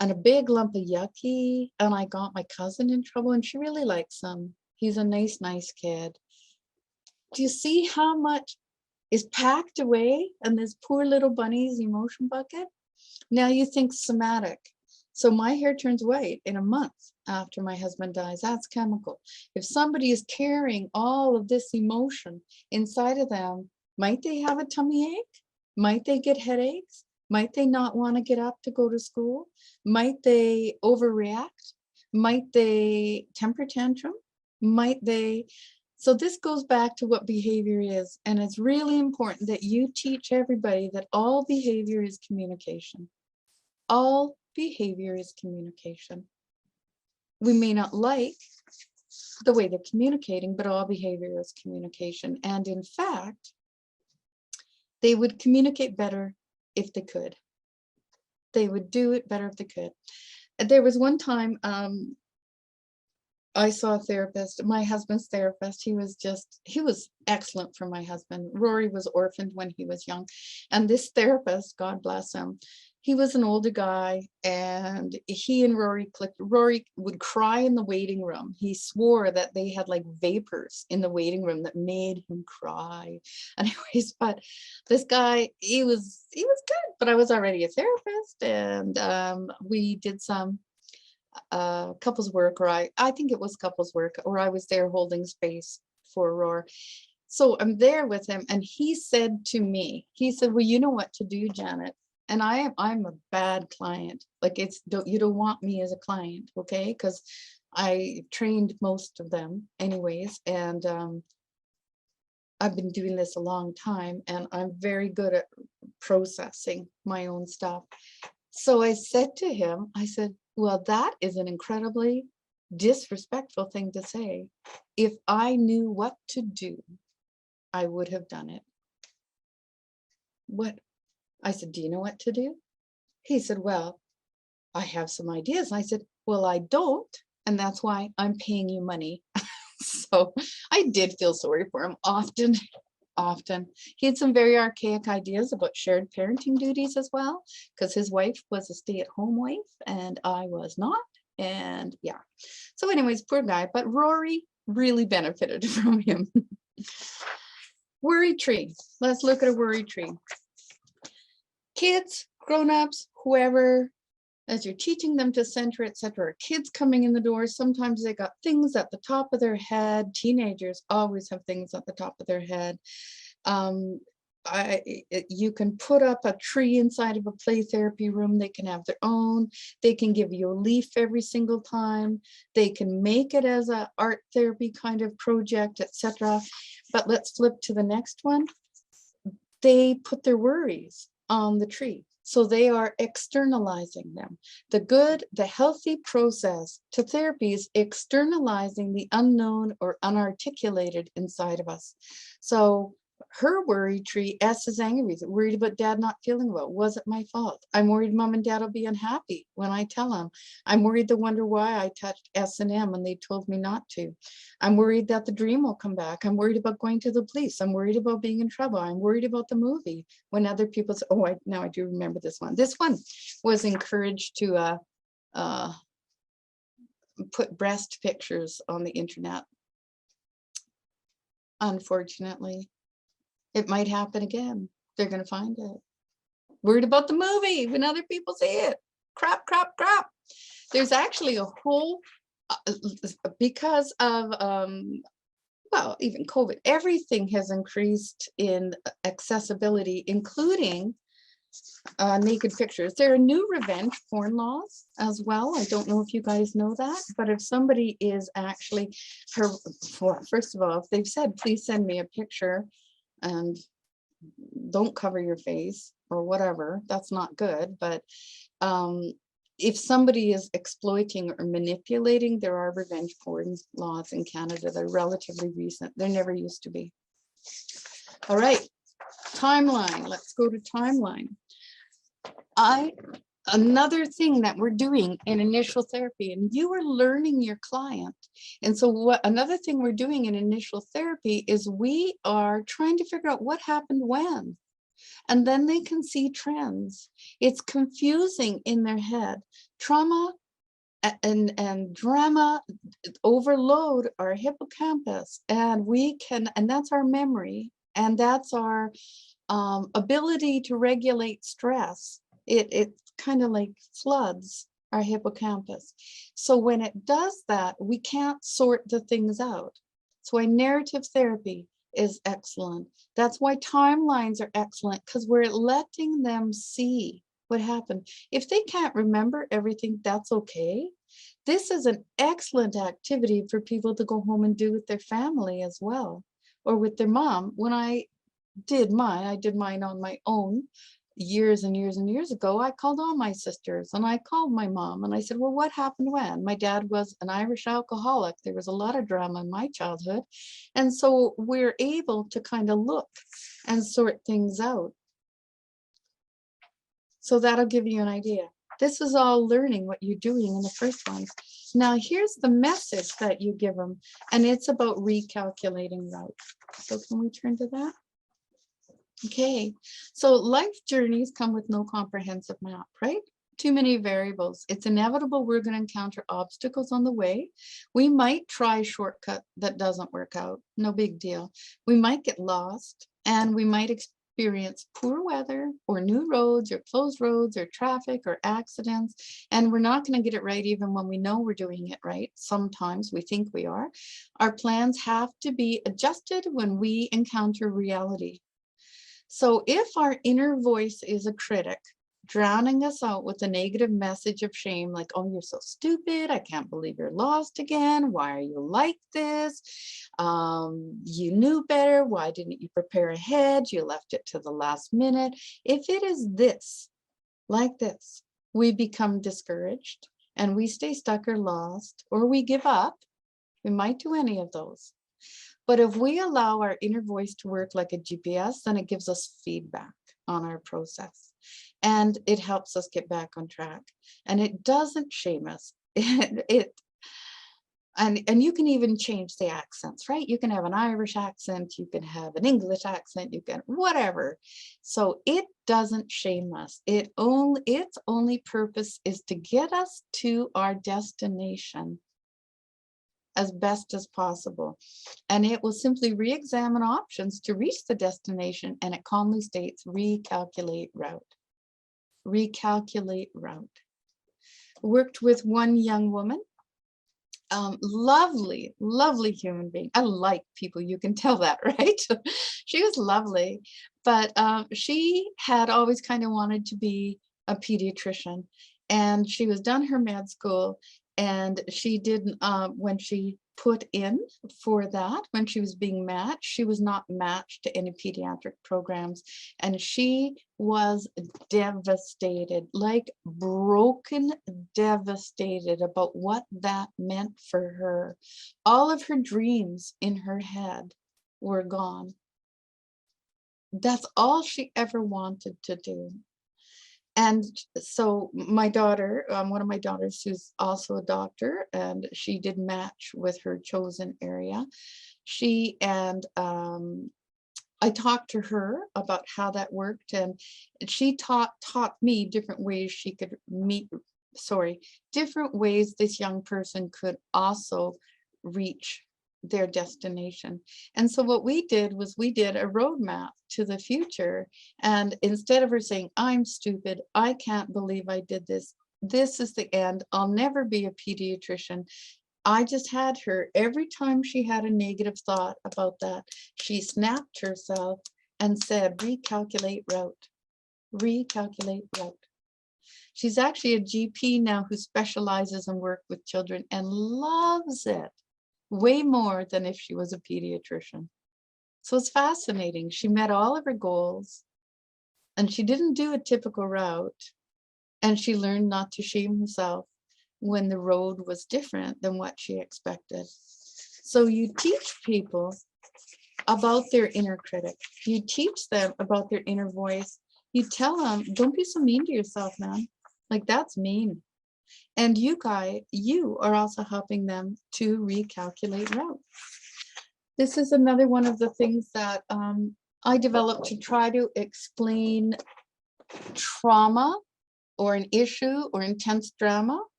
And a big lump of yucky. And I got my cousin in trouble, and she really likes him. He's a nice kid. Do you see how much is packed away in this poor little bunny's emotion bucket? Now you think somatic. So my hair turns white in a month after my husband dies. That's chemical. If somebody is carrying all of this emotion inside of them, might they have a tummy ache? Might they get headaches? Might they not want to get up to go to school? Might they overreact? Might they temper tantrum? Might they? So this goes back to what behavior is. And it's really important that you teach everybody that all behavior is communication. All behavior is communication. We may not like the way they're communicating, but all behavior is communication. And in fact, they would communicate better if they could. They would do it better if they could. There was one time I saw a therapist, my husband's therapist. He was excellent for my husband. Rory was orphaned when he was young. And this therapist, God bless him, he was an older guy, and he and Rory clicked. Rory would cry in the waiting room. He swore that they had like vapors in the waiting room that made him cry. Anyways, but this guy, he was good, but I was already a therapist, and we did some couples work, or I think it was couples work, or I was there holding space for Roar. So I'm there with him, and he said to me, he said, well, you know what to do, Janet. And I'm a bad client. Like, you don't want me as a client, okay? Because I trained most of them anyways, and I've been doing this a long time, and I'm very good at processing my own stuff. So I said to him, I said, well, that is an incredibly disrespectful thing to say. If I knew what to do, I would have done it. What? I said, do you know what to do? He said, well, I have some ideas. And I said, well, I don't. And that's why I'm paying you money. So I did feel sorry for him often. He had some very archaic ideas about shared parenting duties as well, because his wife was a stay-at-home wife and I was not. And yeah. So anyways, poor guy, but Rory really benefited from him. Worry tree. Let's look at a worry tree. Kids, grown-ups, whoever, as you're teaching them to center, etc. Kids coming in the door, sometimes they got things at the top of their head. Teenagers always have things at the top of their head. You can put up a tree inside of a play therapy room. They can have their own. They can give you a leaf every single time. They can make it as an art therapy kind of project, etc. But let's flip to the next one. They put their worries on the tree. So they are externalizing them. The good, the healthy process to therapy is externalizing the unknown or unarticulated inside of us. So her worry tree, S is angry, worried about dad not feeling well. Was it my fault? I'm worried mom and dad will be unhappy when I tell them. I'm worried they wonder why I touched S and M and they told me not to. I'm worried that the dream will come back. I'm worried about going to the police. I'm worried about being in trouble. I'm worried about the movie. When other people say, oh, now I do remember this one. This one was encouraged to put breast pictures on the internet. Unfortunately, it might happen again. They're going to find it. Worried about the movie when other people see it. Crap. There's actually a whole, because of, well, even COVID, everything has increased in accessibility, including naked pictures. There are new revenge porn laws as well. I don't know if you guys know that, but if somebody is actually, first of all, if they've said, please send me a picture, and don't cover your face or whatever, that's not good. But if somebody is exploiting or manipulating, there are revenge porn laws in Canada. They're relatively recent. There never used to be. All right, timeline. Let's go to timeline. Another thing that we're doing in initial therapy, and you are learning your client. And so another thing we're doing in initial therapy is we are trying to figure out what happened when, and then they can see trends. It's confusing in their head. Trauma and drama overload our hippocampus, and that's our memory, and that's our ability to regulate stress. It kind of like floods our hippocampus. So when it does that, we can't sort the things out. That's why narrative therapy is excellent. That's why timelines are excellent, because we're letting them see what happened. If they can't remember everything, that's okay. This is an excellent activity for people to go home and do with their family as well, or with their mom. When I did mine on my own years and years and years ago. I called all my sisters and I called my mom and I said, well, what happened when? My dad was an Irish alcoholic. There was a lot of drama in my childhood. And so we're able to kind of look and sort things out. So that'll give you an idea. This is all learning what you're doing in the first ones. Now here's the message that you give them, and it's about recalculating route. So can we turn to that? Okay, so life journeys come with no comprehensive map, right? Too many variables. It's inevitable we're going to encounter obstacles on the way. We might try a shortcut that doesn't work out. No big deal. We might get lost, and we might experience poor weather or new roads or closed roads or traffic or accidents. And we're not going to get it right even when we know we're doing it right. Sometimes we think we are. Our plans have to be adjusted when we encounter reality. So if our inner voice is a critic, drowning us out with a negative message of shame, like, oh, you're so stupid, I can't believe you're lost again, why are you like this? You knew better, why didn't you prepare ahead? You left it to the last minute. If it is this, like this, we become discouraged and we stay stuck or lost, or we give up. We might do any of those. But if we allow our inner voice to work like a GPS, then it gives us feedback on our process. And it helps us get back on track. And it doesn't shame us. And you can even change the accents, right? You can have an Irish accent, you can have an English accent, you can whatever. So it doesn't shame us. Its only purpose is to get us to our destination as best as possible. And it will simply re-examine options to reach the destination, and it calmly states, recalculate route. Recalculate route. Worked with one young woman, lovely, lovely human being. I like people, you can tell that, right? She was lovely, but she had always kind of wanted to be a pediatrician, and she was done her med school. And she didn't, when she put in for that, when she was being matched, she was not matched to any pediatric programs. And she was devastated, like broken, devastated about what that meant for her. All of her dreams in her head were gone. That's all she ever wanted to do. And so my daughter, one of my daughters, who's also a doctor, and she did match with her chosen area. She and I talked to her about how that worked, and she taught me different ways she could different ways this young person could also reach their destination. And so what we did was we did a roadmap to the future. And instead of her saying, I'm stupid, I can't believe I did this, this is the end, I'll never be a pediatrician, I just had her, every time she had a negative thought about that, she snapped herself and said, recalculate route, recalculate route. She's actually a GP now who specializes in work with children and loves it way more than if she was a pediatrician. So it's fascinating. She met all of her goals, and she didn't do a typical route, and she learned not to shame herself when the road was different than what she expected. So you teach people about their inner critic. You teach them about their inner voice. You tell them, don't be so mean to yourself, man. Like, that's mean. And you are also helping them to recalculate route. This is another one of the things that I developed to try to explain trauma or an issue or intense drama.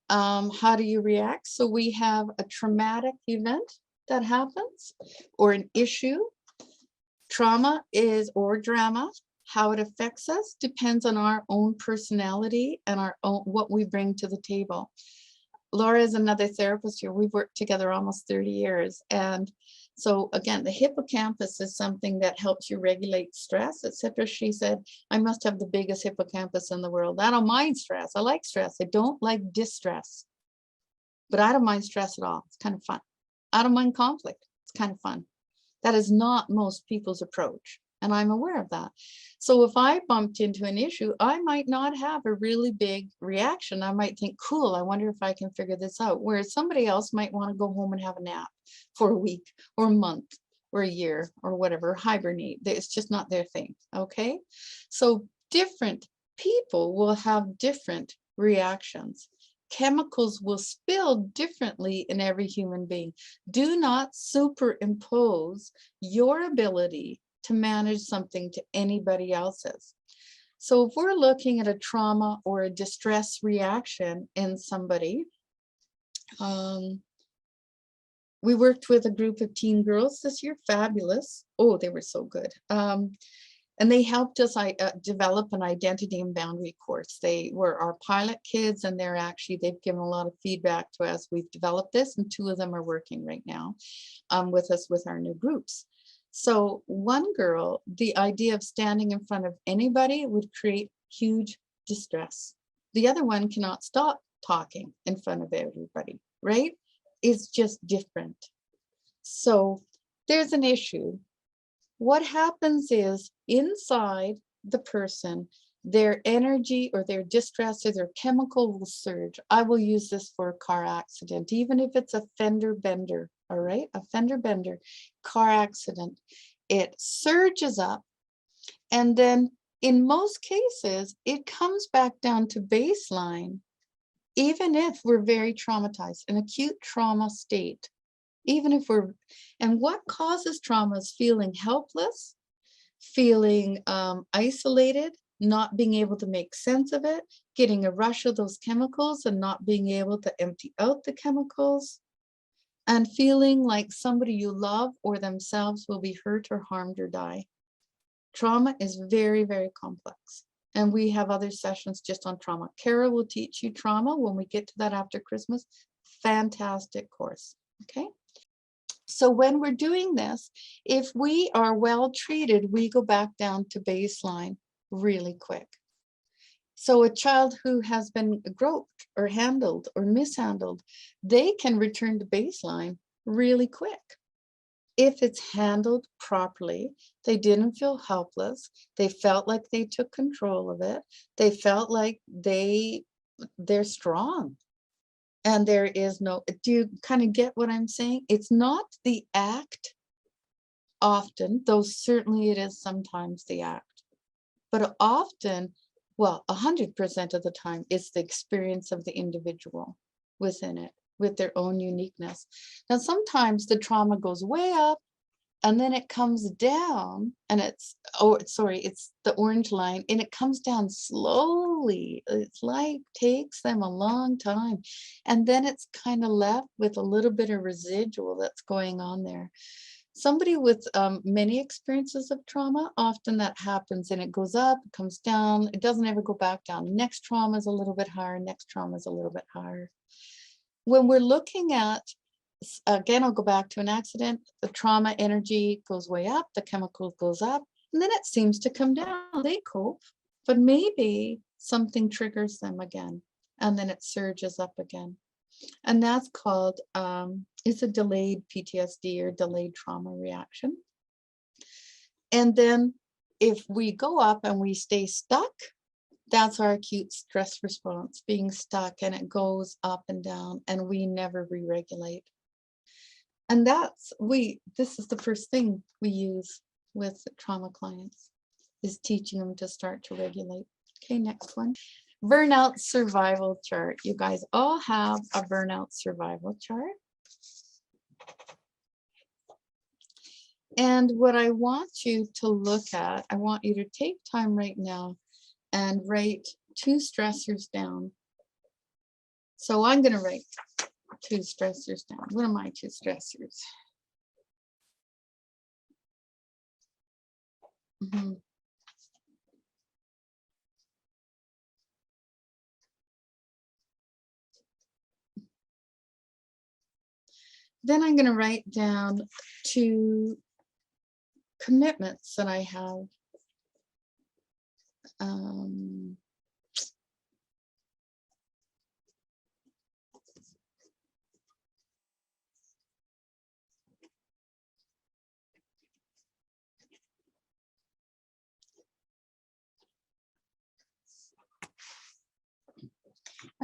How do you react? So we have a traumatic event that happens or an issue. Trauma is, or drama. How it affects us depends on our own personality and our own what we bring to the table. Laura is another therapist here. We've worked together almost 30 years. And so again, the hippocampus is something that helps you regulate stress, etc. She said, I must have the biggest hippocampus in the world. I don't mind stress. I like stress. I don't like distress, but I don't mind stress at all. It's kind of fun. I don't mind conflict. It's kind of fun. That is not most people's approach. And I'm aware of that. So if I bumped into an issue, I might not have a really big reaction. I might think, cool, I wonder if I can figure this out. Whereas somebody else might want to go home and have a nap for a week or a month or a year or whatever, hibernate. It's just not their thing. Okay. So different people will have different reactions. Chemicals will spill differently in every human being. Do not superimpose your ability to manage something to anybody else's. So if we're looking at a trauma or a distress reaction in somebody, we worked with a group of teen girls this year, fabulous. Oh, they were so good. And they helped us develop an identity and boundary course. They were our pilot kids, and they've given a lot of feedback to us. We've developed this, and 2 of them are working right now with us with our new groups. So one girl, the idea of standing in front of anybody would create huge distress. The other one cannot stop talking in front of everybody, right? It's just different. So there's an issue. What happens is inside the person, their energy or their distress or their chemical will surge. I will use this for a car accident, even if it's a fender bender, all right? A fender bender, car accident. It surges up, and then in most cases, it comes back down to baseline, even if we're very traumatized, an acute trauma state. Even if and what causes trauma is feeling helpless, feeling isolated, not being able to make sense of it, getting a rush of those chemicals and not being able to empty out the chemicals, and feeling like somebody you love or themselves will be hurt or harmed or die. Trauma is very, very complex. And we have other sessions just on trauma. Kara will teach you trauma when we get to that after Christmas. Fantastic course, okay? So when we're doing this, if we are well treated, we go back down to baseline really quick. So a child who has been groped or handled or mishandled, they can return to baseline really quick. If it's handled properly, they didn't feel helpless. They felt like they took control of it. They felt like they're strong. And there is no, do you kind of get what I'm saying? It's not the act often, though certainly it is sometimes the act, but often, well, 100% of the time, it's the experience of the individual within it, with their own uniqueness. Now, sometimes the trauma goes way up, and then it comes down, and it's the orange line, and it comes down slowly. It's like takes them a long time, and then it's kind of left with a little bit of residual that's going on there. Somebody with many experiences of trauma, often that happens, and it goes up, it comes down, it doesn't ever go back down. Next trauma is a little bit higher, next trauma is a little bit higher. When we're looking at, again, I'll go back to an accident, the trauma energy goes way up, the chemical goes up, and then it seems to come down. They cope, but maybe something triggers them again, and then it surges up again. And that's called, it's a delayed PTSD or delayed trauma reaction. And then if we go up and we stay stuck, that's our acute stress response, being stuck, and it goes up and down, and we never re-regulate. And this is the first thing we use with trauma clients, is teaching them to start to regulate. Okay, next one. Burnout survival chart. You guys all have a burnout survival chart. And what I want you to look at, I want you to take time right now and write 2 stressors down. So I'm going to write 2 stressors down. What are my 2 stressors? Then I'm going to write down 2 commitments that I have. I'm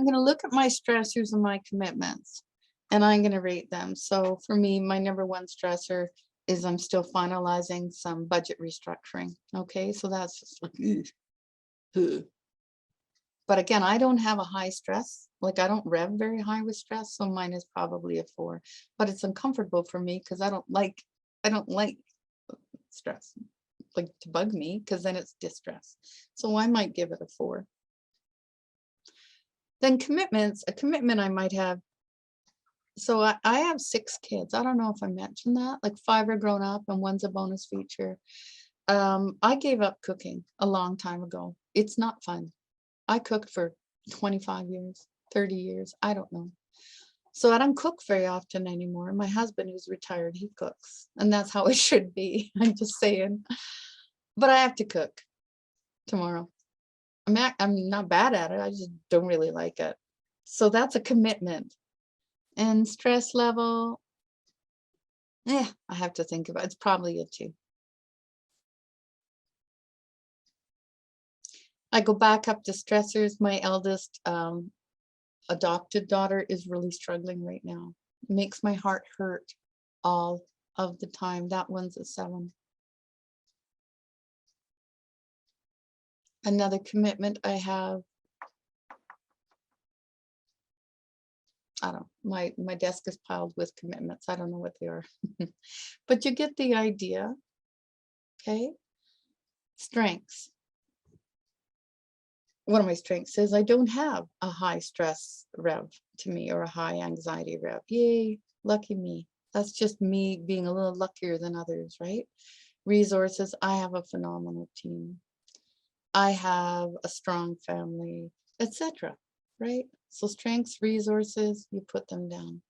going to look at my stressors and my commitments, and I'm going to rate them. So for me, my number 1 stressor is I'm still finalizing some budget restructuring. Okay, so that's just like, ugh. But again, I don't have a high stress. Like I don't rev very high with stress, so mine is probably a 4. But it's uncomfortable for me because I don't like stress, like to bug me, because then it's distress. So I might give it a 4. Then commitments, a commitment I might have. So I have 6 kids. I don't know if I mentioned that. Like 5 are grown up and 1's a bonus feature. I gave up cooking a long time ago. It's not fun. I cooked for 25 years, 30 years. I don't know. So I don't cook very often anymore. My husband, who's retired, he cooks, and that's how it should be. I'm just saying. But I have to cook tomorrow. I'm not bad at it. I just don't really like it. So that's a commitment. And stress level, I have to think about it. It's probably a 2. I go back up to stressors. My eldest adopted daughter is really struggling right now. It makes my heart hurt all of the time. That one's a 7. Another commitment I have, I don't know, my desk is piled with commitments. I don't know what they are. But you get the idea. Okay. Strengths. One of my strengths is I don't have a high stress rev to me or a high anxiety rev. Yay, lucky me. That's just me being a little luckier than others, right? Resources, I have a phenomenal team. I have a strong family, etc. Right? So strengths, resources, you put them down.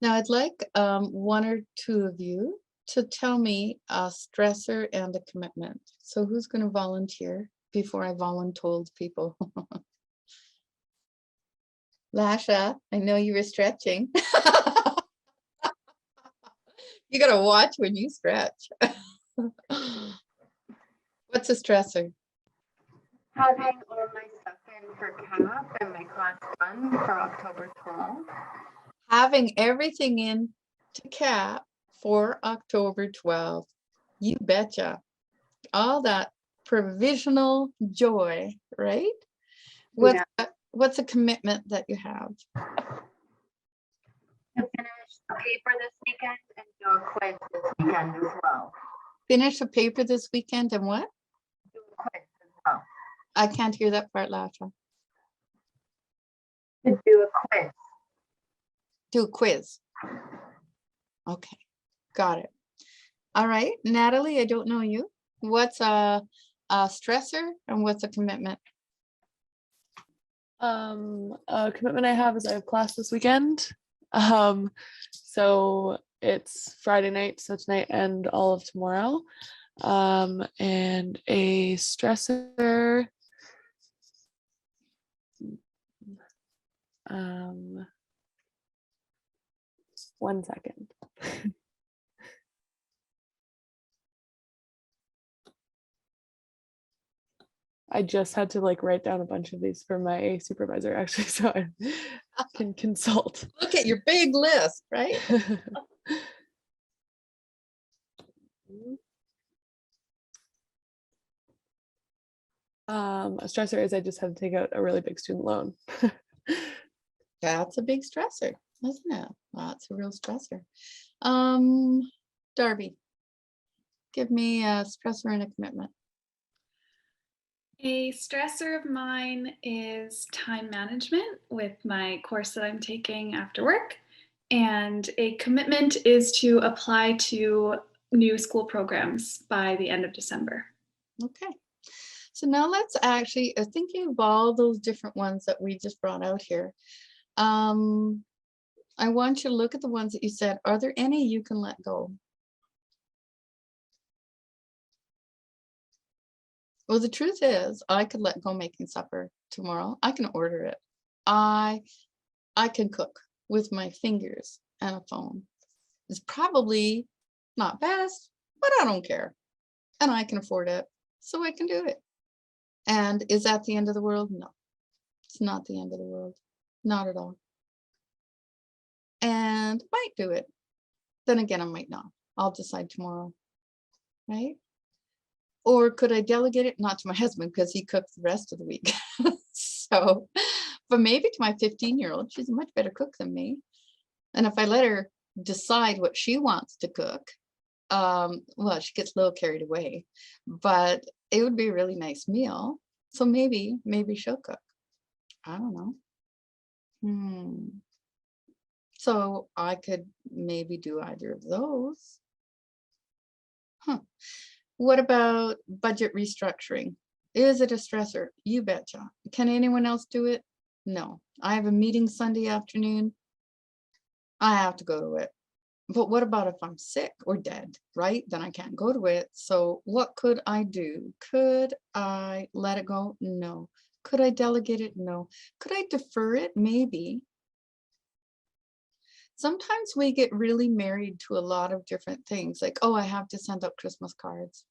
Now I'd like 1 or 2 of you to tell me a stressor and a commitment. So who's going to volunteer before I voluntold people? Lasha, I know you were stretching. You got to watch when you stretch. What's a stressor? Having all my stuff in for CAP and my class done for October 12th. Having everything in to CAP for October 12th. You betcha. All that provisional joy, right? What's a commitment that you have? To finish a paper this weekend and do a quiz this weekend as well. Finish a paper this weekend and what? Do a quiz as well. I can't hear that part, Lasha. To do a quiz. Do a quiz. Okay, got it. All right, Natalie, I don't know you. What's a stressor and what's a commitment? A commitment I have is I have class this weekend. So it's Friday night, so tonight and all of tomorrow. And a stressor. One second. I just had to like write down a bunch of these for my supervisor actually, so I can consult. Look at your big list, right? A stressor is I just had to take out a really big student loan. That's a big stressor, isn't it? That's a real stressor. Darby, give me a stressor and a commitment. A stressor of mine is time management with my course that I'm taking after work. And a commitment is to apply to new school programs by the end of December. Okay. So now let's actually, thinking of all those different ones that we just brought out here. I want you to look at the ones that you said, are there any you can let go? Well, the truth is, I could let go making supper tomorrow. I can order it. I can cook with my fingers and a phone. It's probably not best, but I don't care. And I can afford it, so I can do it. And is that the end of the world? No, it's not the end of the world. Not at all. And I might do it. Then again, I might not. I'll decide tomorrow, right? Or could I delegate it? Not to my husband, because he cooks the rest of the week. So, but maybe to my 15-year-old, she's a much better cook than me. And if I let her decide what she wants to cook, well, she gets a little carried away, but it would be a really nice meal. So maybe she'll cook. I don't know. So I could maybe do either of those. What about budget restructuring? Is it a stressor? You betcha. Can anyone else do it? No. I have a meeting Sunday afternoon. I have to go to it. But what about if I'm sick or dead, right? Then I can't go to it. So what could I do? Could I let it go? No. Could I delegate it? No. Could I defer it? Maybe. Sometimes we get really married to a lot of different things, like, oh, I have to send out Christmas cards.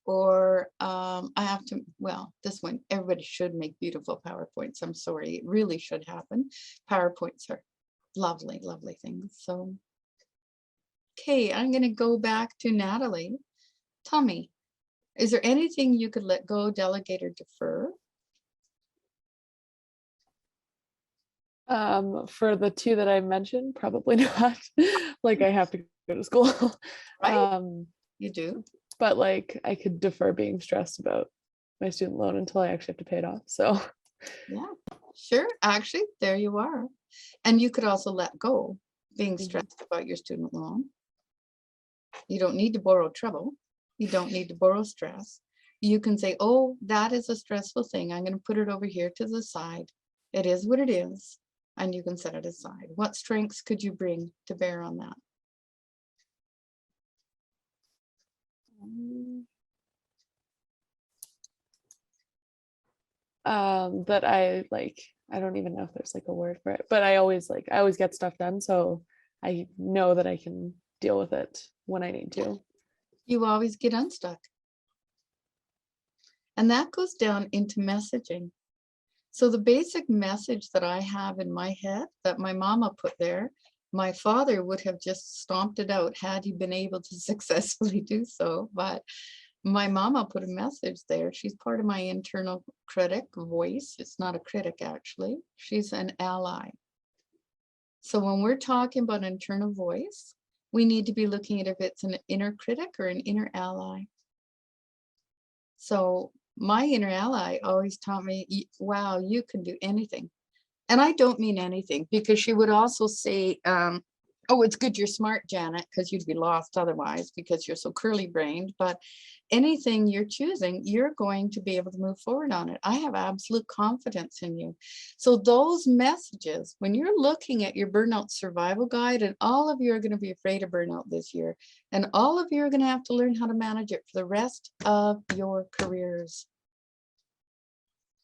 Or I have to, well, this one, everybody should make beautiful PowerPoints. I'm sorry, it really should happen. PowerPoints are lovely, lovely things. So, okay, I'm going to go back to Natalie. Tell me, is there anything you could let go, delegate, or defer? For the two that I mentioned, probably not. Like I have to go to school. Right? You do. But like I could defer being stressed about my student loan until I actually have to pay it off. So Yeah, sure. Actually, there you are. And you could also let go being stressed about your student loan. You don't need to borrow trouble. You don't need to borrow stress. You can say, oh, that is a stressful thing. I'm going to put it over here to the side. It is what it is. And you can set it aside. What strengths could you bring to bear on that? That I like, I don't even know if there's like a word for it, but I always get stuff done. So I know that I can deal with it when I need to. You always get unstuck. And that goes down into messaging. So the basic message that I have in my head that my mama put there, my father would have just stomped it out had he been able to successfully do so. But my mama put a message there. She's part of my internal critic voice. It's not a critic, actually. She's an ally. So when we're talking about internal voice, we need to be looking at if it's an inner critic or an inner ally. So my inner ally always taught me, wow, you can do anything. And I don't mean anything, because she would also say, oh, it's good you're smart, Janet, because you'd be lost otherwise because you're so curly brained. But anything you're choosing, you're going to be able to move forward on it. I have absolute confidence in you. So those messages, when you're looking at your burnout survival guide, and all of you are going to be afraid of burnout this year, and all of you are going to have to learn how to manage it for the rest of your careers.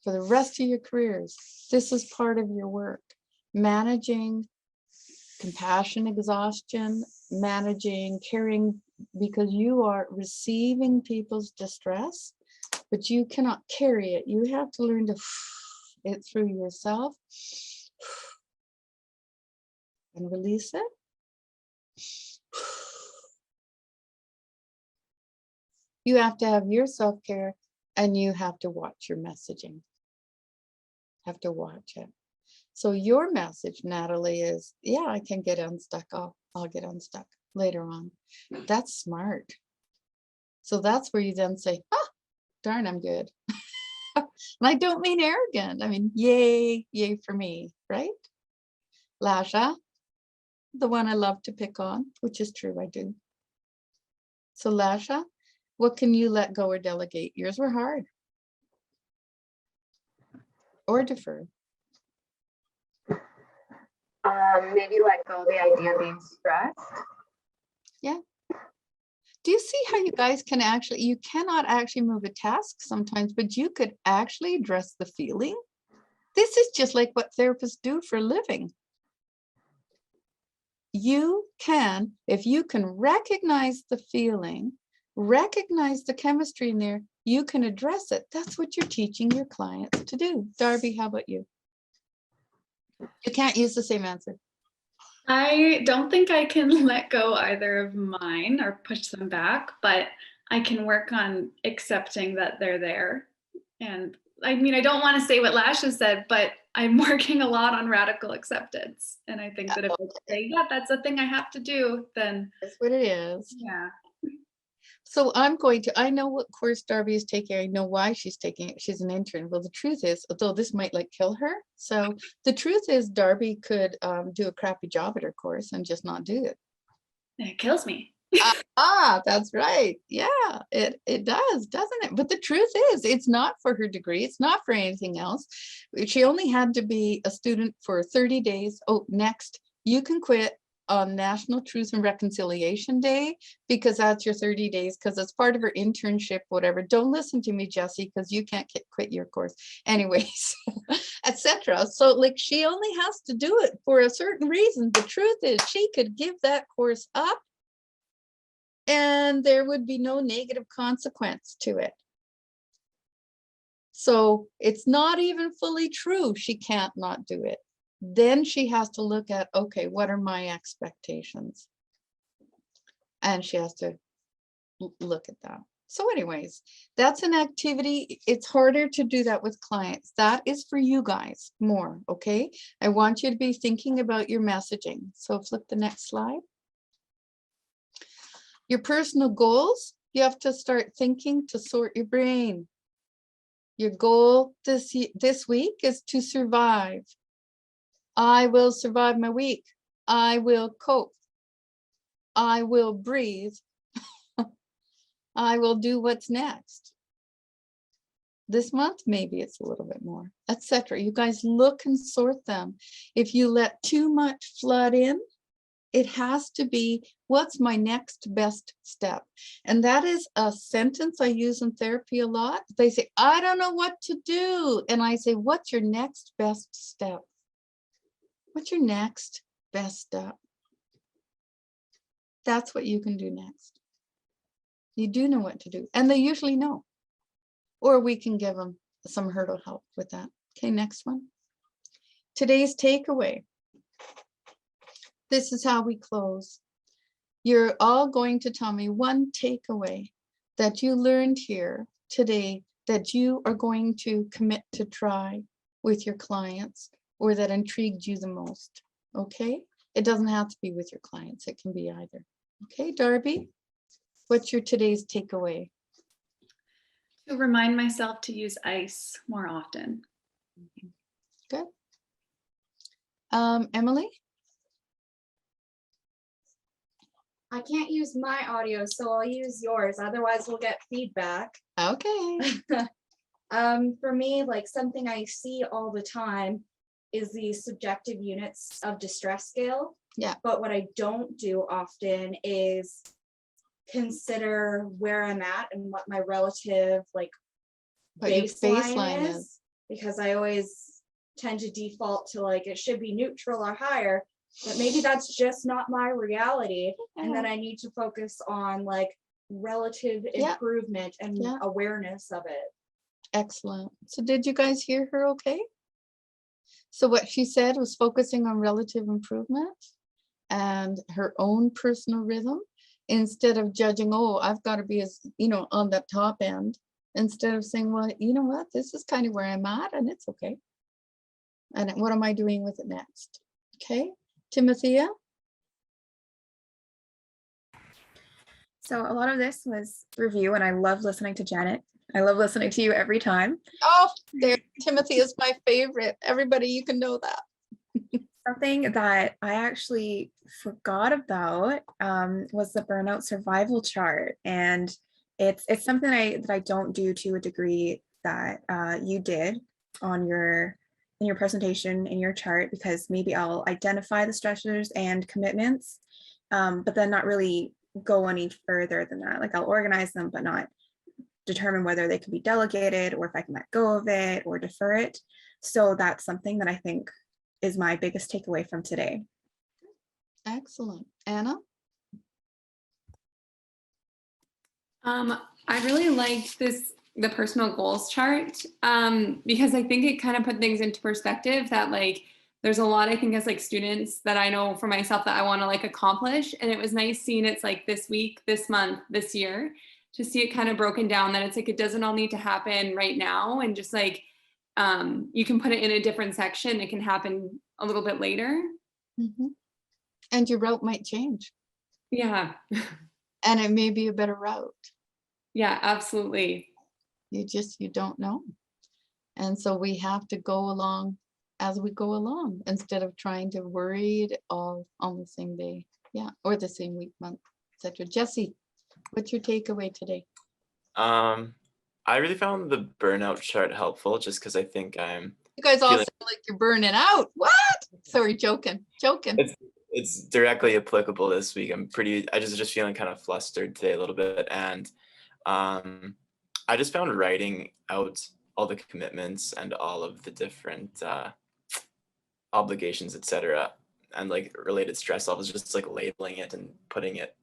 For the rest of your careers, this is part of your work. Managing compassion, exhaustion, managing, caring, because you are receiving people's distress, but you cannot carry it. You have to learn to it through yourself and release it. You have to have your self-care, and you have to watch your messaging. Have to watch it. So your message, Natalie, is, yeah, I can get unstuck. I'll get unstuck later on. That's smart. So that's where you then say, oh, darn, I'm good. And I don't mean arrogant. I mean, yay for me, right? Lasha, the one I love to pick on, which is true, I do. So Lasha, what can you let go or delegate? Yours were hard. or defer? Maybe let go of the idea of being stressed. Do you see how you guys can actually, you cannot actually move a task sometimes, but you could actually address the feeling? This is just like what therapists do for a living. You can, if you can recognize the feeling, recognize the chemistry in there, you can address it. That's what you're teaching your clients to do. Darby, how about you? You can't use the same answer. I don't think I can let go either of mine or push them back, but I can work on accepting that they're there. And I mean, I don't want to say what Lash has said, but I'm working a lot on radical acceptance. And I think that if I say, yeah, that's a thing I have to do, then That's what it is. yeah. So I'm going to, I know what course Darby is taking. I know why she's taking it. She's an intern. Well, the truth is, although this might like kill her. So the truth is Darby could do a crappy job at her course and just not do it. It kills me. That's right. Yeah, it does, doesn't it? But the truth is, it's not for her degree. It's not for anything else. She only had to be a student for 30 days. Oh, next, you can quit on National Truth and Reconciliation Day because that's your 30 days because it's part of her internship, whatever. Don't listen to me, Jessie, because you can't quit your course. Anyways, etc. So like she only has to do it for a certain reason. The truth is she could give that course up and there would be no negative consequence to it. So it's not even fully true. She can't not do it. Then she has to look at, okay, what are my expectations? And she has to look at that. So anyways, that's an activity. It's harder to do that with clients. That is for you guys more, okay? I want you to be thinking about your messaging. So flip the next slide. Your personal goals, you have to start thinking to sort your brain. Your goal this week is to survive. I will survive my week. I will cope. I will breathe. I will do what's next. This month, maybe it's a little bit more, etc. You guys look and sort them. If you let too much flood in, it has to be, what's my next best step? And that is a sentence I use in therapy a lot. They say, I don't know what to do. And I say, what's your next best step? What's your next best step? That's what you can do next. You do know what to do. And they usually know. Or we can give them some hurdle help with that. Okay, next one. Today's takeaway. This is how we close. You're all going to tell me one takeaway that you learned here today that you are going to commit to try with your clients or that intrigued you the most, okay? It doesn't have to be with your clients. It can be either. Okay, Darby, what's your today's takeaway? To remind myself to use ice more often. Good. Emily? I can't use my audio, so I'll use yours. Otherwise, we'll get feedback. Okay. For me, like something I see all the time is the subjective units of distress scale. Yeah. But what I don't do often is consider where I'm at and what my relative like What your baseline is, because I always tend to default to like it should be neutral or higher, but maybe that's just not my reality. And then I need to focus on like relative improvement and awareness of it. Excellent. So did you guys hear her okay? So what she said was focusing on relative improvement and her own personal rhythm instead of judging, oh, I've got to be as, on the top end, instead of saying, well, you know what, this is kind of where I'm at and it's okay. And what am I doing with it next? Okay, Timothea? So a lot of this was review, and I love listening to Janet. I love listening to you every time. Oh, there, Timothy is my favorite. Everybody, you can know that. Something that I actually forgot about was the burnout survival chart, and it's something that I don't do to a degree that you did on your in your presentation, in your chart, because maybe I'll identify the stressors and commitments, but then not really go any further than that. Like I'll organize them, but not determine whether they can be delegated or if I can let go of it or defer it. So that's something that I think is my biggest takeaway from today. Excellent. Anna? I really liked the personal goals chart, because I think it kind of put things into perspective that like there's a lot I think as like students that I know for myself that I want to like accomplish, and it was nice seeing it's like this week, this month, this year, to see it kind of broken down that it's like it doesn't all need to happen right now, and just like you can put it in a different section. It can happen a little bit later. Mm-hmm. And your route might change. Yeah. And it may be a better route. Yeah, absolutely. You don't know. And so we have to go along as we go along instead of trying to worry it all on the same day. Yeah, or the same week, month, etc. Jesse, what's your takeaway today? I really found the burnout chart helpful just because I think I'm You guys all feeling sound like you're burning out. What? Sorry, joking. it's directly applicable this week. I just feeling kind of flustered today a little bit, and I just found writing out all the commitments and all of the different obligations, etc., and like related stress levels, just like labeling it and putting it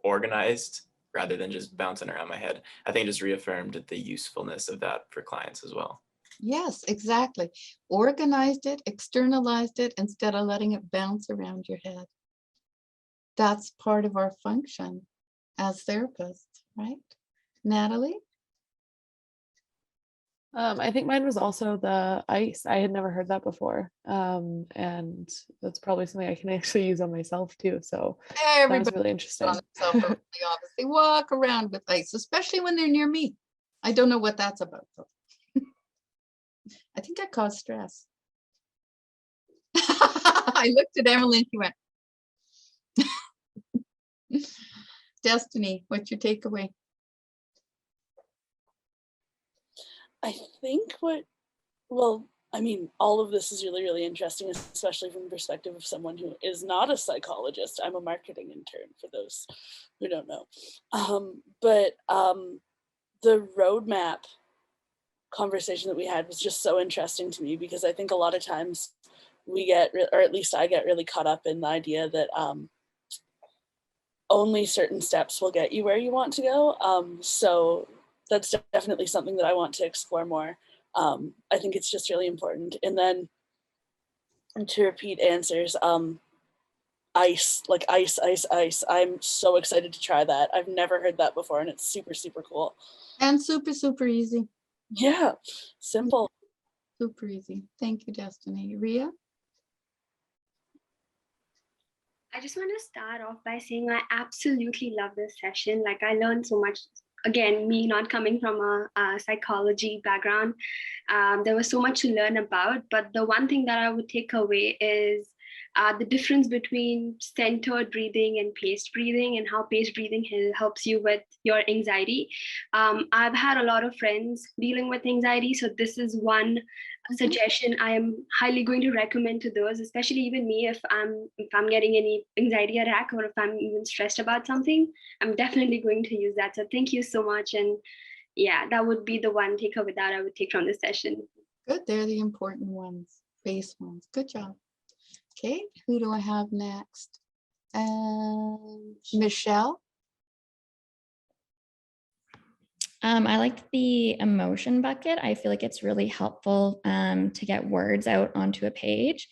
organized rather than just bouncing around my head. I think it just reaffirmed the usefulness of that for clients as well. Yes, exactly. Organized it, externalized it instead of letting it bounce around your head. That's part of our function as therapists, right? Natalie? I think mine was also the ice. I had never heard that before. And that's probably something I can actually use on myself too. So that was Everybody really interesting. on themselves, they obviously walk around with ice, especially when they're near me. I don't know what that's about though. I think I caused stress. I looked at Emily and she went, Destiny, what's your takeaway? I think I mean, all of this is really, really interesting, especially from the perspective of someone who is not a psychologist. I'm a marketing intern, for those who don't know. But the roadmap conversation that we had was just so interesting to me, because I think a lot of times we get, or at least I get, really caught up in the idea that only certain steps will get you where you want to go. So that's definitely something that I want to explore more. I think it's just really important. And then to repeat answers, ice, like ice. I'm so excited to try that. I've never heard that before, and it's super, super cool. And super, super easy. Yeah, simple. Super easy. Thank you, Destiny. Ria? I just want to start off by saying I absolutely love this session. Like I learned so much. Again, me not coming from a psychology background, there was so much to learn about. But the one thing that I would take away is the difference between centered breathing and paced breathing, and how paced breathing helps you with your anxiety. I've had a lot of friends dealing with anxiety, so this is one suggestion I am highly going to recommend to those, especially even me, if I'm getting any anxiety attack, or if I'm even stressed about something, I'm definitely going to use that. So thank you so much. And yeah, that would be the one takeaway that I would take from this session. Good, they're the important ones, base ones. Good job. Okay, who do I have next? Michelle? I liked the emotion bucket. I feel like it's really helpful to get words out onto a page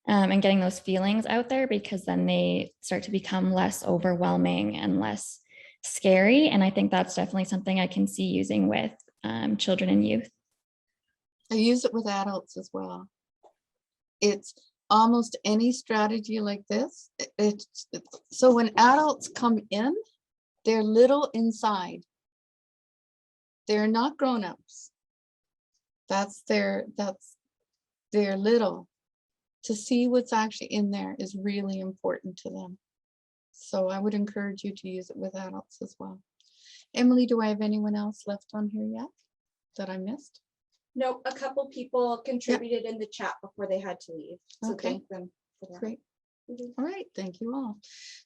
and getting those feelings out there, because then they start to become less overwhelming and less scary. And I think that's definitely something I can see using with children and youth. I use it with adults as well. It's almost any strategy like this. So when adults come in, they're little inside. They're not grown-ups. That's their little. To see what's actually in there is really important to them. So I would encourage you to use it with adults as well. Emily, do I have anyone else left on here yet that I missed? Nope, a couple people contributed in the chat before they had to leave. So Okay. thank them for that. Great. Mhm. All right, thank you all.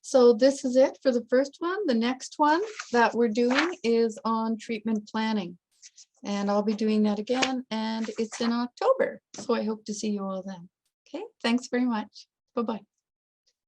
So this is it for the first one. The next one that we're doing is on treatment planning. And I'll be doing that again, and it's in October. So I hope to see you all then. Okay, thanks very much. Bye-bye.